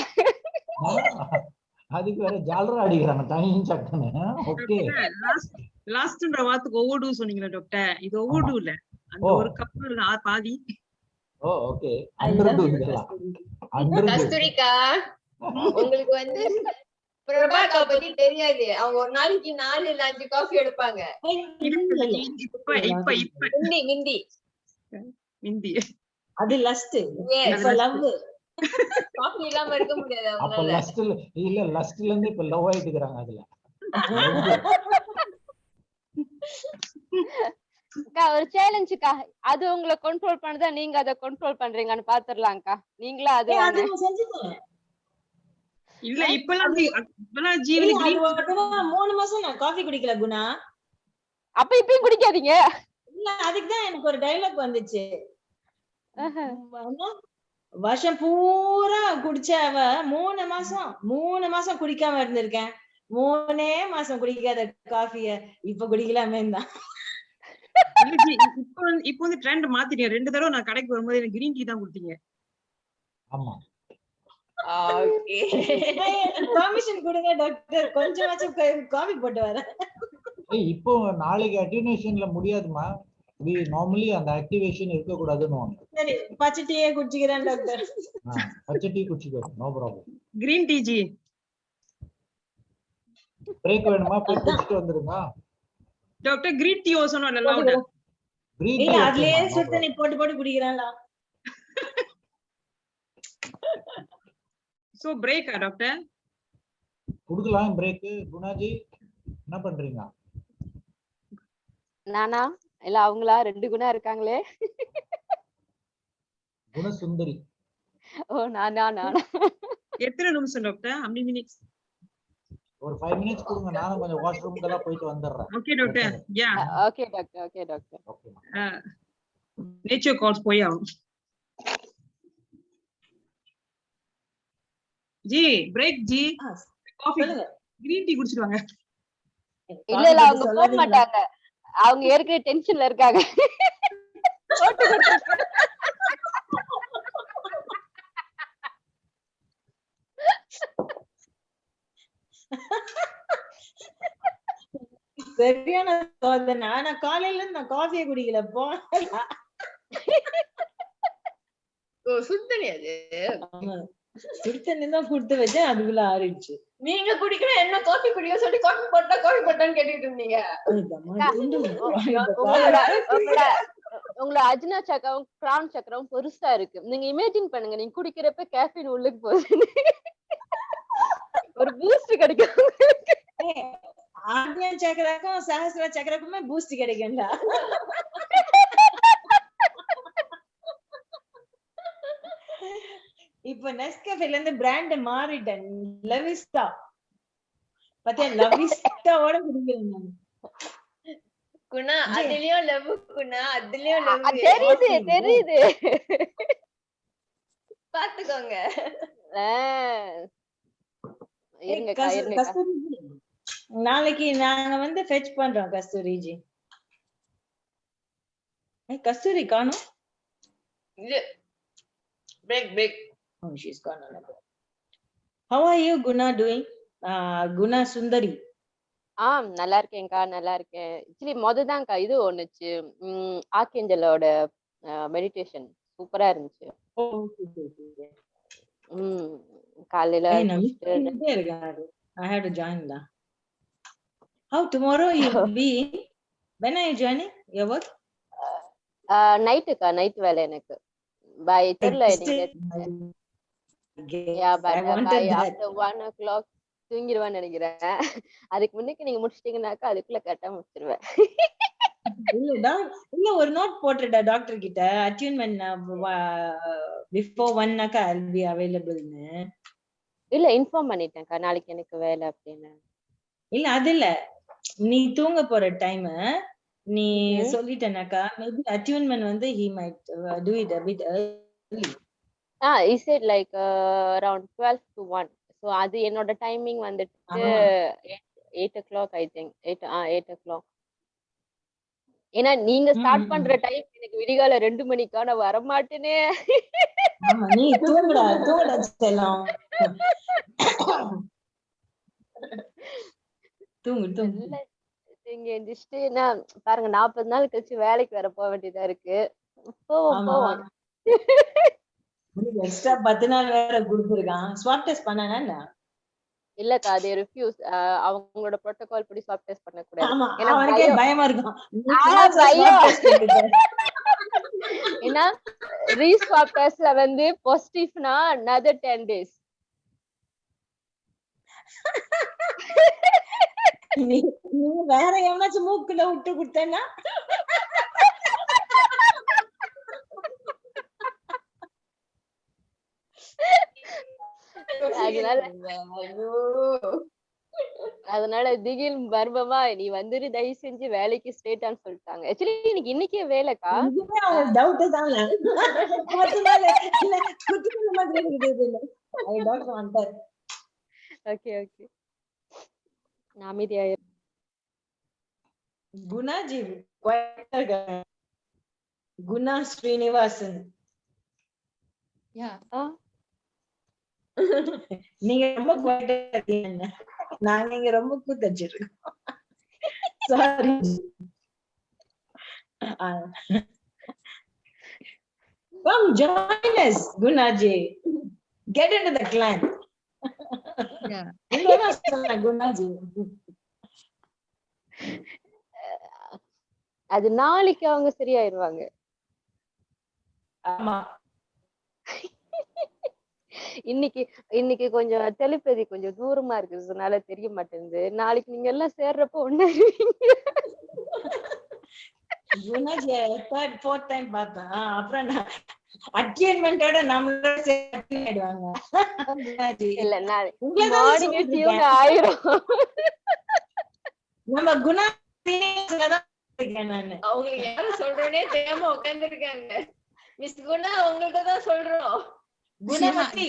அதுக்கு வேற ஜாலரா அடிக்கறாங்க டைம் சக்கன. ஓகே, லாஸ்ட்ன்ற வார்த்தைக்கு ஓவர்டு சொன்னீங்களா டாக்டர்? இது ஓவர்டு இல்ல. அந்த ஒரு கப் பாதி. ஓ ஓகே. அண்டர்டு இதெல்லாம். அண்டர்டு. கஸ்தூரிக்கா உங்களுக்கு வந்து பிரபாக்கா பத்தி தெரியாது. அவங்க ஒரு நாளைக்கு 4 இல்ல 5 காஃபி எடுப்பாங்க. மிந்தி அது லஸ்ட். இப்ப லவ். காஃபி இல்லாம இருக்க முடியாது அப்ப அவங்களால. லஸ்ட்ல இருந்து இப்ப லவ் ஆயிட்டு இருக்காங்க அதுல. ஒரு சேலஞ்சுக்கா, அது உங்களை கண்ட்ரோல் பண்ணுதா, நீங்க அதை கண்ட்ரோல் பண்றீங்கன்னு பாத்துடலாம்க்கா. நீங்களும் அது வாங்க. இல்ல இப்பெல்லாம் ஜீவனுக்கு 3 மாசம் நான் காஃபி குடிக்கல குணா. அப்ப இப்பயும் குடிக்காதீங்க. இல்ல அதுக்குதான் எனக்கு ஒரு டைலாக் வந்துச்சு. வருஷம் பூரா குடிச்ச அவ 3 மாசம் குடிக்காம இருந்திருக்கேன். 3 மாசம் குடிக்காத காஃபிய இப்ப குடிக்கலாமே தான். இப்ப வந்து ட்ரெண்ட் மாத்திட்டீங்க. 2 தடவை நான் கடைக்கு வரும்போது எனக்கு கிரீன் டீ தான் கொடுத்தீங்க. ஆமா. ஓகே. பெர்மிஷன் கொடுங்க டாக்டர், கொஞ்சமாச்சும் காஃபி போட்டு வரேன். இப்போ நாளைக்கு அட்டினேஷன்ல முடியாதுமா. நார்மலி அந்த ஆக்டிவேஷன் இருக்க கூடாதுன்னு. சரி, பச்சை டீயே குடிச்சுக்கிறேன் டாக்டர். பச்சை டீ குடிச்சுக்கோ, no problem. Green tea ji. Break வேணுமா? போய் குடிச்சிட்டு வந்துருங்க டாக்டர். கிரீன் டீ also not allowed. இல்ல அதுலயே சுத்தனி போட்டு குடிக்கறான்டா. சோ பிரேக் டாக்டர் குடுக்கலாம் பிரேக். குணாஜி என்ன பண்றீங்க? நானா இல்ல அவங்களா? 2 குணா இருக்காங்களே. குணசுந்தரி. ஓ நானா? எத்தனை நிமிஷம் டாக்டர்? how many minutes? ஒரு 5 மினிட்ஸ் கொடுங்க, நானும் கொஞ்சம் வாஷ்ரூம்க்கெல்லாம் போயிட்டு வந்துடுறேன். Okay doctor. Yeah okay doctor. Okay doctor. Okay. Nature calls போய் ஆகும். G break G. Coffee green tea குடிச்சிட்டு வாங்க. இல்ல அவங்க போக மாட்டாங்க. அவங்க ஏற்கனவே டென்ஷன்ல இருக்காங்க. சரியான சோதனை. ஆனா காலையில இருந்து நான் காஃபியே குடிக்கல. சுத்தனி அது சுத்தனி தான் கொடுத்து வச்சேன், அதுக்குள்ள ஆறிடுச்சு. நீங்க குடிக்கணும் என்ன காஃபி குடிக்க சொல்லி காஃபி போட்டான்னு கேட்டுட்டு இருந்தீங்க. உங்களோட அஜ்னா சக்கரம் கிரான் சக்கரம் பெருசா இருக்கு. நீங்க இமேஜின் பண்ணுங்க, நீங்க குடிக்கிறப்ப கேஃபீன் உள்ளுக்கு போகுது. ஒரு பூஸ்ட் கிடைக்கும். ஆக்ஞா சக்கரக்கும் சஹஸ்ரா சக்கரக்குமே பூஸ்ட் கிடைக்கும்டா. இப்ப நெஸ்கஃபேல இருந்து பிராண்ட் மாறிட்டேன். லவிஸ்டா. பாத்தியா, லவிஸ்டாவோட குடிக்கிறேன் நான். குணா அதுலயும் லவ். குணா அதுலயும் லவ். தெரியுது. பாத்துக்கோங்க. நாளைக்கு நாங்க வந்து ஃபெட்ச் பண்றோம் கஸ்தூரிஜி. கஸ்தூரி காணோம். Break. Oh, she's gone. How are you, Guna, doing? Guna Sundari. நல்லா இருக்கேன்க்கா, நல்லா இருக்கேன். ஆக்சுவலி மொததான்க்கா இது ஒண்ணுச்சு. ஆர்கேஞ்சலோட மெடிடேஷன் சூப்பரா இருந்துச்சு. காலையில I had to join that. How tomorrow you'll be? When are you joining your work? Night வேலை எனக்கு. By தெரியல after 1 o'clock தூங்கிடுவேன்னு நினைக்கிறேன். அதுக்கு முன்னுக்கு நீங்க முடிச்சிட்டீங்கன்னாக்கா அதுக்குள்ள கரெக்டா முடிச்சிருவேன். இல்ல ஒரு நோட் போட்டுடா டாக்டர் கிட்ட. அட்யூன்மென்ட் before 1 I'll be available ன்னு. இல்ல இன்ஃபார்ம் பண்ணிட்டேன்க்கா நாளைக்கு எனக்கு வேலை அப்படின்னு. இல்ல அது இல்ல, நீ தூங்க போற டைம் நீ சொல்லிட்டேனாக்கா மேபி அட்யூன்மென்ட் வந்து he might do it a bit early. he said like around 12 to 1. so அது என்னோட டைமிங் வந்துட்டு 8 o'clock I think. 8 o'clock. ஏன்னா நீங்க ஸ்டார்ட் பண்ற டைம் எனக்கு விடிகால 2 மணிக்கா, நான் வர மாட்டேனே. ஆமா நீ தூங்குடா செல்லம். தூங்கு. இங்க எந்திரிச்சிட்டு நான் பாருங்க 40 நாள் கழிச்சு வேலைக்கு வர போக வேண்டியதா இருக்கு. போவோம். எக்ஸ்ட்ரா 10 நாள் வேற கொடுத்துருக்கான். ஸ்வாப் டெஸ்ட் பண்ணானா என்ன? இல்லக்கா அது ரிஃப்யூஸ். அவங்களோட புரோட்டோகால் படி ஸ்வாப் டெஸ்ட் பண்ண கூடாது. ஆமா, ஏன்னா அவனுக்கே பயம். பயமா இருக்கும். பயம். swab test கேட்டுட்டு. ஏன்னா ரீஸ்வாப் டெஸ்ட்ல வந்து பாசிட்டிவ்னா another 10 days. நீ வேற எவனாச்சும் மூக்குல விட்டு கொடுத்தேன்னா அதனால திகில் மர்மமா நீ வந்துரு தயவு செஞ்சு வேலைக்கு ஸ்ட்ரெயிட்டான்னு சொல்லிட்டாங்க. ஆக்சுவலி இன்னைக்கே வேலைக்கா. டவுட் தான். 10 நாள் இல்ல குட்டி மாதிரி இருக்குது. டாக்டர் வந்தார். ஓகே ஓகே நான் அமைதியா குணாஜி குணா ஸ்ரீனிவாசன். நீங்க ரொம்ப குவாய்ட்டா இருக்கீங்க. நாங்க இங்க ரொம்ப கூத்தடிச்சிருக்கோம். Sorry. Come join us, Gunaji. Get into the clan. Yeah. Gunaji. அது நாளைக்கு அவங்க சரியாயிருவாங்க. ஆமா. இன்னைக்கு கொஞ்சம் டெலிபதி கொஞ்சம் தூரமா இருக்கிறதுனால தெரிய மாட்டேங்குது. நாளைக்கு நீங்க எல்லாம் சேர்றப்போ ஒண்ணு குணாஜி தேர்ட் ஃபோர்த் டைம் பார்த்தேன். அப்புறம் அச்சீவ்மெண்டோட நம்மளோட சேர்த்து ஆயிடுவாங்க. இல்ல மார்னிங் டியூன் ஆயிரும். நம்ம குணா தான் இருக்கேன் நானு. அவங்களுக்கு யாரும் சொல்றேனே தெரியாம உட்கார்ந்துருக்காங்க. மிஸ் குணா உங்களுக்கு தான் சொல்றோம். குணமதி.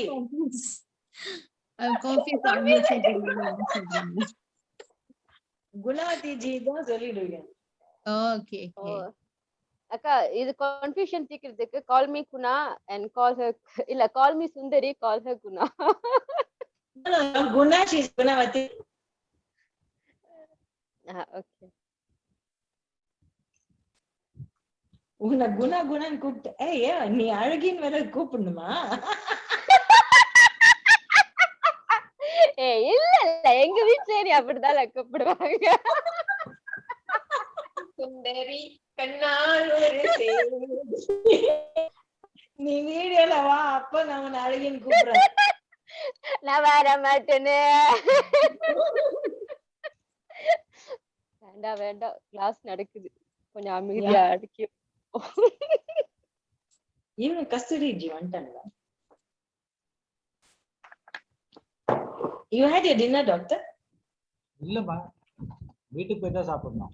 குணவதி ஜி தான் சொல்லிடுங்க. ஓகே அக்கா இது கன்ஃபியூஷன் தீக்கிறதுக்கு call me Guna and call her இல்ல call me Sundari call her Guna. Guna she is Gunavathi. Okay உன்னை குணா குணான்னு கூப்பிட்டு ஏய் நீ அழகின்னு வேற கூப்பிடணுமா? இல்ல எங்க வீட்டுல நீ அப்படிதான் கூப்பிடுவாங்க. சுந்தரி கண்ணால் ஒரு நீ வீடியோல வா, அப்ப நான் உன்னை அழகின்னு கூப்பிடுறேன். நான் வர மாட்டேன்னு. வேண்டாம் கிளாஸ் நடக்குது, கொஞ்சம் அமைதியா அடிக்க. இவங்க கஸ்தூரி ஜி வந்துட்டாங்க. You had your dinner, doctor? இல்லம்மா, வீட்டுக்கு போய் தான் சாப்பிடணும்.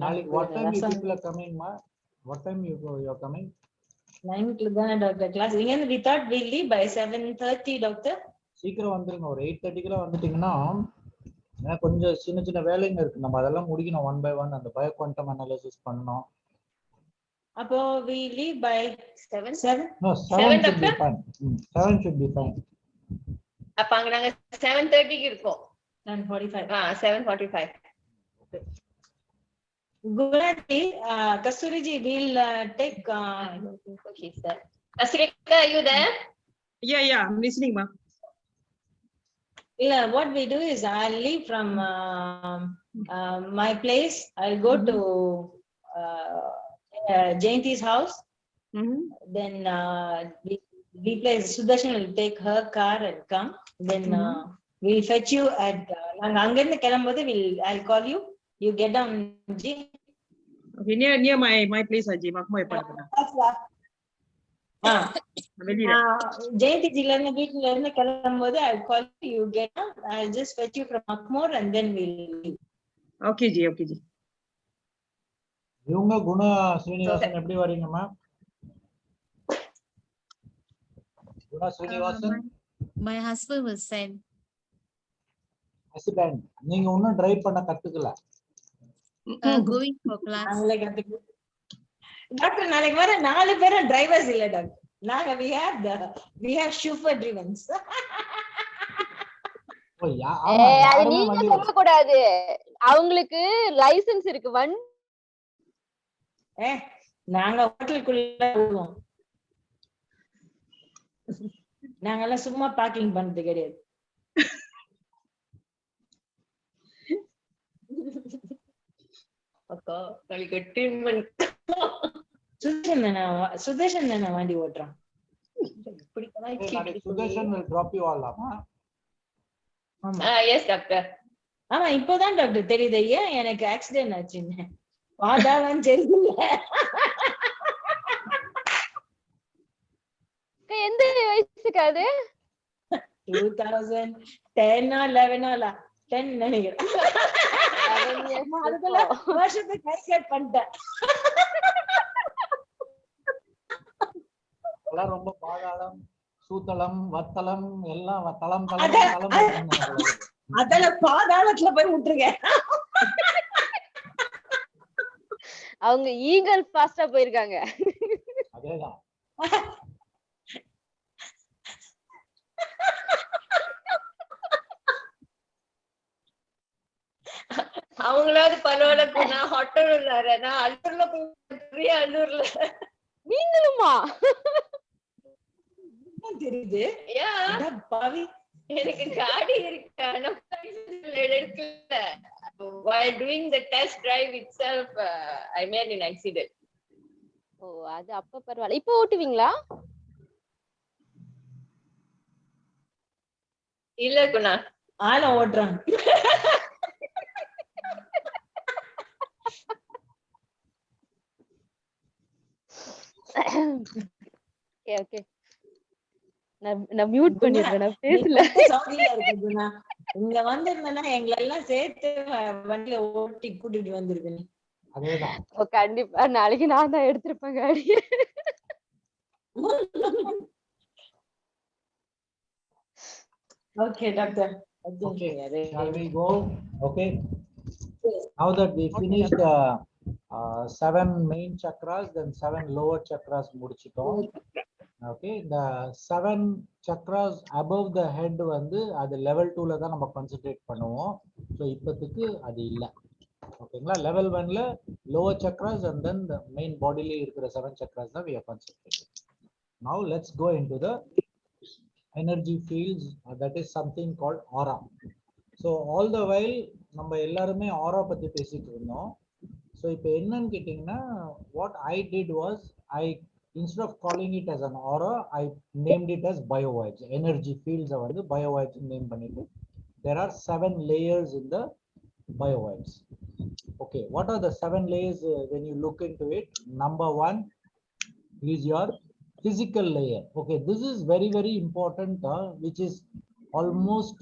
நாளைக்கு what time you people are coming, ma? What time you are coming? 9 தான் doctor class. we thought we'll leave by 7:30 doctor. சீக்கிரம் வந்துருங்க, ஒரு 8:30 வந்துட்டீங்கன்னா கொஞ்சம் சின்ன வேலைங்க இருக்கு, நம்ம அதெல்லாம் முடிக்கணும் ஒன் பை ஒன். அந்த பயோ குவாண்டம் அனாலிசிஸ் பண்ணணும். அப்போ we leave by 7. No, 7 should be fine. 7 should be fine. அப்ப அங்க நாங்க 7:30 க்கு இருக்கோம். 7:45. 7:45. Okay. Gulati, Kasturi ji will take. Okay, sir. Kasturika, are you there? Yeah, I'm listening, ma'am. Yeah, what we do is I'll leave from my place. I'll go to Jayanti's house. Then we place Sudarshan will take her car and come. Then we'll fetch you at Angan Kelambode. I'll call you. You get down, Ji. Okay, near my place, Ji. Makmo epadana. Jayanti ji la வீட்ல இருந்து கிளம்பும்போது I'll call you. You get down. I'll just fetch you from Makmur and then we'll leave. Okay, Ji. இவங்க குணா ஸ்ரீனிவாசன் எப்படி வரீங்கம்மா? Guna Srinivasan my husband will send. Husband, நீங்க இன்னும் drive பண்ண கத்துக்கல. Going for class. டாக்டர் நாளைக்கு வர 4 பேரும் டிரைவர்ஸ் இல்ல டாக்டர். நாங்க we have chauffeur drivens. அது நீங்க சொல்ல கூடாது, அவங்களுக்கு லைசென்ஸ் இருக்கு. நாங்க ஹோட்டலுக்குள்ள விடுவோம். நாங்கெல்லாம் சும்மா பார்க்கிங் பண்றது கிடையாது. அக்கா நாளைக்கு ட்ரீட்மெண்ட். சுதர்ஷன் தானே வண்டி ஓட்டுறான். Sudarshan will drop you all up. Yes doctor. ஆமா இப்பதான் டாக்டர் தெரியுது ஏன் எனக்கு ஆக்சிடென்ட் ஆச்சுன்னு. பாதாளம் தெரியல. எந்த வயசுக்கு அது? 2010 11 10 நினைக்கிறேன். அதுக்குள்ள வருஷத்துக்கு கை கட் பண்ணிட்டேன். ரொம்ப பாதாளம், சூத்தளம், வத்தளம் எல்லாம் தளம் அதெல்லாம் பாதாளத்துல போய் விட்டுருங்க. அவங்க ஈகல் ஃபாஸ்டா போயிருக்காங்க. அதேதான். அவங்களாவது பரவாயில்ல. ஹோட்டல் அல்லூர்ல போய் அல்லூர்ல. நீங்களுமா? தெரியுது பாவி. எனக்கு காடி இருக்கு. While doing the test drive itself, I made an accident. ஓ அது அப்ப பரவாயில்ல. இப்போ ஓட்டுவீங்களா? இல்ல குணா. ஆள ஓட்டுறாங்க. ஓகே நான் மியூட் பண்ணிடுறேன். நான் பேசல. இங்க வந்திருந்தேன்னா எங்களை எல்லாம் சேர்த்து வண்டியில ஓட்டி கூட்டிட்டு வந்திருக்கேன். அதேதான். கண்டிப்பா நாளைக்கு நான் தான் எடுத்திருப்பேன் காடி. Okay, doctor. Okay, shall we go? Okay. Now that we finished 7 main chakras, then 7 lower chakras முடிச்சிட்டோம். Okay, the 7 chakras above the head வந்து அது level 2ல தான் நம்ம concentrate பண்ணுவோம். So இப்போதைக்கு அது இல்ல. ஓகேங்களா? level 1ல lower chakras and then the main bodily இருக்கிற 7 chakras தான் we are concentrating. Now let's go into the energy fields, that is something called aura. So all the while நம்ம எல்லாருமே aura பத்தி பேசிட்டு இருந்தோம். So இப்போ என்னன்னு கேட்டிங்கன்னா what I did was instead of calling it as an aura, I named it as biovibes. Energy fields வந்து biovibes name பண்ணிட்டு there are 7 layers in the biovibes. Okay, what are the 7 layers when you look into it? Number 1 is your physical layer. Okay, this is very very important, which is almost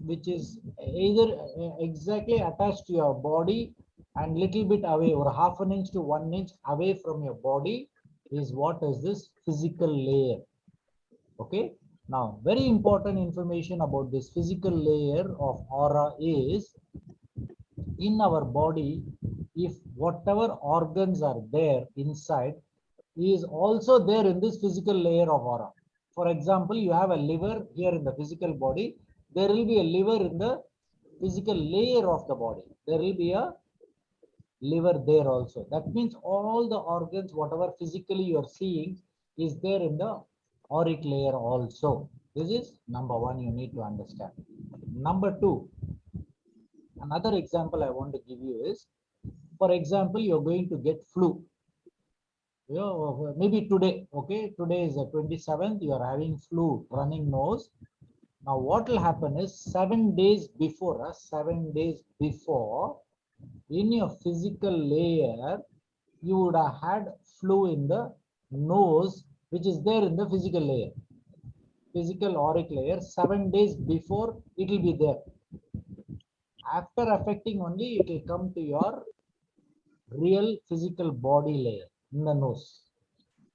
which is either exactly attached to your body and little bit away or half an inch to 1 inch away from your body is what is this physical layer. Okay, now very important information about this physical layer of aura is in our body, if whatever organs are there inside is also there in this physical layer of aura. For example, you have a liver here in the physical body, there will be a liver in the physical layer of the body. There will be a liver there also. That means all the organs, whatever physically you are seeing, is there in the auric layer also. This is number 1 you need to understand. Number 2, another example I want to give you is, for example, you are going to get flu. Maybe today, okay, today is the 27th, you are having flu, running nose. Now what will happen is 7 days before, in your physical layer, you would have had flu in the nose, which is there in the physical layer, physical auric layer. 7 days before it will be there. After affecting only, it will come to your real physical body layer in the nose.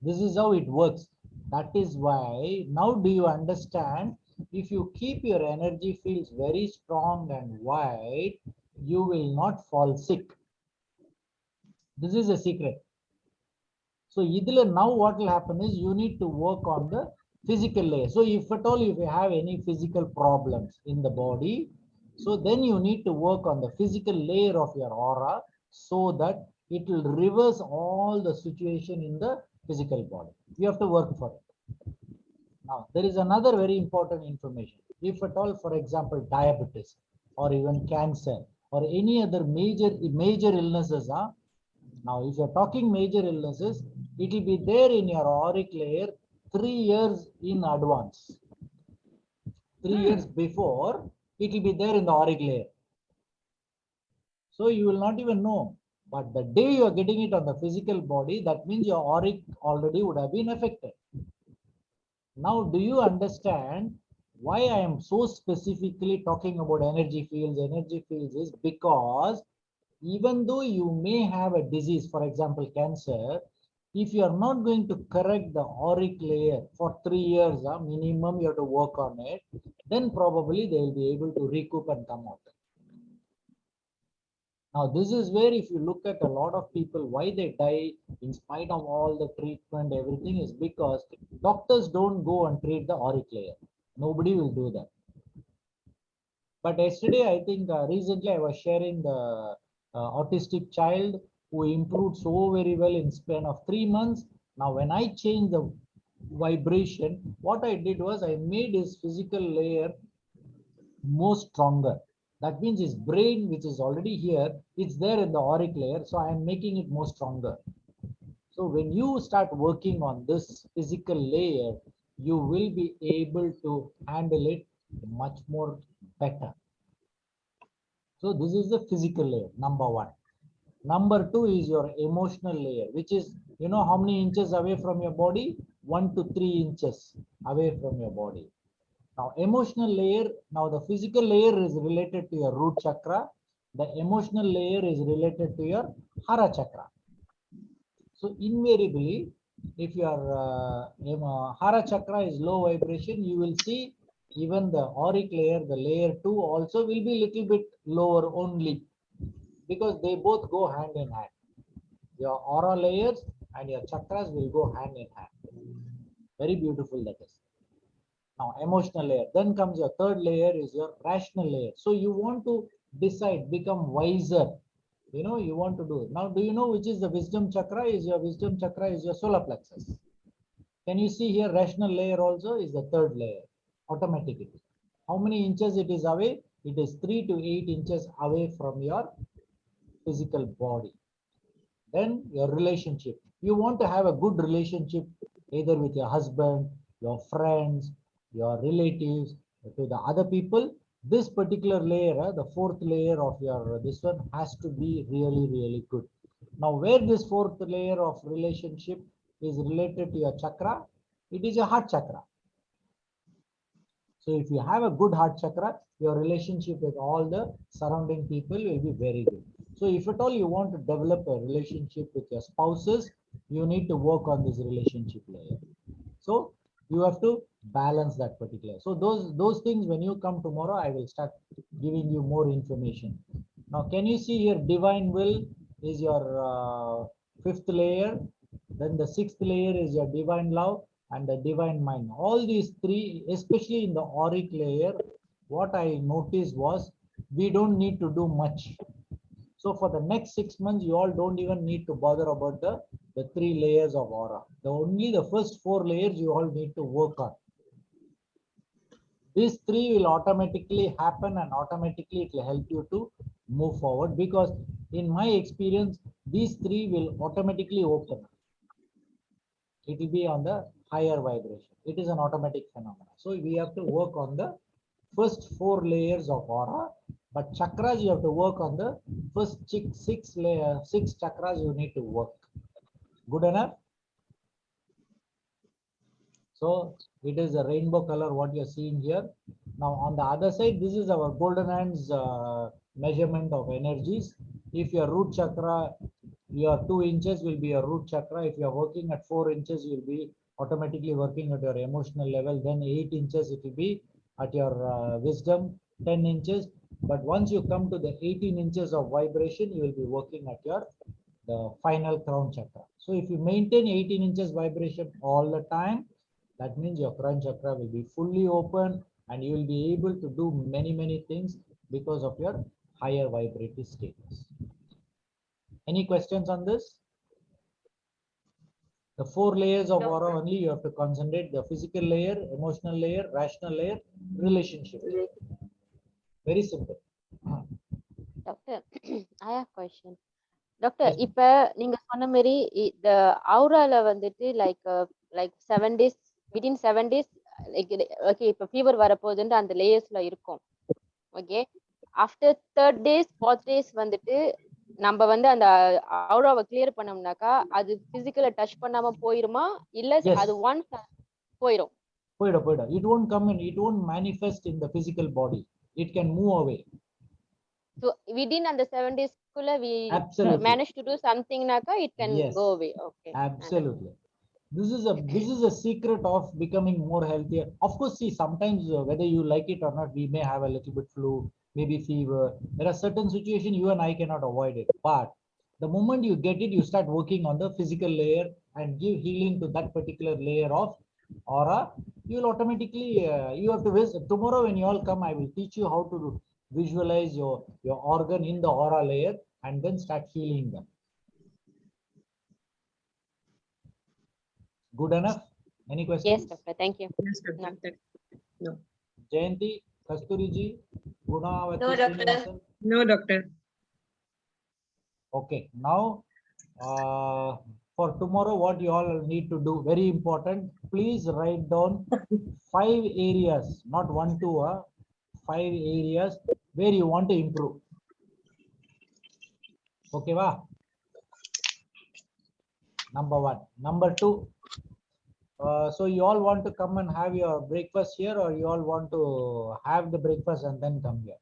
This is how it works. That is why now do you understand, if you keep your energy fields very strong and wide, you will not fall sick. This is a secret. So now what will happen is you need to work on the physical layer. So if at all if you have any physical problems in the body, so then you need to work on the physical layer of your aura so that it will reverse all the situation in the physical body. You have to work for it. Now, there is another very important information. If at all, for example, diabetes or even cancer or any other major illnesses are, now if you're talking major illnesses, it will be there in your auric layer 3 years in advance. 3 years before, it will be there in the auric layer. So you will not even know. But the day you are getting it on the physical body, that means your auric already would have been affected. Now, do you understand why I am so specifically talking about energy fields? Energy fields is because even though you may have a disease, for example, cancer, if you are not going to correct the auric layer for 3 years, minimum you have to work on it, then probably they will be able to recoup and come out. Now, this is where if you look at a lot of people, why they die in spite of all the treatment, everything is because doctors don't go and treat the auric layer. Nobody will do that. But yesterday, I think recently I was sharing the autistic child who improved so very well in span of 3 months. Now, when I changed the vibration, what I did was I made his physical layer more stronger. That means his brain, which is already here, it's there in the auric layer. So I am making it more stronger. So when you start working on this physical layer, you will be able to handle it much more better. So this is the physical layer, number one. Number two is your emotional layer, which is, you know, how many inches away from your body? 1 to 3 inches away from your body. Now, emotional layer, now the physical layer is related to your root chakra. The emotional layer is related to your Hara Chakra. So invariably, if your Hara Chakra is low vibration, you will see even the auric layer, the layer 2 also will be little bit lower only, because they both go hand in hand. Your aura layers and your chakras will go hand in hand. Very beautiful that is. Now, emotional layer. Then comes your third layer is your rational layer. So you want to decide, become wiser. You know, you want to do it. Now, do you know which is the wisdom chakra? Is your wisdom chakra is your solar plexus. Can you see here rational layer also is the third layer automatically. How many inches it is away? It is 3 to 8 inches away from your physical body. Then your relationship. You want to have a good relationship either with your husband, your friends, your relatives, to the other people. This particular layer, the fourth layer of your this one has to be really, really good. Now, where this fourth layer of relationship is related to your chakra, it is your heart chakra. So if you have a good heart chakra, your relationship with all the surrounding people will be very good. So if at all you want to develop a relationship with your spouses, you need to work on this relationship layer. So you have to balance that particular. So those things, when you come tomorrow, I will start giving you more information. Now, can you see here divine will is your fifth layer. Then the sixth layer is your divine love and the divine mind. All these three, especially in the auric layer, what I noticed was we don't need to do much. So for the next 6 months, you all don't even need to bother about the 3 layers of aura. Only the first 4 layers you all need to work on. These 3 will automatically happen and automatically it will help you to move forward, because in my experience, these 3 will automatically open. It will be on the higher vibration. It is an automatic phenomenon. So we have to work on the first 4 layers of aura, but chakras you have to work on the first 6 chakras you need to work. Good enough? So it is a rainbow color what you're seeing here. Now on the other side, this is our golden hands measurement of energies. If your root chakra, your 2 inches will be your root chakra. If you're working at 4 inches, you'll be automatically working at your emotional level. Then 8 inches, it will be at your wisdom, 10 inches. But once you come to the 18 inches of vibration, you will be working at your the final crown chakra. So if you maintain 18 inches vibration all the time, that means your crown chakra will be fully open and you will be able to do many, many things because of your higher vibratory status. Any questions on this? The 4 layers of aura only you have to concentrate: the physical layer, emotional layer, rational layer, relationship layer. Very simple. Doctor, I have question. Doctor, இப்ப நீங்க சொன்ன மாதிரி the aura-ல வந்துட்டு like 7 days, within 7 days, like okay, இப்ப fever வரப்போகுதுன்னு அந்த layers-ல இருக்கும். Okay, after 3rd days, 4th days வந்துட்டு நம்ம வந்து அந்த aura-வை clear பண்ணோம்னாக்கா அது physical டச் பண்ணாம போயிருமா இல்ல அது once போயிடும்? போயிடும். It won't come in, it won't manifest in the physical body. It can move away. So within and the 7 days we manage to do something naka, it can go away. Okay, absolutely. This is a secret of becoming more healthier. Of course, see, sometimes whether you like it or not, we may have a little bit flu, maybe fever. There are certain situations you and I cannot avoid it, but the moment you get it, you start working on the physical layer and give healing to that particular layer of aura. You'll automatically you have to visit. Tomorrow when you all come, I will teach you how to visualize your organ in the aura layer and then start healing them. Good enough? Any questions? Yes, doctor. Thank you. Yes, doctor. No. Jayanti, Kasturiji, Guna, No, doctor. No, doctor. Okay, now for tomorrow, what you all need to do, very important, please write down 5 areas, not 1, 2, 5 areas where you want to improve. Okay, va? Number 1. Number 2, so you all want to come and have your breakfast here, or you all want to have the breakfast and then come here?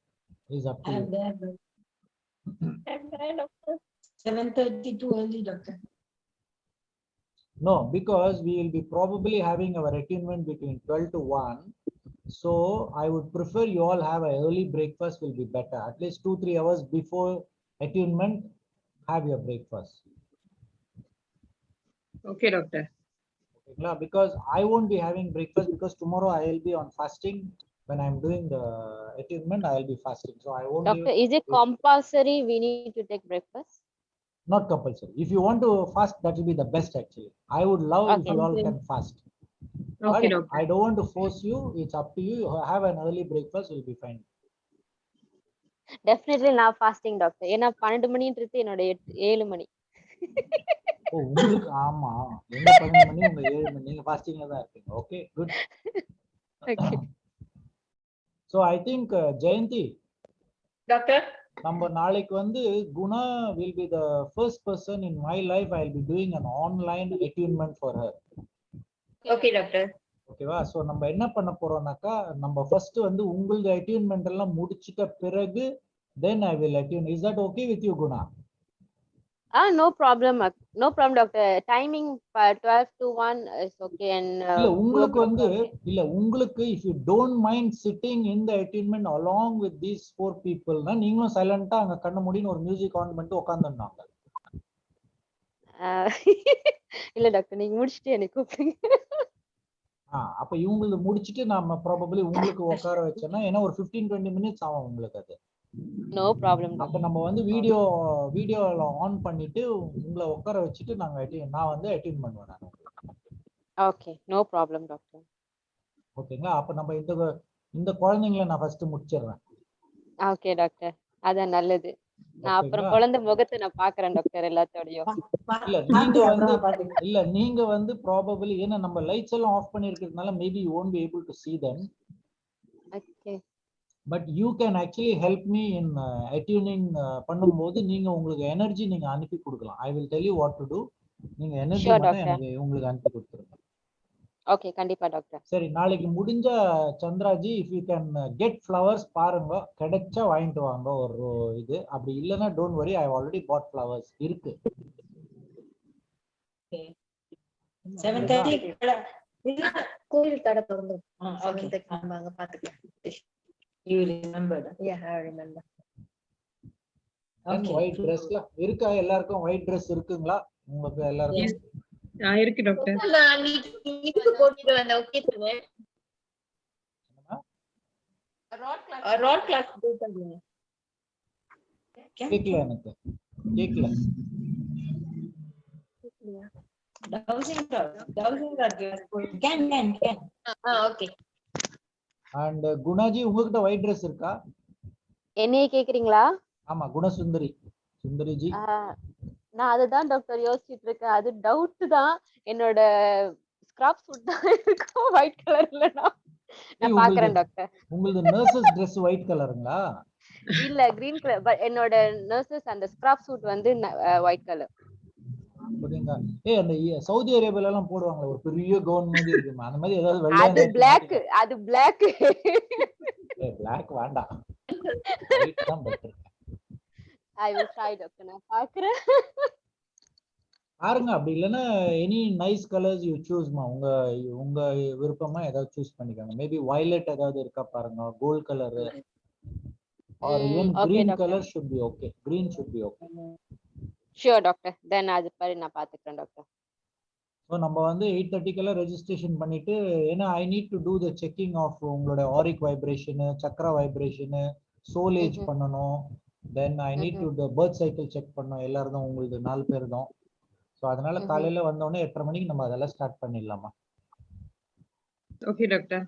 It's up to you. 7:30 too early, doctor. No, because we will be probably having our attunement between 12 to 1. So I would prefer you all have an early breakfast, will be better. At least 2-3 hours before attunement, have your breakfast. Okay, doctor. Okay, because I won't be having breakfast because tomorrow I will be on fasting. When I'm doing the attunement, I will be fasting. So I won't. Doctor, is it compulsory we need to take breakfast? Not compulsory. If you want to fast, that will be the best actually. I would love if you all can fast. Okay, But doctor. I don't want to force you. It's up to you. You have an early breakfast, will be fine. Definitely now fasting, doctor. ஏன்னா 12 மணின்றது என்னோட 7 மணி. ஓ உங்களுக்கு ஆமா எங்க 12 மணி உங்க 7 மணி நீங்க ஃபாஸ்டிங்ல தான் இருக்கீங்க. Okay, good. Okay. So I think Jayanti, Doctor? நம்ம நாளைக்கு வந்து Guna will be the first person in my life I will be doing an online attunement for her. Okay, doctor. ஓகேவா? சோ நம்ம என்ன பண்ண போறோம்னாக்கா நம்ம ஃபர்ஸ்ட் வந்து உங்களுடைய attunement எல்லாம் முடிச்சிட்ட பிறகு then I will attune. Is that okay with you, Guna? No problem. No problem, doctor. Timing 12 to 1 is okay. And இல்ல உங்களுக்கு வந்து இல்ல உங்களுக்கு if you don't mind sitting in the attunement along with these 4 people னா நீங்களும் சைலண்டா அங்க கண்ண மூடின்னு ஒரு மியூசிக் ஆன் பண்ணிட்டு உட்கார்ந்துடணும். இல்ல டாக்டர் நீங்க முடிச்சிட்டு எனக்கு கூப்பிடுங்க. அப்ப இவங்களுக்கு முடிச்சிட்டு நாம probably உங்களுக்கு உட்கார வச்சேன்னா ஏன்னா ஒரு 15-20 minutes ஆகும் உங்களுக்கு அது. No problem. அப்ப நம்ம வந்து வீடியோல ஆன் பண்ணிட்டு உங்களை உட்கார வச்சுட்டு நான் வந்து அட்டெண்ட் பண்ணுவேன் நான். Okay, no problem, doctor. ஓகேங்களா? அப்ப நம்ம இந்த குழந்தைங்களை நான் ஃபர்ஸ்ட் முடிச்சிடுறேன். Okay, doctor. அதான் நல்லது. நான் அப்புறம் குழந்தை முகத்தை நான் பாக்குறேன் டாக்டர் எல்லாத்தோடையும். இல்ல நீங்க வந்து probably ஏன்னா நம்ம லைட்ஸ் எல்லாம் ஆஃப் பண்ணி இருக்கிறதுனால maybe you won't be able to see them. Okay. But you can actually help me in attuning பண்ணும்போது நீங்க உங்களுக்கு எனர்ஜி நீங்க அனுப்பி கொடுக்கலாம். I will tell you what to do. நீங்க எனர்ஜி மட்டும் எனக்கு உங்களுக்கு அனுப்பி கொடுத்துருங்க. Okay, கண்டிப்பா டாக்டர். சரி, நாளைக்கு முடிஞ்ச சந்திராஜி if you can get flowers பாருங்க, கிடைச்சா வாங்கிட்டு வாங்க ஒரு இது. அப்படி இல்லனா don't worry, I have already bought flowers. இருக்கு. 7:30 கோயில் கடை திறந்து. Okay. அங்க பாத்துக்கலாம். You remembered? Yeah, I remember. Okay. White dress இருக்கா? எல்லாருக்கும் white dress இருக்குங்களா? உங்களுக்கு எல்லாருக்கும்? இருக்கு டாக்டர். நான் நீங்க போட்டுட்டு வந்த ஓகே ராட் கிளாஸ் கேக்கல எனக்கு. கேக்கல. Dowsing rod class. Can. Okay. And Gunaji உங்ககிட்ட ஒயிட் ட்ரெஸ் இருக்கா? என்னைய கேக்குறீங்களா? ஆமா, குணசுந்தரி சுந்தரிஜி. நான் அதுதான் டாக்டர் யோசிச்சுட்டு இருக்கேன். அது டவுட் தான். என்னோட ஸ்கிராப் சூட் தான் இருக்கும் ஒயிட் கலர்ல. நான் பாக்குறேன் டாக்டர். உங்களுக்கு நர்சஸ் Dress ஒயிட் கலருங்களா? இல்ல கிரீன் கலர். பட் என்னோட நர்சஸ் அந்த ஸ்கிராப் சூட் வந்து ஒயிட் கலர். அப்படிங்க. அந்த சவுதி அரேபியால எல்லாம் போடுவாங்க ஒரு பெரிய கவுன் மாதிரி இருக்குமா, அந்த மாதிரி ஏதாவது வெள்ளை? அது பிளாக். அது பிளாக். பிளாக் வேண்டாம், ஒயிட் தான் better. I will try doctor. நான் பாக்குறேன். பாருங்க. அப்படி இல்லைன்னா எனி நைஸ் கலர்ஸ் யூ சூஸ்மா. உங்க விருப்பமா ஏதாவது சூஸ் பண்ணிக்கோங்க. மேபி வயலட் ஏதாவது இருக்கா பாருங்க, gold colour or even green colour should be okay. Green should be okay. Sure doctor. Then அது படி நான் பாத்துக்கிறேன் டாக்டர். ஸோ நம்ம வந்து 8:30 ரெஜிஸ்ட்ரேஷன் பண்ணிட்டு, ஏன்னா I need to do the checking of உங்களோட auric vibration, chakra vibration, soul age பண்ணணும். Then I need to birth cycle check பண்ணணும். எல்லாரும் உங்களுக்கு 4 பேர் தான். ஸோ அதனால காலையில வந்தோடனே 8:30 மணிக்கு நம்ம அதெல்லாம் ஸ்டார்ட் பண்ணிடலாமா? Okay doctor.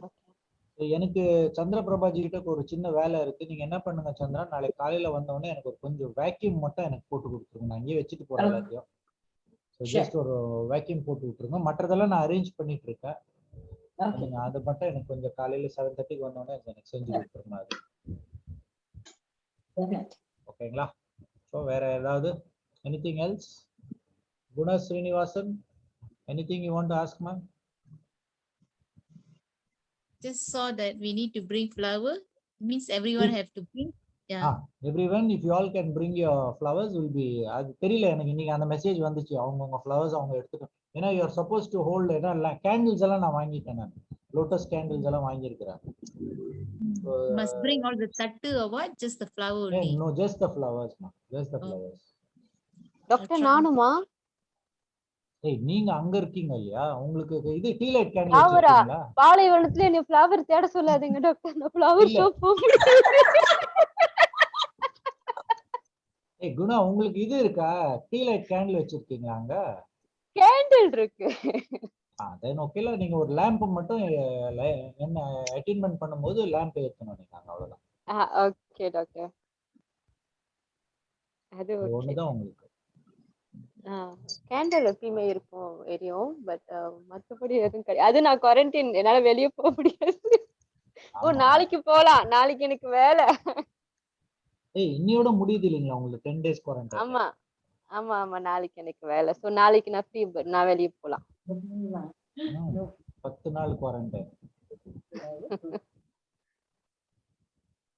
எனக்கு சந்திர பிரபாஜி கிட்ட ஒரு சின்ன வேலை இருக்கு. நீங்க என்ன பண்ணுங்க சந்திரா, நாளைக்கு காலையில வந்தோடனே எனக்கு ஒரு கொஞ்சம் வேக்யூம் மட்டும் எனக்கு போட்டு கொடுத்துருங்க. நான் இங்கே வச்சுட்டு போறேன் எல்லாத்தையும். ஜஸ்ட் ஒரு வேக்யூம் போட்டு விட்டுருங்க. மற்றதெல்லாம் நான் அரேஞ்ச் பண்ணிட்டு இருக்கேன். நீங்க அது மட்டும் எனக்கு கொஞ்சம் காலையில 7:30 வந்தோடனே எனக்கு செஞ்சு கொடுத்துருங்க. அது ஓகேங்களா? ஸோ வேற ஏதாவது anything else? Guna Srinivasan, anything you want to ask, ma'am? Just saw that we need to bring flower. Means everyone have to bring. Yeah. Everyone, if you all can bring your flowers, will be. அது தெரியல எனக்கு, இன்னைக்கு அந்த message வந்துச்சு. அவங்க flowers அவங்க எடுத்துக்கணும். ஏன்னா you are supposed to hold. ஏன்னா கேண்டில்ஸ் எல்லாம் நான் வாங்கிட்டேன். நான் லோட்டஸ் கேண்டில்ஸ் எல்லாம் வாங்கியிருக்கிறேன். Must bring all the tattu or what? Just the flower only? No, just the flowers, ma'am. Just the flowers. Doctor நானுமா? நீங்க அங்க இருக்கீங்க இல்லையா, உங்களுக்கு இது டீ லைட் கேண்டில் வச்சிருக்கீங்களா? பாலைவனத்துல என்ன ஃப்ளவர் தேட சொல்லாதீங்க டாக்டர். நான் ஃப்ளவர் ஷோ போறேன். குணா, உங்களுக்கு இது இருக்கா, டீ லைட் கேண்டில் வச்சிருக்கீங்களா அங்க? கேண்டில் இருக்கு. தென் ஓகேல. நீங்க ஒரு லேம்ப் மட்டும் என்ன அட்டெயின்மென்ட் பண்ணும்போது லேம்ப் ஏத்தணும் நீங்க அங்க, அவ்வளவுதான். Okay doctor. அது ஒண்ணுதான் உங்களுக்கு. கேண்டில் எப்பயுமே இருக்கும், எரியும். பட் மற்றபடி எதுவும் கிடையாது. அது நான் குவாரண்டைன், என்னால வெளியே போக முடியாது. நாளைக்கு போலாம். நாளைக்கு எனக்கு வேலை. இன்னையோட முடியுது இல்லைங்களா உங்களுக்கு 10 days குவாரண்டைன்? ஆமா ஆமா ஆமா, நாளைக்கு எனக்கு வேலை. சோ நாளைக்கு நான் ஃப்ரீ, நான் வெளியே போலாம். 10 நாள் quarantine.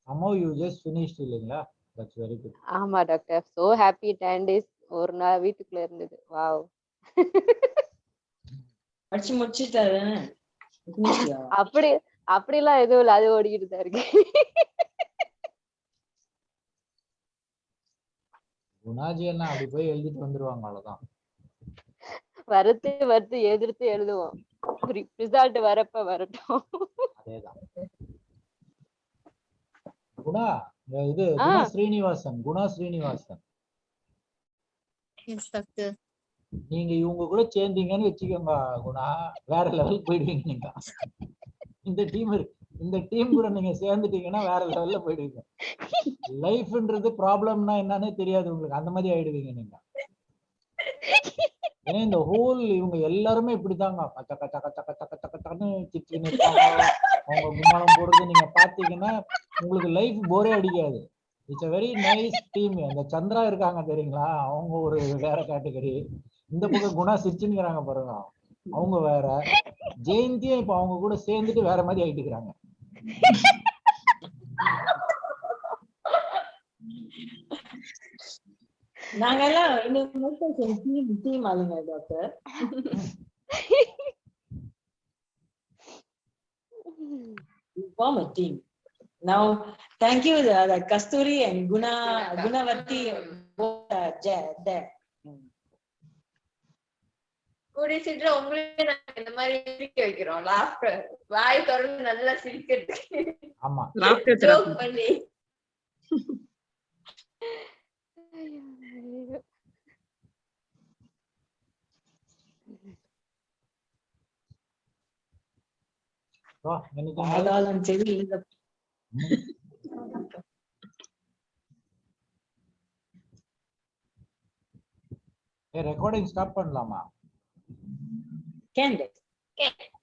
somehow you just finished இல்லைங்களா? That's very good. ஆமா டாக்டர். so happy 10 days ஒரு நாள் வீட்டுக்குள்ள இருந்தது. வாவ். படிச்சு முடிச்சிட்டாரு. அப்படிலாம் எதுவும் இல்ல, அது ஓடிக்கிட்டு தான் இருக்கு. குணாஜி என்ன அப்படி போய் எழுதிட்டு வந்துருவாங்க, அவ்வளவுதான். வருத்து எதிர்த்து எழுதுவோம். ரிசல்ட் வரப்ப வரட்டும். அதேதான். குணா, இது குணா ஸ்ரீனிவாசன். Yes, doctor. நீங்க இவங்க கூட சேர்ந்தீங்கன்னு வச்சுக்கோங்க குணா, வேற லெவல் போயிடுவீங்க. நீங்க இந்த டீம் கூட நீங்க சேர்ந்துட்டீங்கன்னா வேற லெவல்ல போயிடுவீங்க. லைஃப்ன்றது ப்ராப்ளம்னா என்னன்னே தெரியாது உங்களுக்கு, அந்த மாதிரி ஆயிடுவீங்க நீங்க. ஏன்னா இந்த ஹோல் இவங்க எல்லாருமே இப்படிதாங்க, கச்ச கச்ச கச்ச கச்ச கச்ச கச்சன்னு சிச்சின்னு இருப்பாங்க. அவங்க கும்மாளம் போடுறது நீங்க பாத்தீங்கன்னா உங்களுக்கு லைஃப் போரே அடிக்காது. It's a very nice team. அந்த சந்திரா இருக்காங்க தெரியுங்களா, அவங்க ஒரு வேற கேட்டகரி. இந்த பக்கம் குணா சிரிச்சுங்கிறாங்க பாருங்க, அவங்க வேற. ஜெயந்தியும் இப்ப அவங்க கூட சேர்ந்துட்டு வேற மாதிரி ஆயிட்டுக்கிறாங்க. நாங்கெல்லாம் டீம் ஆளுங்க doctor. Form a team. Now, thank you, Kasturi and Gunavati. There. கூடிய சீக்கிரம் உங்களையும் நாங்க இந்த மாதிரி சிரிக்க வைக்கிறோம். லாஃப்டர், வாய் திறந்து நல்லா சிரிக்கிறதுக்கு. ஆமா, ஜோக் பண்ணி. So, anything else? பாதாளம் செவி இல்ல. Hey, recording stop பண்ணலாமா? Can